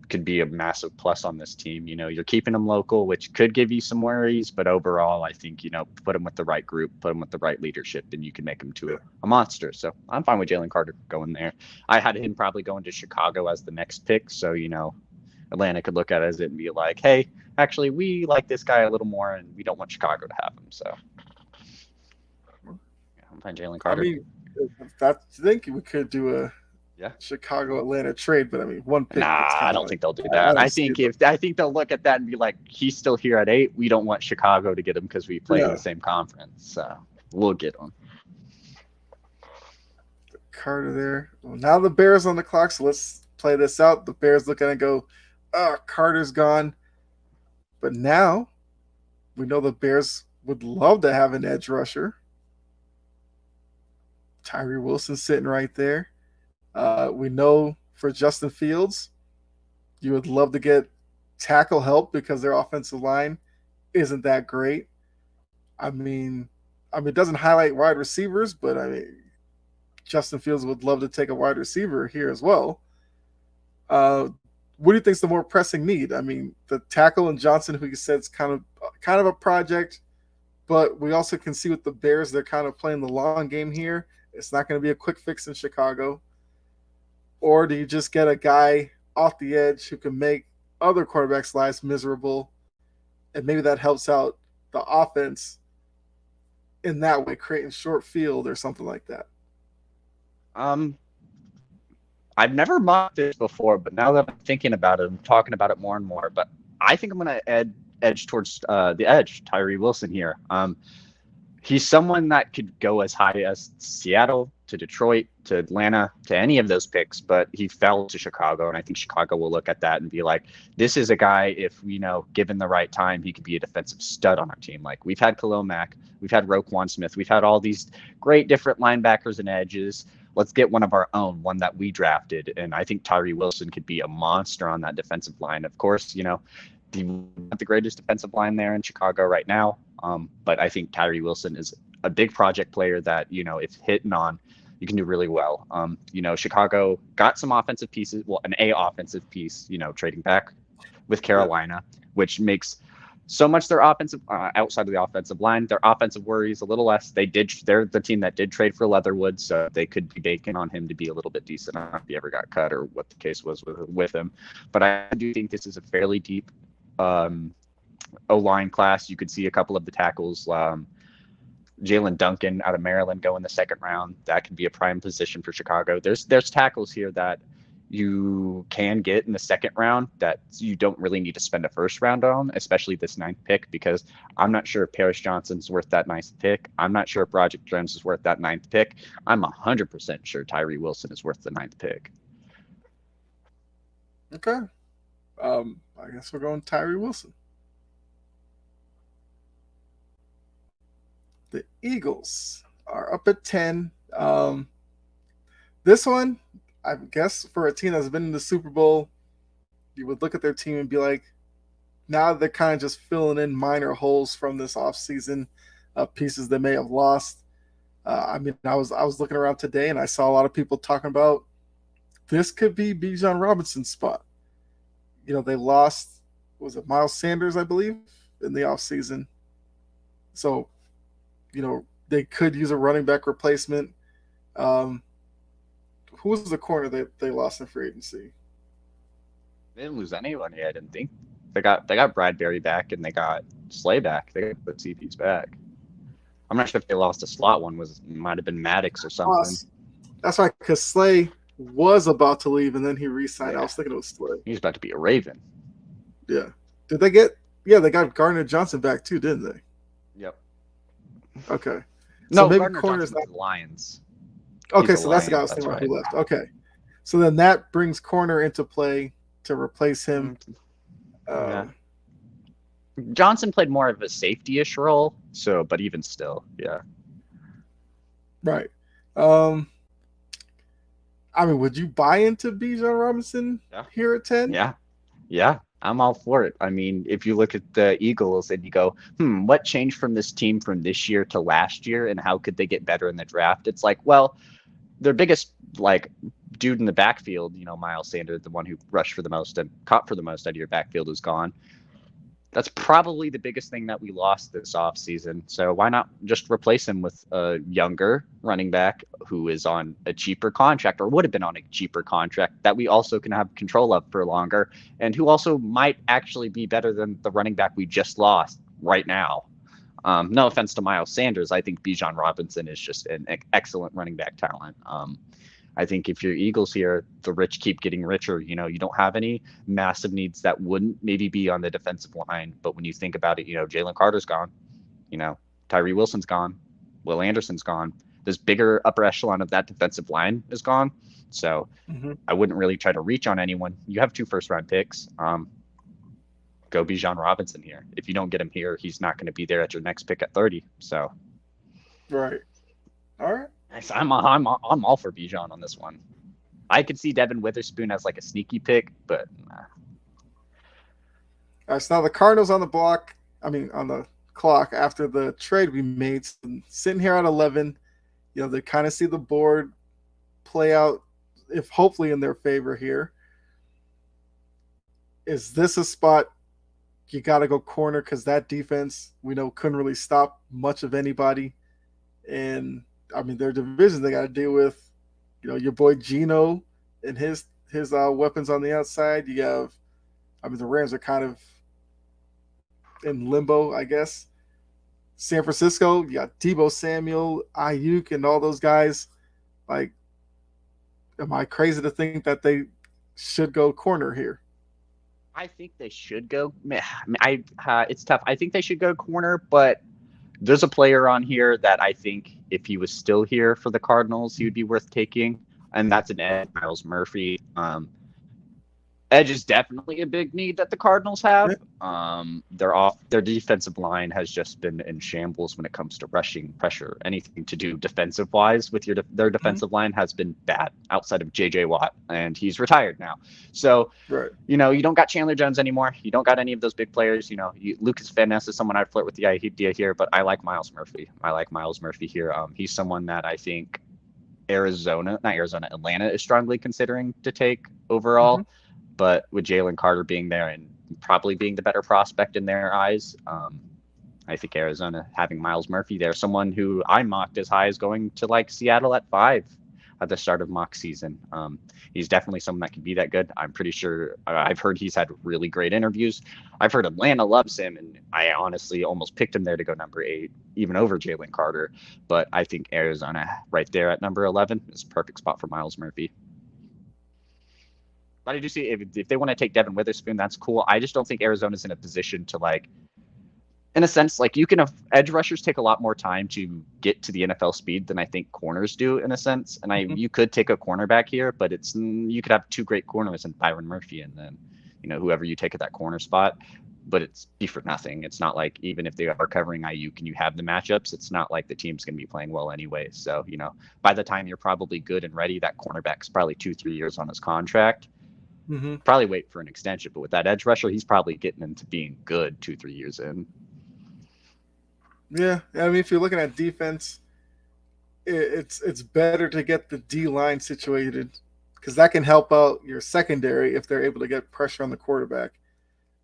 Could be a massive plus on this team. You're keeping them local, which could give you some worries, but overall, I think, put them with the right group, put them with the right leadership, and you can make them to a monster. So I'm fine with Jalen Carter going there. I had him probably going to Chicago as the next pick. So, Atlanta could look at it and be like, hey, actually, we like this guy a little more and we don't want Chicago to have him. So yeah, I'm fine Jalen Carter. I mean, if that's, I think we could do a Chicago Atlanta trade, but I mean, one pick. Nah, I don't think they'll do that. I think they'll look at that and be like, he's still here at 8. We don't want Chicago to get him because we play in the same conference. So we'll get him. Carter there. Well, now the Bears on the clock, so let's play this out. The Bears look at it and go, Carter's gone. But now we know the Bears would love to have an edge rusher. Tyree Wilson sitting right there. We know for Justin Fields, you would love to get tackle help because their offensive line isn't that great. I mean, it doesn't highlight wide receivers, but I mean, Justin Fields would love to take a wide receiver here as well. What do you think is the more pressing need? I mean, the tackle and Johnson, who you said is kind of a project, but we also can see with the Bears, they're kind of playing the long game here. It's not going to be a quick fix in Chicago. Or do you just get a guy off the edge who can make other quarterbacks' lives miserable, and maybe that helps out the offense in that way, creating short field or something like that. Um, I've never mocked this before, but now that I'm thinking about it, I'm talking about it more and more. But I think I'm going to edge towards the edge, Tyree Wilson here. He's someone that could go as high as Seattle to Detroit to Atlanta to any of those picks, but he fell to Chicago, and I think Chicago will look at that and be like, "This is a guy. If given the right time, he could be a defensive stud on our team." Like we've had Khalil Mack, we've had Roquan Smith, we've had all these great different linebackers and edges. Let's get one of our own, one that we drafted, and I think Tyree Wilson could be a monster on that defensive line. Of course, the greatest defensive line there in Chicago right now. But I think Tyree Wilson is a big project player that, if hitting on, you can do really well. Chicago got some offensive pieces, well, an offensive piece, trading back with Carolina, which makes so much their offensive outside of the offensive line, their offensive worries a little less. They're the team that did trade for Leatherwood, so they could be banking on him to be a little bit decent. I don't know if he ever got cut or what the case was with him, but I do think this is a fairly deep O-line class. You could see a couple of the tackles. Jalen Duncan out of Maryland go in the second round. That could be a prime position for Chicago. There's tackles here that you can get in the second round that you don't really need to spend a first round on, especially this ninth pick, because I'm not sure if Paris Johnson's worth that ninth pick. I'm not sure if Project Jones is worth that ninth pick. I'm 100% sure Tyree Wilson is worth the ninth pick. Okay. I guess we're going Tyree Wilson. The Eagles are up at 10. This one, I guess, for a team that's been in the Super Bowl, you would look at their team and be like, now they're kind of just filling in minor holes from this offseason, pieces they may have lost. I was looking around today and I saw a lot of people talking about this could be Bijan Robinson's spot. They lost, was it Miles Sanders, I believe, in the offseason. So, they could use a running back replacement. Who was the corner that they lost in free agency? They didn't lose anyone yet, I didn't think. They got Bradbury back and they got Slay back. They got the CPs back. I'm not sure if they lost a slot one. Might have been Maddox or something. That's right, because Slay was about to leave and then he re-signed. Yeah. I was thinking it was Slay. He's about to be a Raven. Yeah. Did they get? Yeah, they got Gardner Johnson back too, didn't they? Yep. Okay. No, so maybe Gardner corner's Johnson's the Lions. Okay, so that's the guy I was thinking about who left. Okay. So then that brings corner into play to replace him. Yeah. Johnson played more of a safety-ish role, but even still, yeah. Right. Would you buy into Bijan Robinson here at 10? Yeah, I'm all for it. If you look at the Eagles and you go, what changed from this team from this year to last year, and how could they get better in the draft? It's like, well, their biggest dude in the backfield, Miles Sanders, the one who rushed for the most and caught for the most out of your backfield, is gone. That's probably the biggest thing that we lost this offseason. So why not just replace him with a younger running back who is on a cheaper contract, or would have been on a cheaper contract, that we also can have control of for longer, and who also might actually be better than the running back we just lost right now. No offense to Miles Sanders. I think Bijan Robinson is just an excellent running back talent. I think if you're Eagles here, the rich keep getting richer. You don't have any massive needs that wouldn't maybe be on the defensive line. But when you think about it, Jalen Carter's gone. Tyree Wilson's gone. Will Anderson's gone. This bigger upper echelon of that defensive line is gone. So I wouldn't really try to reach on anyone. You have 2 first-round picks. Go Bijan Robinson here. If you don't get him here, he's not going to be there at your next pick at 30. So, right. All right. I'm all for Bijan on this one. I could see Devin Witherspoon as a sneaky pick, but nah. All right, so now the Cardinals on the block. On the clock after the trade we made. So sitting here at 11, they kind of see the board play out, if hopefully in their favor here. Is this a spot you got to go corner, because that defense we know couldn't really stop much of anybody, and their division they got to deal with, your boy Geno and his weapons on the outside. You have, the Rams are kind of in limbo, I guess. San Francisco, you got Debo Samuel, Ayuk, and all those guys. Like, am I crazy to think that they should go corner here? I think they should go. It's tough. I think they should go corner, but there's a player on here that I think if he was still here for the Cardinals, he would be worth taking, and that's an Ed Miles Murphy. Edge is definitely a big need that the Cardinals have. Their defensive line has just been in shambles when it comes to rushing pressure. Anything to do defensive wise with their defensive line has been bad outside of J.J. Watt, and he's retired now. So, Right. you don't got Chandler Jones anymore. You don't got any of those big players. Lucas Van Ness is someone I'd flirt with the idea here, but I like Miles Murphy. Here. He's someone that I think Atlanta is strongly considering to take overall. Mm-hmm. But with Jalen Carter being there and probably being the better prospect in their eyes, I think Arizona having Miles Murphy there, someone who I mocked as high as going to like Seattle at 5 at the start of mock season. He's definitely someone that can be that good. I'm pretty sure I've heard he's had really great interviews. I've heard Atlanta loves him, and I honestly almost picked him there to go number 8, even over Jalen Carter. But I think Arizona right there at number 11 is a perfect spot for Miles Murphy. But I do see if they want to take Devin Witherspoon, that's cool. I just don't think Arizona's in a position to in a sense, edge rushers take a lot more time to get to the NFL speed than I think corners do in a sense. And you could take a cornerback here, but you could have 2 great corners in Byron Murphy and then, whoever you take at that corner spot. But it's be for nothing. It's not like even if they are covering Ayuk and you have the matchups, it's not like the team's going to be playing well anyway. So, by the time you're probably good and ready, that cornerback's probably 2-3 years on his contract. Mm-hmm. Probably wait for an extension, but with that edge rusher, he's probably getting into being good 2-3 years in. Yeah, I mean, if you're looking at defense, it's better to get the D line situated because that can help out your secondary if they're able to get pressure on the quarterback.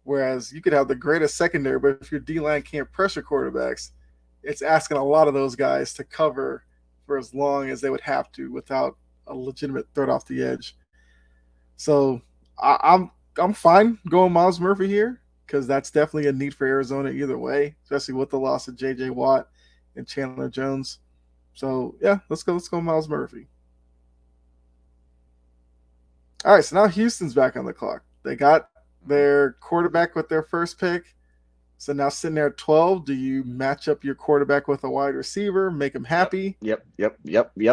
Whereas you could have the greatest secondary, but if your D line can't pressure quarterbacks, it's asking a lot of those guys to cover for as long as they would have to without a legitimate threat off the edge. So I'm fine going Miles Murphy here because that's definitely a need for Arizona either way, especially with the loss of J.J. Watt and Chandler Jones. So yeah, let's go Miles Murphy. All right, so now Houston's back on the clock. They got their quarterback with their first pick. So now sitting there at 12, do you match up your quarterback with a wide receiver, make him happy? Yep.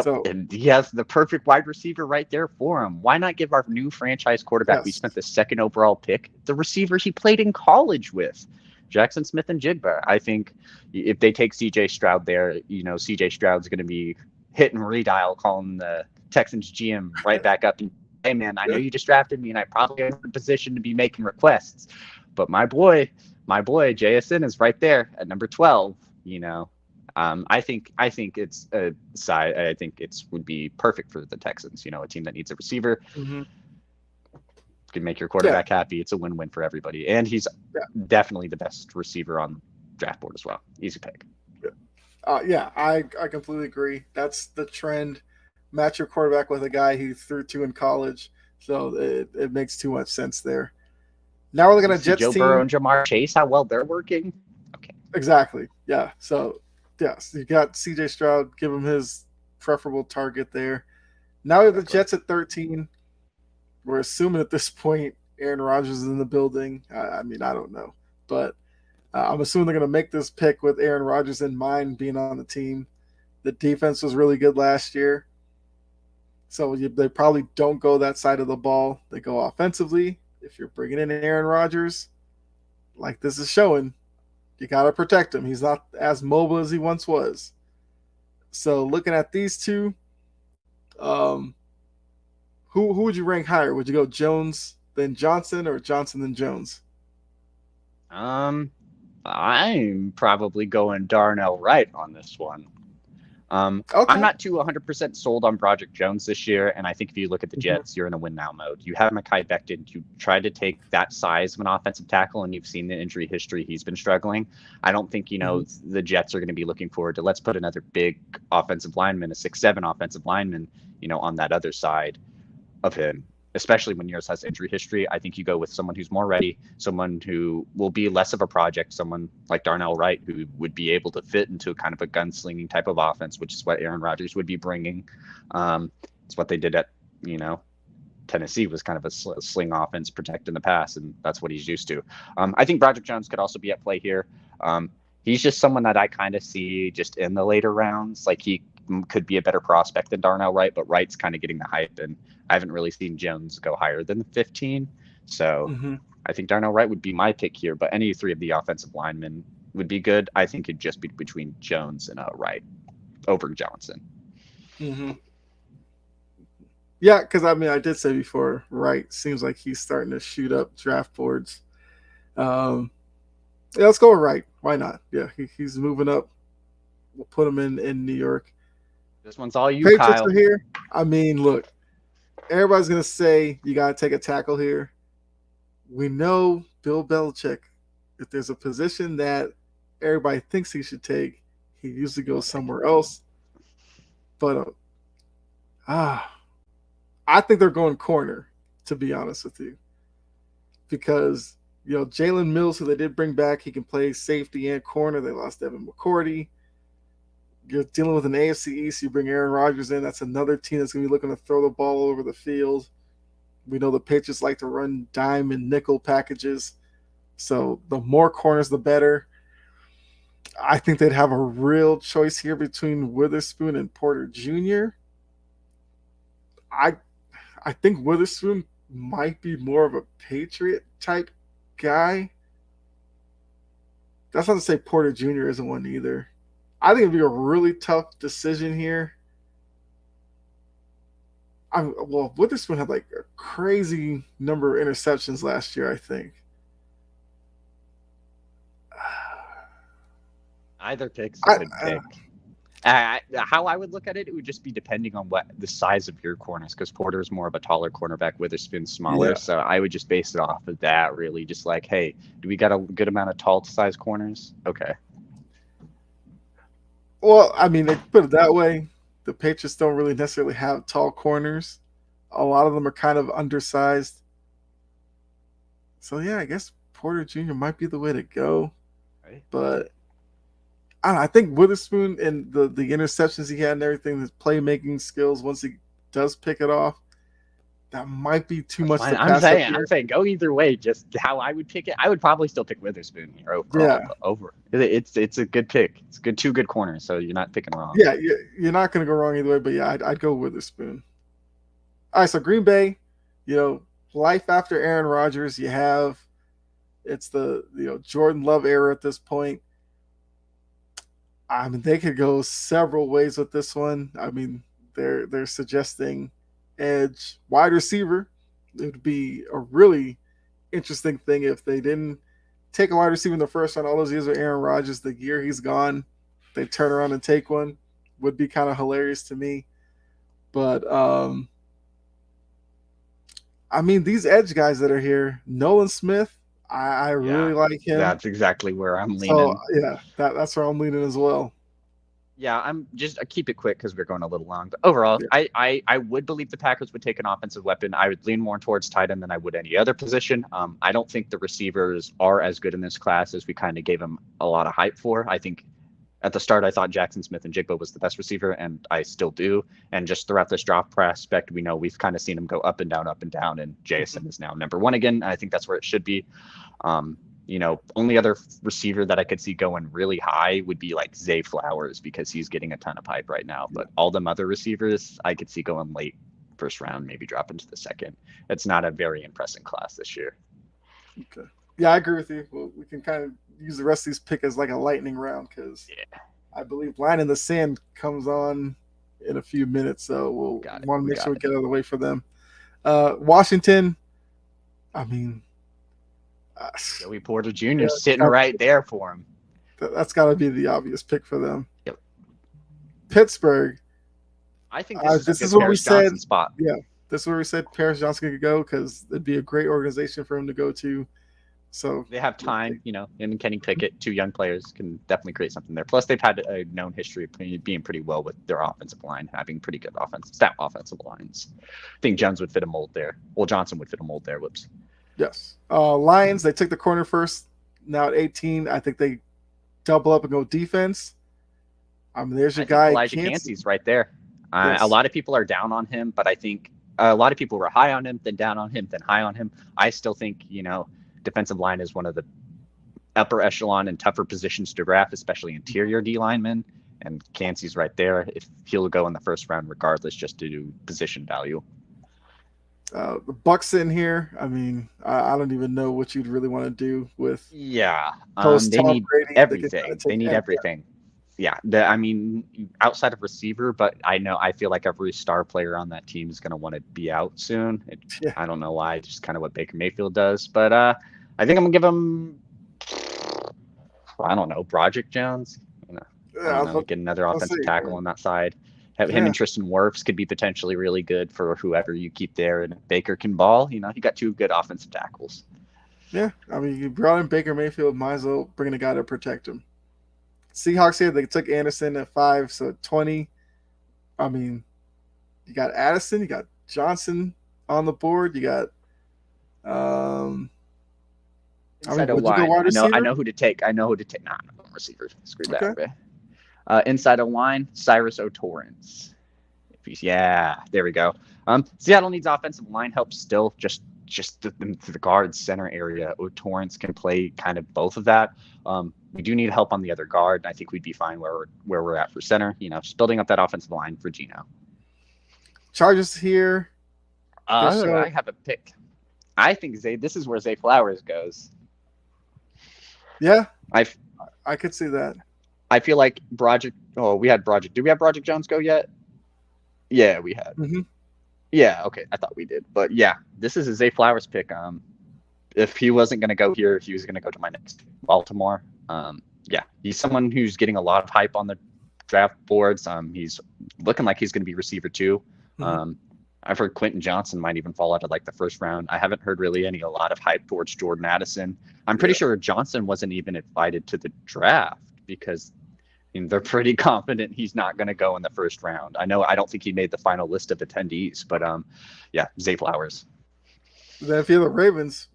So, and he has the perfect wide receiver right there for him. Why not give our new franchise quarterback we spent the 2nd overall pick the receiver he played in college with, Jackson Smith-Njigba? I think if they take C.J. Stroud there, C.J. Stroud's going to be hitting redial, calling the Texans GM right back up and, hey, man, I know you just drafted me, and I probably am in a position to be making requests. But my boy, JSN is right there at number 12. I think it's a side. I think would be perfect for the Texans. A team that needs a receiver. Mm-hmm. Can make your quarterback happy. It's a win-win for everybody, and he's definitely the best receiver on the draft board as well. Easy pick. I completely agree. That's the trend. Match your quarterback with a guy who threw to in college, so it makes too much sense there. Now we're looking at Jets Joe team. Burrow and Jamar Chase, how well they're working. Okay. Exactly. Yeah. So, yes, you got C.J. Stroud. Give him his preferable target there. Now we have the Jets at 13. We're assuming at this point Aaron Rodgers is in the building. I mean, I don't know. But I'm assuming they're going to make this pick with Aaron Rodgers in mind being on the team. The defense was really good last year. So they probably don't go that side of the ball. They go offensively. If you're bringing in Aaron Rodgers, like this is showing, you got to protect him. He's not as mobile as he once was. So looking at these two, who would you rank higher? Would you go Jones then Johnson or Johnson then Jones? I'm probably going Darnell Wright on this one. Okay. I'm not too 100% sold on Broderick Jones this year, and I think if you look at the Jets, you're in a win-now mode. You have Mekhi Becton. You tried to take that size of an offensive tackle, and you've seen the injury history. He's been struggling. I don't think, the Jets are going to be looking forward to let's put another big offensive lineman, a 6'7" offensive lineman, on that other side of him. especially when yours has injury history. I think you go with someone who's more ready, someone who will be less of a project, someone like Darnell Wright, who would be able to fit into kind of a gunslinging type of offense, which is what Aaron Rodgers would be bringing. It's what they did at, Tennessee was kind of a sling offense, protecting the pass, and that's what he's used to. I think Broderick Jones could also be at play here. He's just someone that I kind of see just in the later rounds. Like he could be a better prospect than Darnell Wright, but Wright's kind of getting the hype, and I haven't really seen Jones go higher than 15. So I think Darnell Wright would be my pick here, but any three of the offensive linemen would be good. I think it'd just be between Jones and Wright over Johnson. Yeah, because I did say before, Wright seems like he's starting to shoot up draft boards. Yeah, let's go with Wright. Why not? Yeah, he's moving up. We'll put him in New York. This one's all you, Patriots Kyle. are here. Look, everybody's going to say you got to take a tackle here. We know Bill Belichick, if there's a position that everybody thinks he should take, he usually goes somewhere else. But I think they're going corner, to be honest with you. Because, Jalen Mills, who they did bring back, he can play safety and corner. They lost Evan McCourty. You're dealing with an AFC East. You bring Aaron Rodgers in. That's another team that's going to be looking to throw the ball over the field. We know the Patriots like to run dime and nickel packages. So the more corners, the better. I think they'd have a real choice here between Witherspoon and Porter Jr. I think Witherspoon might be more of a Patriot type guy. That's not to say Porter Jr. isn't one either. I think it'd be a really tough decision here. Witherspoon had like a crazy number of interceptions last year, I think. Either pick's a good pick. How I would look at it, it would just be depending on what the size of your corners, because Porter's more of a taller cornerback, Witherspoon's smaller. Yeah. So I would just base it off of that, really. Just like, hey, do we got a good amount of tall size corners? Okay. Well, they put it that way. The Patriots don't really necessarily have tall corners. A lot of them are kind of undersized. So, yeah, I guess Porter Jr. might be the way to go. Right. But I think Witherspoon and the interceptions he had and everything, his playmaking skills, once he does pick it off, that might be too much to pass up here. I'm saying go either way. Just how I would pick it, I would probably still pick Witherspoon here over. It's a good pick. It's good, two good corners, so you're not picking wrong. Yeah, you're not going to go wrong either way. But yeah, I'd go Witherspoon. All right, so Green Bay, life after Aaron Rodgers. It's the Jordan Love era at this point. They could go several ways with this one. They're suggesting edge, wide receiver. It would be a really interesting thing if they didn't take a wide receiver in the first round all those years with Aaron Rodgers. The year he's gone, they turn around and take one. Would be kind of hilarious to me. But these edge guys that are here, Nolan Smith, I really like him. That's exactly where I'm leaning. So, yeah, that's where I'm leaning as well. Yeah, I'm just keep it quick because we're going a little long. But overall, yeah. I would believe the Packers would take an offensive weapon. I would lean more towards tight end than I would any other position. I don't think the receivers are as good in this class as we kind of gave them a lot of hype for. I think at the start, I thought Jackson Smith and Jigba was the best receiver, and I still do. And just throughout this draft prospect, we know we've kind of seen him go up and down, and JSN is now number one again. I think that's where it should be. Only other receiver that I could see going really high would be like Zay Flowers, because he's getting a ton of hype right now. But all them other receivers, I could see going late first round, maybe drop into the second. It's not a very impressive class this year. Okay. Yeah, I agree with you. Well, we can kind of use the rest of these pick as like a lightning round, because I believe Line in the Sand comes on in a few minutes. So we'll want to make sure we get out of the way for them. Washington, Joey Porter Jr. sitting right there for him. That's got to be the obvious pick for them. Yep. Pittsburgh. I think this is what we said. Spot. Yeah, this is where we said Paris Johnson could go, because it'd be a great organization for him to go to. So They have time, and Kenny Pickett, two young players, can definitely create something there. Plus, they've had a known history of being pretty well with their offensive line, having pretty good stout offensive lines. I think Jones would fit a mold there. Well, Johnson would fit a mold there. Whoops. yes, Lions. They took the corner first. Now at 18, I think they double up and go defense. I mean, there's your I think guy. Elijah Cansey's right there. Yes. A lot of people are down on him, but I think a lot of people were high on him, then down on him, then high on him. I still think, defensive line is one of the upper echelon and tougher positions to draft, especially interior D linemen. And Cansey's right there. If he'll go in the first round, regardless, just to do position value. The Bucks in here. I mean, I don't even know what you'd really want to do with. Yeah, Post they Tom need Brady. everything. They need everything. Yeah, outside of receiver, but I feel like every star player on that team is going to want to be out soon. I don't know why, just kind of what Baker Mayfield does. But I think I'm going to give him, I don't know, Broderick Jones. Get another offensive tackle on that side. Him and Tristan Wirfs could be potentially really good for whoever you keep there. And if Baker can ball, you got two good offensive tackles. Yeah, I mean, you brought in Baker Mayfield, might as well bring in a guy to protect him. Seahawks here, they took Anderson at 5, so 20. I mean, you got Addison, you got Johnson on the board, you got inside of line. I know who to take. Nah, I'm not going receiver. Screw that. Okay. Inside of line, Cyrus O'Torrance. Yeah, there we go. Seattle needs offensive line help still, just the guard center area. O'Torrance can play kind of both of that. We do need help on the other guard. I think we'd be fine where we're at for center. Just building up that offensive line for Geno. Chargers here. I have a pick. I think this is where Zay Flowers goes. Yeah, I could see that. I feel like Broderick. Oh, we had Broderick. Did we have Broderick Jones go yet? Yeah, we had. Mm-hmm. Yeah, okay. I thought we did. But yeah, this is a Zay Flowers pick. If he wasn't going to go here, he was going to go to my next Baltimore. Yeah, he's someone who's getting a lot of hype on the draft boards. He's looking like he's going to be receiver too. Mm-hmm. I've heard Quentin Johnson might even fall out of like the first round. I haven't heard really a lot of hype towards Jordan Addison. I'm pretty sure Johnson wasn't even invited to the draft because they're pretty confident he's not going to go in the first round. I don't think he made the final list of attendees, but yeah, Zay Flowers. Then if you're the Ravens,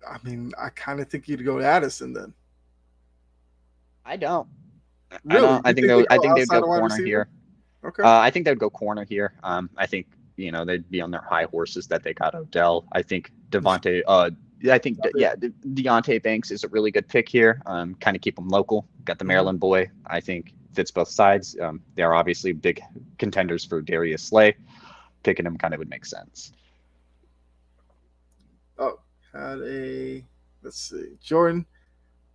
I mean, I kind of think you'd go to Addison then. I don't. Really? I think they'd go corner here. Okay. I think they'd go corner here. I think they'd be on their high horses that they got Odell. I think Deontay Banks is a really good pick here. Kind of keep him local. Got the Maryland boy. I think fits both sides. They are obviously big contenders for Darius Slay. Picking him kind of would make sense. Oh, let's see, Jordan.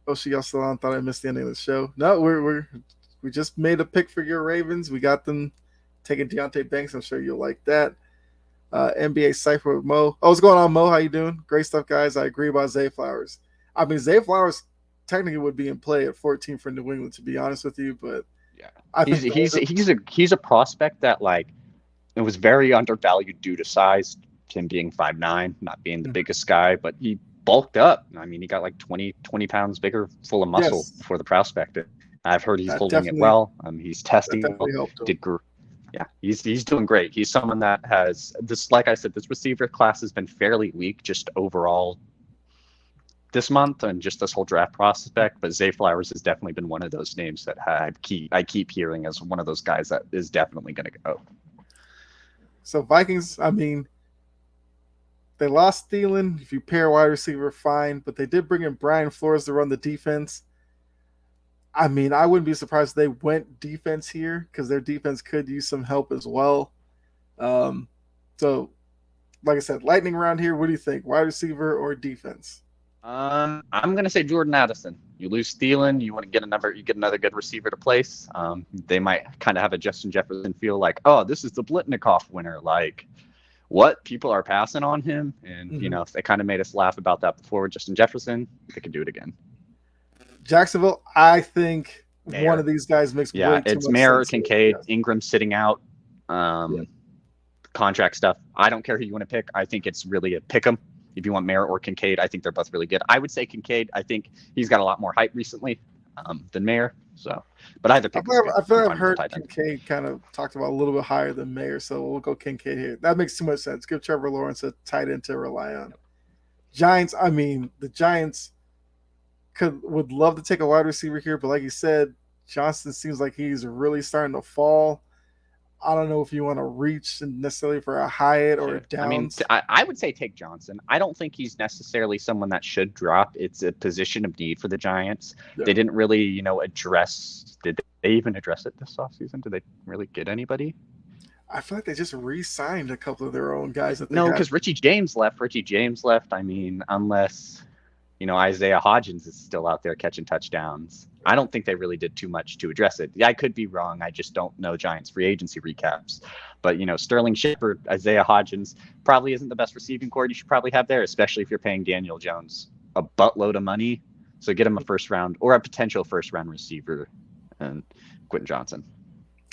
Oh, y'all still on? Thought I missed the ending of the show. No, we just made a pick for your Ravens. We got them taking Deontay Banks. I'm sure you'll like that. NBA Cypher with Mo. Oh, what's going on, Mo? How you doing? Great stuff, guys. I agree about Zay Flowers. I mean, Zay Flowers technically would be in play at 14 for New England, to be honest with you. But yeah, he's a prospect that it was very undervalued due to size. Him being 5'9", not being the biggest guy, but he bulked up. I mean, he got 20 pounds bigger, full of muscle for the prospect. I've heard he's holding it well. He's testing well. Yeah, he's doing great. He's someone that has this, like I said, this receiver class has been fairly weak just overall this month and just this whole draft prospect. But Zay Flowers has definitely been one of those names that I keep hearing as one of those guys that is definitely going to go. So Vikings, I mean, they lost Thielen. If you pair wide receiver, fine. But they did bring in Brian Flores to run the defense. I mean, I wouldn't be surprised if they went defense here because their defense could use some help as well. So, like I said, lightning round here. What do you think? Wide receiver or defense? I'm going to say Jordan Addison. You lose Thielen, you get another good receiver to place. They might kind of have a Justin Jefferson feel like, oh, this is the Blitnikoff winner. Like, what? People are passing on him. And, if they kind of made us laugh about that before with Justin Jefferson, they could do it again. Jacksonville, I think one of these guys makes way too much sense. It's Mayer, Kincaid, Ingram sitting out, contract stuff. I don't care who you want to pick. I think it's really a pick 'em. if you want Mayer or Kincaid, I think they're both really good. I would say Kincaid. I think he's got a lot more hype recently than Mayer. So, but either pick is good. I feel I'm like fine I've with the heard tight end. Kincaid kind of talked about a little bit higher than Mayer, so we'll go Kincaid here. That makes too much sense. Give Trevor Lawrence a tight end to rely on. Giants, I mean, the Giants would love to take a wide receiver here, but like you said, Johnson seems like he's really starting to fall. I don't know if you want to reach necessarily for a Hyatt or a Downs. I would say take Johnson. I don't think he's necessarily someone that should drop. It's a position of need for the Giants. Yeah. They didn't really, address. Did they even address it this offseason? Did they really get anybody? I feel like they just re-signed a couple of their own guys. No, because Richie James left. I mean, unless Isaiah Hodgins is still out there catching touchdowns. I don't think they really did too much to address it. I could be wrong. I just don't know Giants free agency recaps. But, Sterling Shepard, Isaiah Hodgins probably isn't the best receiving core you should probably have there, especially if you're paying Daniel Jones a buttload of money. So get him a first round or a potential first round receiver and Quentin Johnson.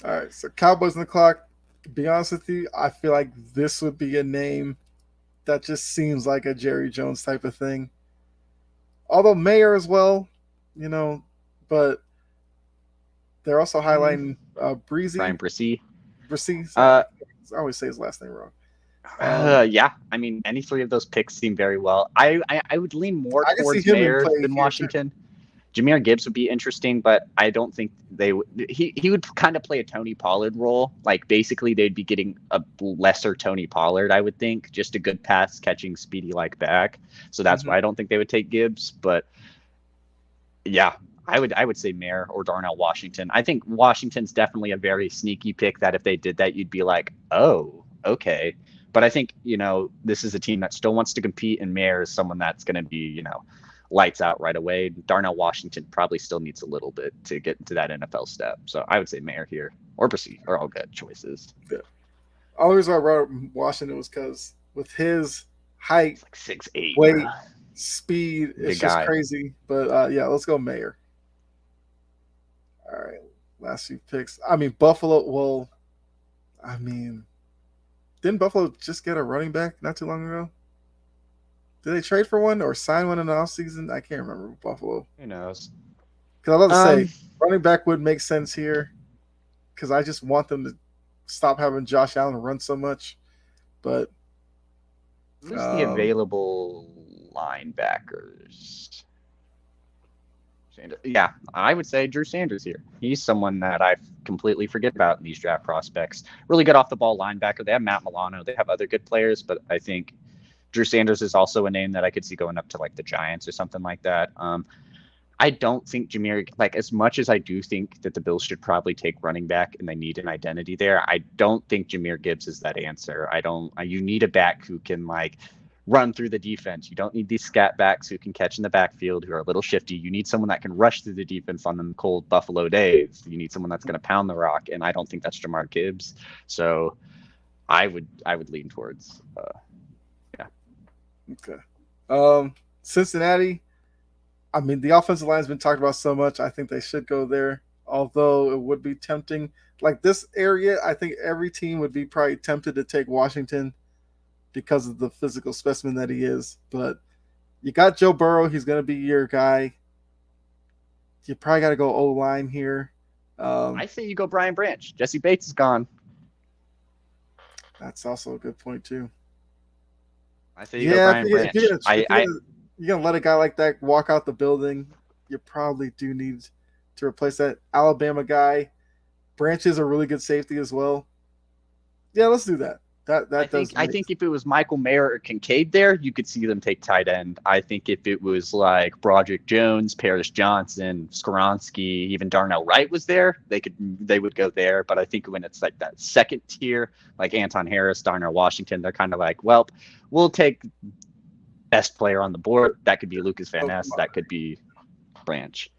All right. So Cowboys on the clock. To be honest with you, I feel like this would be a name that just seems like a Jerry Jones type of thing. Although Mayer as well, but they're also highlighting Breezy. Brian Brissie. I always say his last name wrong. Yeah, I mean, any three of those picks seem very well. I would lean more towards Mayer than Washington. Jahmyr Gibbs would be interesting, but I don't think they would. He would kind of play a Tony Pollard role. Like, basically, they'd be getting a lesser Tony Pollard, I would think. Just a good pass catching, speedy like back. So that's why I don't think they would take Gibbs. But yeah, I would say Mayer or Darnell Washington. I think Washington's definitely a very sneaky pick that if they did that, you'd be like, oh, okay. But I think, this is a team that still wants to compete, and Mayer is someone that's going to be, lights out right away. Darnell Washington probably still needs a little bit to get into that NFL step. So I would say Mayer here or Brissie are all good choices. Yeah. Only reason I brought Washington was because with his height, it's like 6'8", weight, speed, it's just crazy. But yeah, let's go Mayer. All right, last few picks. I mean, Buffalo. Well, I mean, didn't Buffalo just get a running back not too long ago? Did they trade for one or sign one in the offseason? I can't remember with Buffalo. Who knows? Because I was about to say, running back would make sense here because I just want them to stop having Josh Allen run so much. But who's the available linebackers? Yeah, I would say Drew Sanders here. He's someone that I completely forget about in these draft prospects. Really good off-the-ball linebacker. They have Matt Milano. They have other good players, but I think Drew Sanders is also a name that I could see going up to like the Giants or something like that. I don't think Jahmyr, like as much as I do think that the Bills should probably take running back and they need an identity there, I don't think Jahmyr Gibbs is that answer. You need a back who can like run through the defense. You don't need these scat backs who can catch in the backfield who are a little shifty. You need someone that can rush through the defense on them cold Buffalo days. You need someone that's going to pound the rock, and I don't think that's Jahmyr Gibbs. So I would lean towards Okay. Cincinnati, I mean, the offensive line has been talked about so much. I think they should go there, although it would be tempting. Like this area, I think every team would be probably tempted to take Washington because of the physical specimen that he is. But you got Joe Burrow. He's going to be your guy. You probably got to go O-line here. I say you go Brian Branch. Jesse Bates is gone. That's also a good point, too. I say you go Brian Branch. You're going to let a guy like that walk out the building, you probably do need to replace that Alabama guy. Branch is a really good safety as well. Yeah, let's do that. I think if it was Michael Mayer or Kincaid there, you could see them take tight end. I think if it was like Broderick Jones, Paris Johnson, Skoronski, even Darnell Wright was there, they would go there. But I think when it's like that second tier, like Anton Harris, Darnell Washington, they're kind of like, well, we'll take best player on the board. That could be Lucas Van Ness. That could be Branch.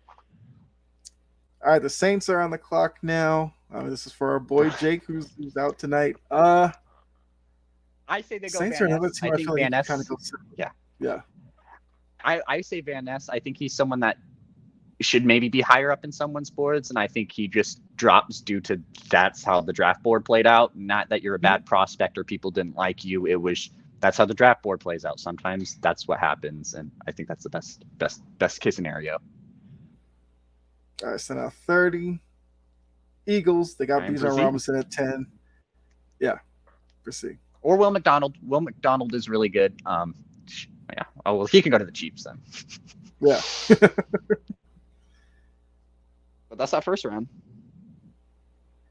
All right, the Saints are on the clock now. This is for our boy Jake, who's out tonight. I say they go Saints Van are another Ness. team I think Van Ness. Kind of yeah. I say Van Ness. I think he's someone that should maybe be higher up in someone's boards, and I think he just drops due to that's how the draft board played out. Not that you're a bad prospect or people didn't like you. It was that's how the draft board plays out. Sometimes that's what happens, and I think that's the best case scenario. All right, so now 30. Eagles, they got And Bijan proceed. Robinson at 10. Yeah, proceed. Or Will McDonald. Will McDonald is really good. Yeah. Oh well, he can go to the Chiefs then. Yeah. But that's that first round.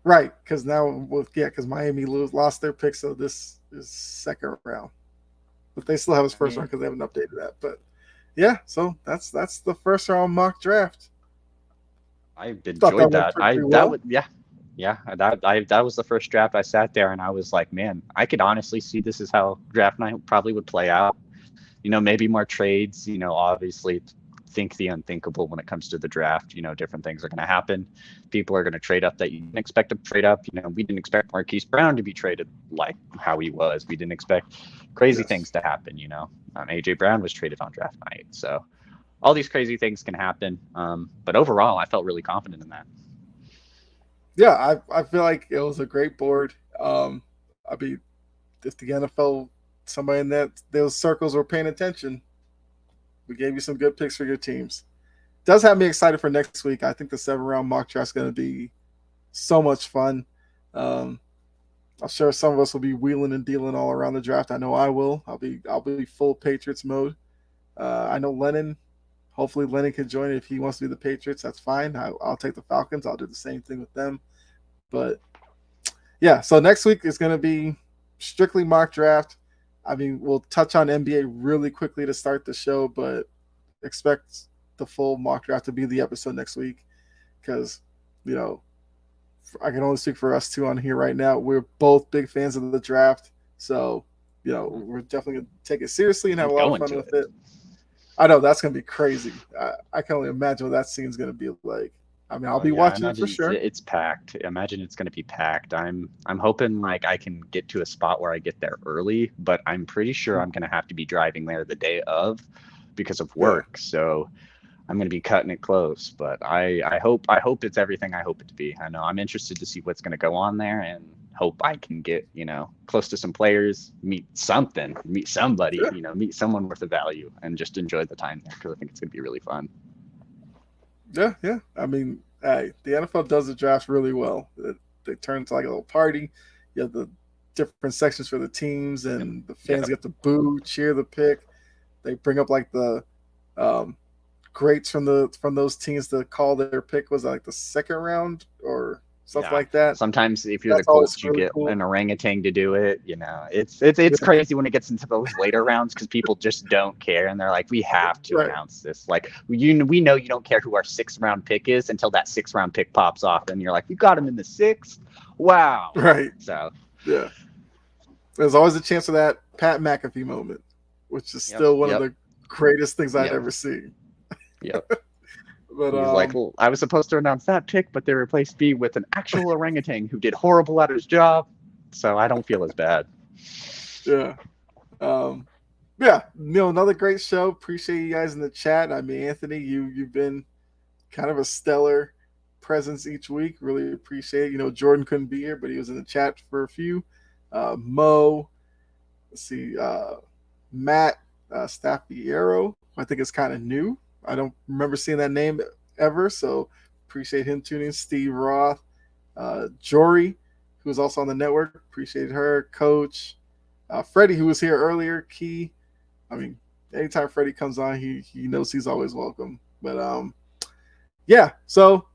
Right, because now because Miami lost their pick, so this is second round. But they still have his first round because they haven't updated that. But yeah, so that's the first round mock draft. I enjoyed that. Well. That was the first draft I sat there and I was like, man, I could honestly see this is how draft night probably would play out. Maybe more trades. Obviously think the unthinkable when it comes to the draft. Different things are going to happen. People are going to trade up that you didn't expect to trade up. We didn't expect Marquise Brown to be traded like how he was. We didn't expect crazy things to happen. AJ Brown was traded on draft night. So all these crazy things can happen. But overall, I felt really confident in that. Yeah, I feel like it was a great board. I mean, if the NFL, somebody in those circles were paying attention, we gave you some good picks for your teams. Does have me excited for next week. I think the 7-round mock draft is going to be so much fun. I'm sure some of us will be wheeling and dealing all around the draft. I know I will. I'll be full Patriots mode. I know Lennon. Hopefully Lennon can join if he wants to be the Patriots. That's fine. I'll take the Falcons. I'll do the same thing with them. But yeah, so next week is going to be strictly mock draft. I mean, we'll touch on NBA really quickly to start the show, but expect the full mock draft to be the episode next week because, I can only speak for us two on here right now. We're both big fans of the draft. So, we're definitely going to take it seriously and have a lot of fun with it. I know that's going to be crazy. I can only imagine what that scene's going to be like. I mean, I'll be watching it for sure. It's packed. Imagine it's going to be packed. I'm hoping like I can get to a spot where I get there early, but I'm pretty sure I'm going to have to be driving there the day of because of work. Yeah. So I'm going to be cutting it close, but I hope it's everything I hope it to be. I know I'm interested to see what's going to go on there and hope I can get, close to some players, meet somebody, meet someone worth of value and just enjoy the time there because I think it's going to be really fun. Yeah. I mean, the NFL does the draft really well. They turn into like a little party. You have the different sections for the teams, and the fans get to boo, cheer the pick. They bring up like the greats from those teams to call their pick. Was like the second round or stuff like that. Sometimes if you're the Colts, you get an orangutan to do it. It's crazy when it gets into those later rounds because people just don't care and they're like, we have to announce this. Like we know you don't care who our 6th round pick is until that 6th round pick pops off and you're like, we got him in the 6th. Wow. Right. So yeah, there's always a chance of that Pat McAfee moment, which is still one of the greatest things I've ever seen. Yep. But he's like, well, I was supposed to announce that pick, but they replaced me with an actual orangutan who did horrible at his job, so I don't feel as bad. Yeah. Another great show. Appreciate you guys in the chat. I mean, Anthony, you've been kind of a stellar presence each week. Really appreciate it. Jordan couldn't be here, but he was in the chat for a few. Mo, let's see, Matt Staffiero, I think it's kind of new. I don't remember seeing that name ever, so appreciate him tuning in. Steve Roth, Jory, who was also on the network, appreciate her. Coach, Freddie, who was here earlier, Key. I mean, anytime Freddie comes on, he knows he's always welcome. But so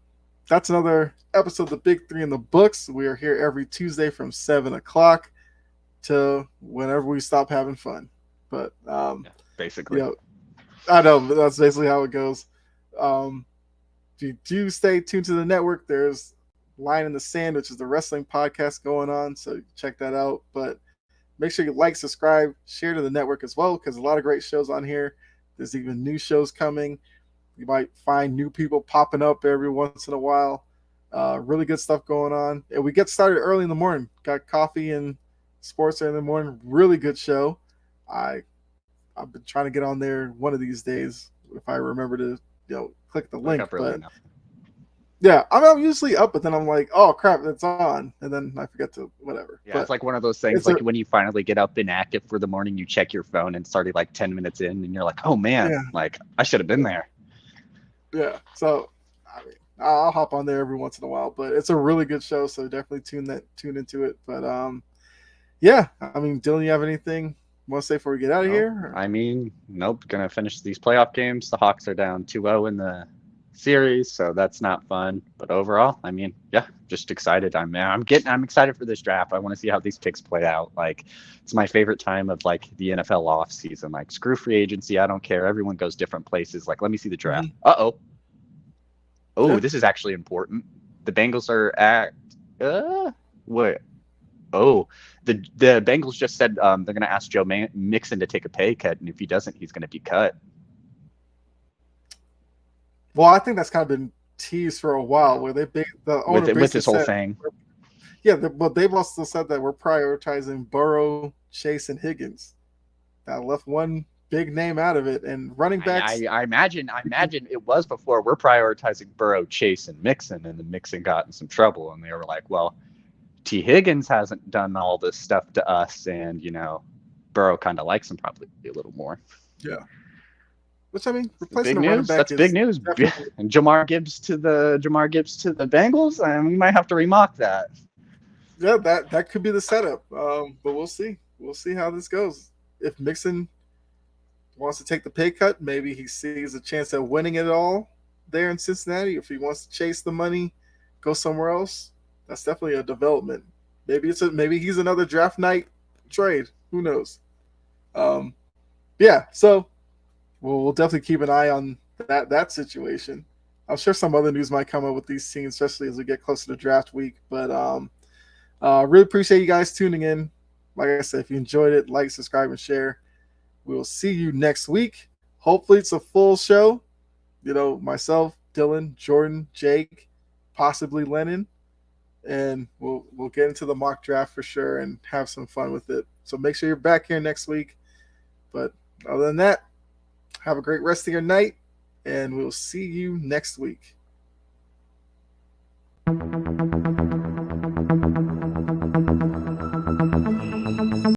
that's another episode of the Big Three in the books. We are here every Tuesday from 7 o'clock to whenever we stop having fun. But basically. I know, but that's basically how it goes. If you do stay tuned to the network, there's Line in the Sand, which is the wrestling podcast going on, so check that out. But make sure you like, subscribe, share to the network as well, because a lot of great shows on here. There's even new shows coming. You might find new people popping up every once in a while. Really good stuff going on. And we get started early in the morning. Got coffee and sports in the morning. Really good show. I've been trying to get on there one of these days if I remember to click the link. But Yeah, I'm usually up, but then I'm like, oh crap, it's on, and then I forget to whatever. Yeah, it's But like one of those things. it's a Like when you finally get up and active for the morning, you check your phone and started like 10 minutes in, and you're like, "Oh man, yeah, like I should have been there." yeah. So I mean, I'll hop on there every once in a while, but it's a really good show, so definitely tune into it. But yeah, I mean, Dylan, you have anything you want to say before we get out of Nope. here? Or? I mean, nope. Gonna finish these playoff games. The Hawks are down 2-0 in the series, so that's not fun. But overall, I mean, yeah, just excited. I'm excited for this draft. I want to see how these picks play out. Like, it's my favorite time of like the NFL off season. Like, screw free agency. I don't care. Everyone goes different places. Like, let me see the draft. Mhm. Oh, Yeah. this is actually important. The Bengals are at what? Oh, the Bengals just said they're going to ask Mixon to take a pay cut, and if he doesn't, he's going to be cut. Well, I think that's kind of been teased for a while, where the owner With basically this whole said, thing. yeah, but they've also said that we're prioritizing Burrow, Chase, and Higgins. That left one big name out of it, and running backs. I imagine it was before we're prioritizing Burrow, Chase, and Mixon, and then Mixon got in some trouble, and they were like, well, T. Higgins hasn't done all this stuff to us, and Burrow kind of likes him probably a little more. Yeah. Which I mean, Big replacing a running news. back That's big is news. definitely And Jamar Gibbs to the Bengals, and we might have to remock that. yeah, that could be the setup. But we'll see. We'll see how this goes. If Mixon wants to take the pay cut, maybe he sees a chance at winning it all there in Cincinnati. If he wants to chase the money, go somewhere else, that's definitely a development. Maybe he's another draft night trade. Who knows? Um, yeah. So we'll definitely keep an eye on that situation. I'm sure some other news might come up with these teams, especially as we get closer to draft week. But really appreciate you guys tuning in. Like I said, if you enjoyed it, like, subscribe, and share. We will see you next week. Hopefully, it's a full show. Myself, Dylan, Jordan, Jake, possibly Lennon, and we'll get into the mock draft for sure and have some fun with it. So make sure you're back here next week. But other than that, have a great rest of your night, and we'll see you next week.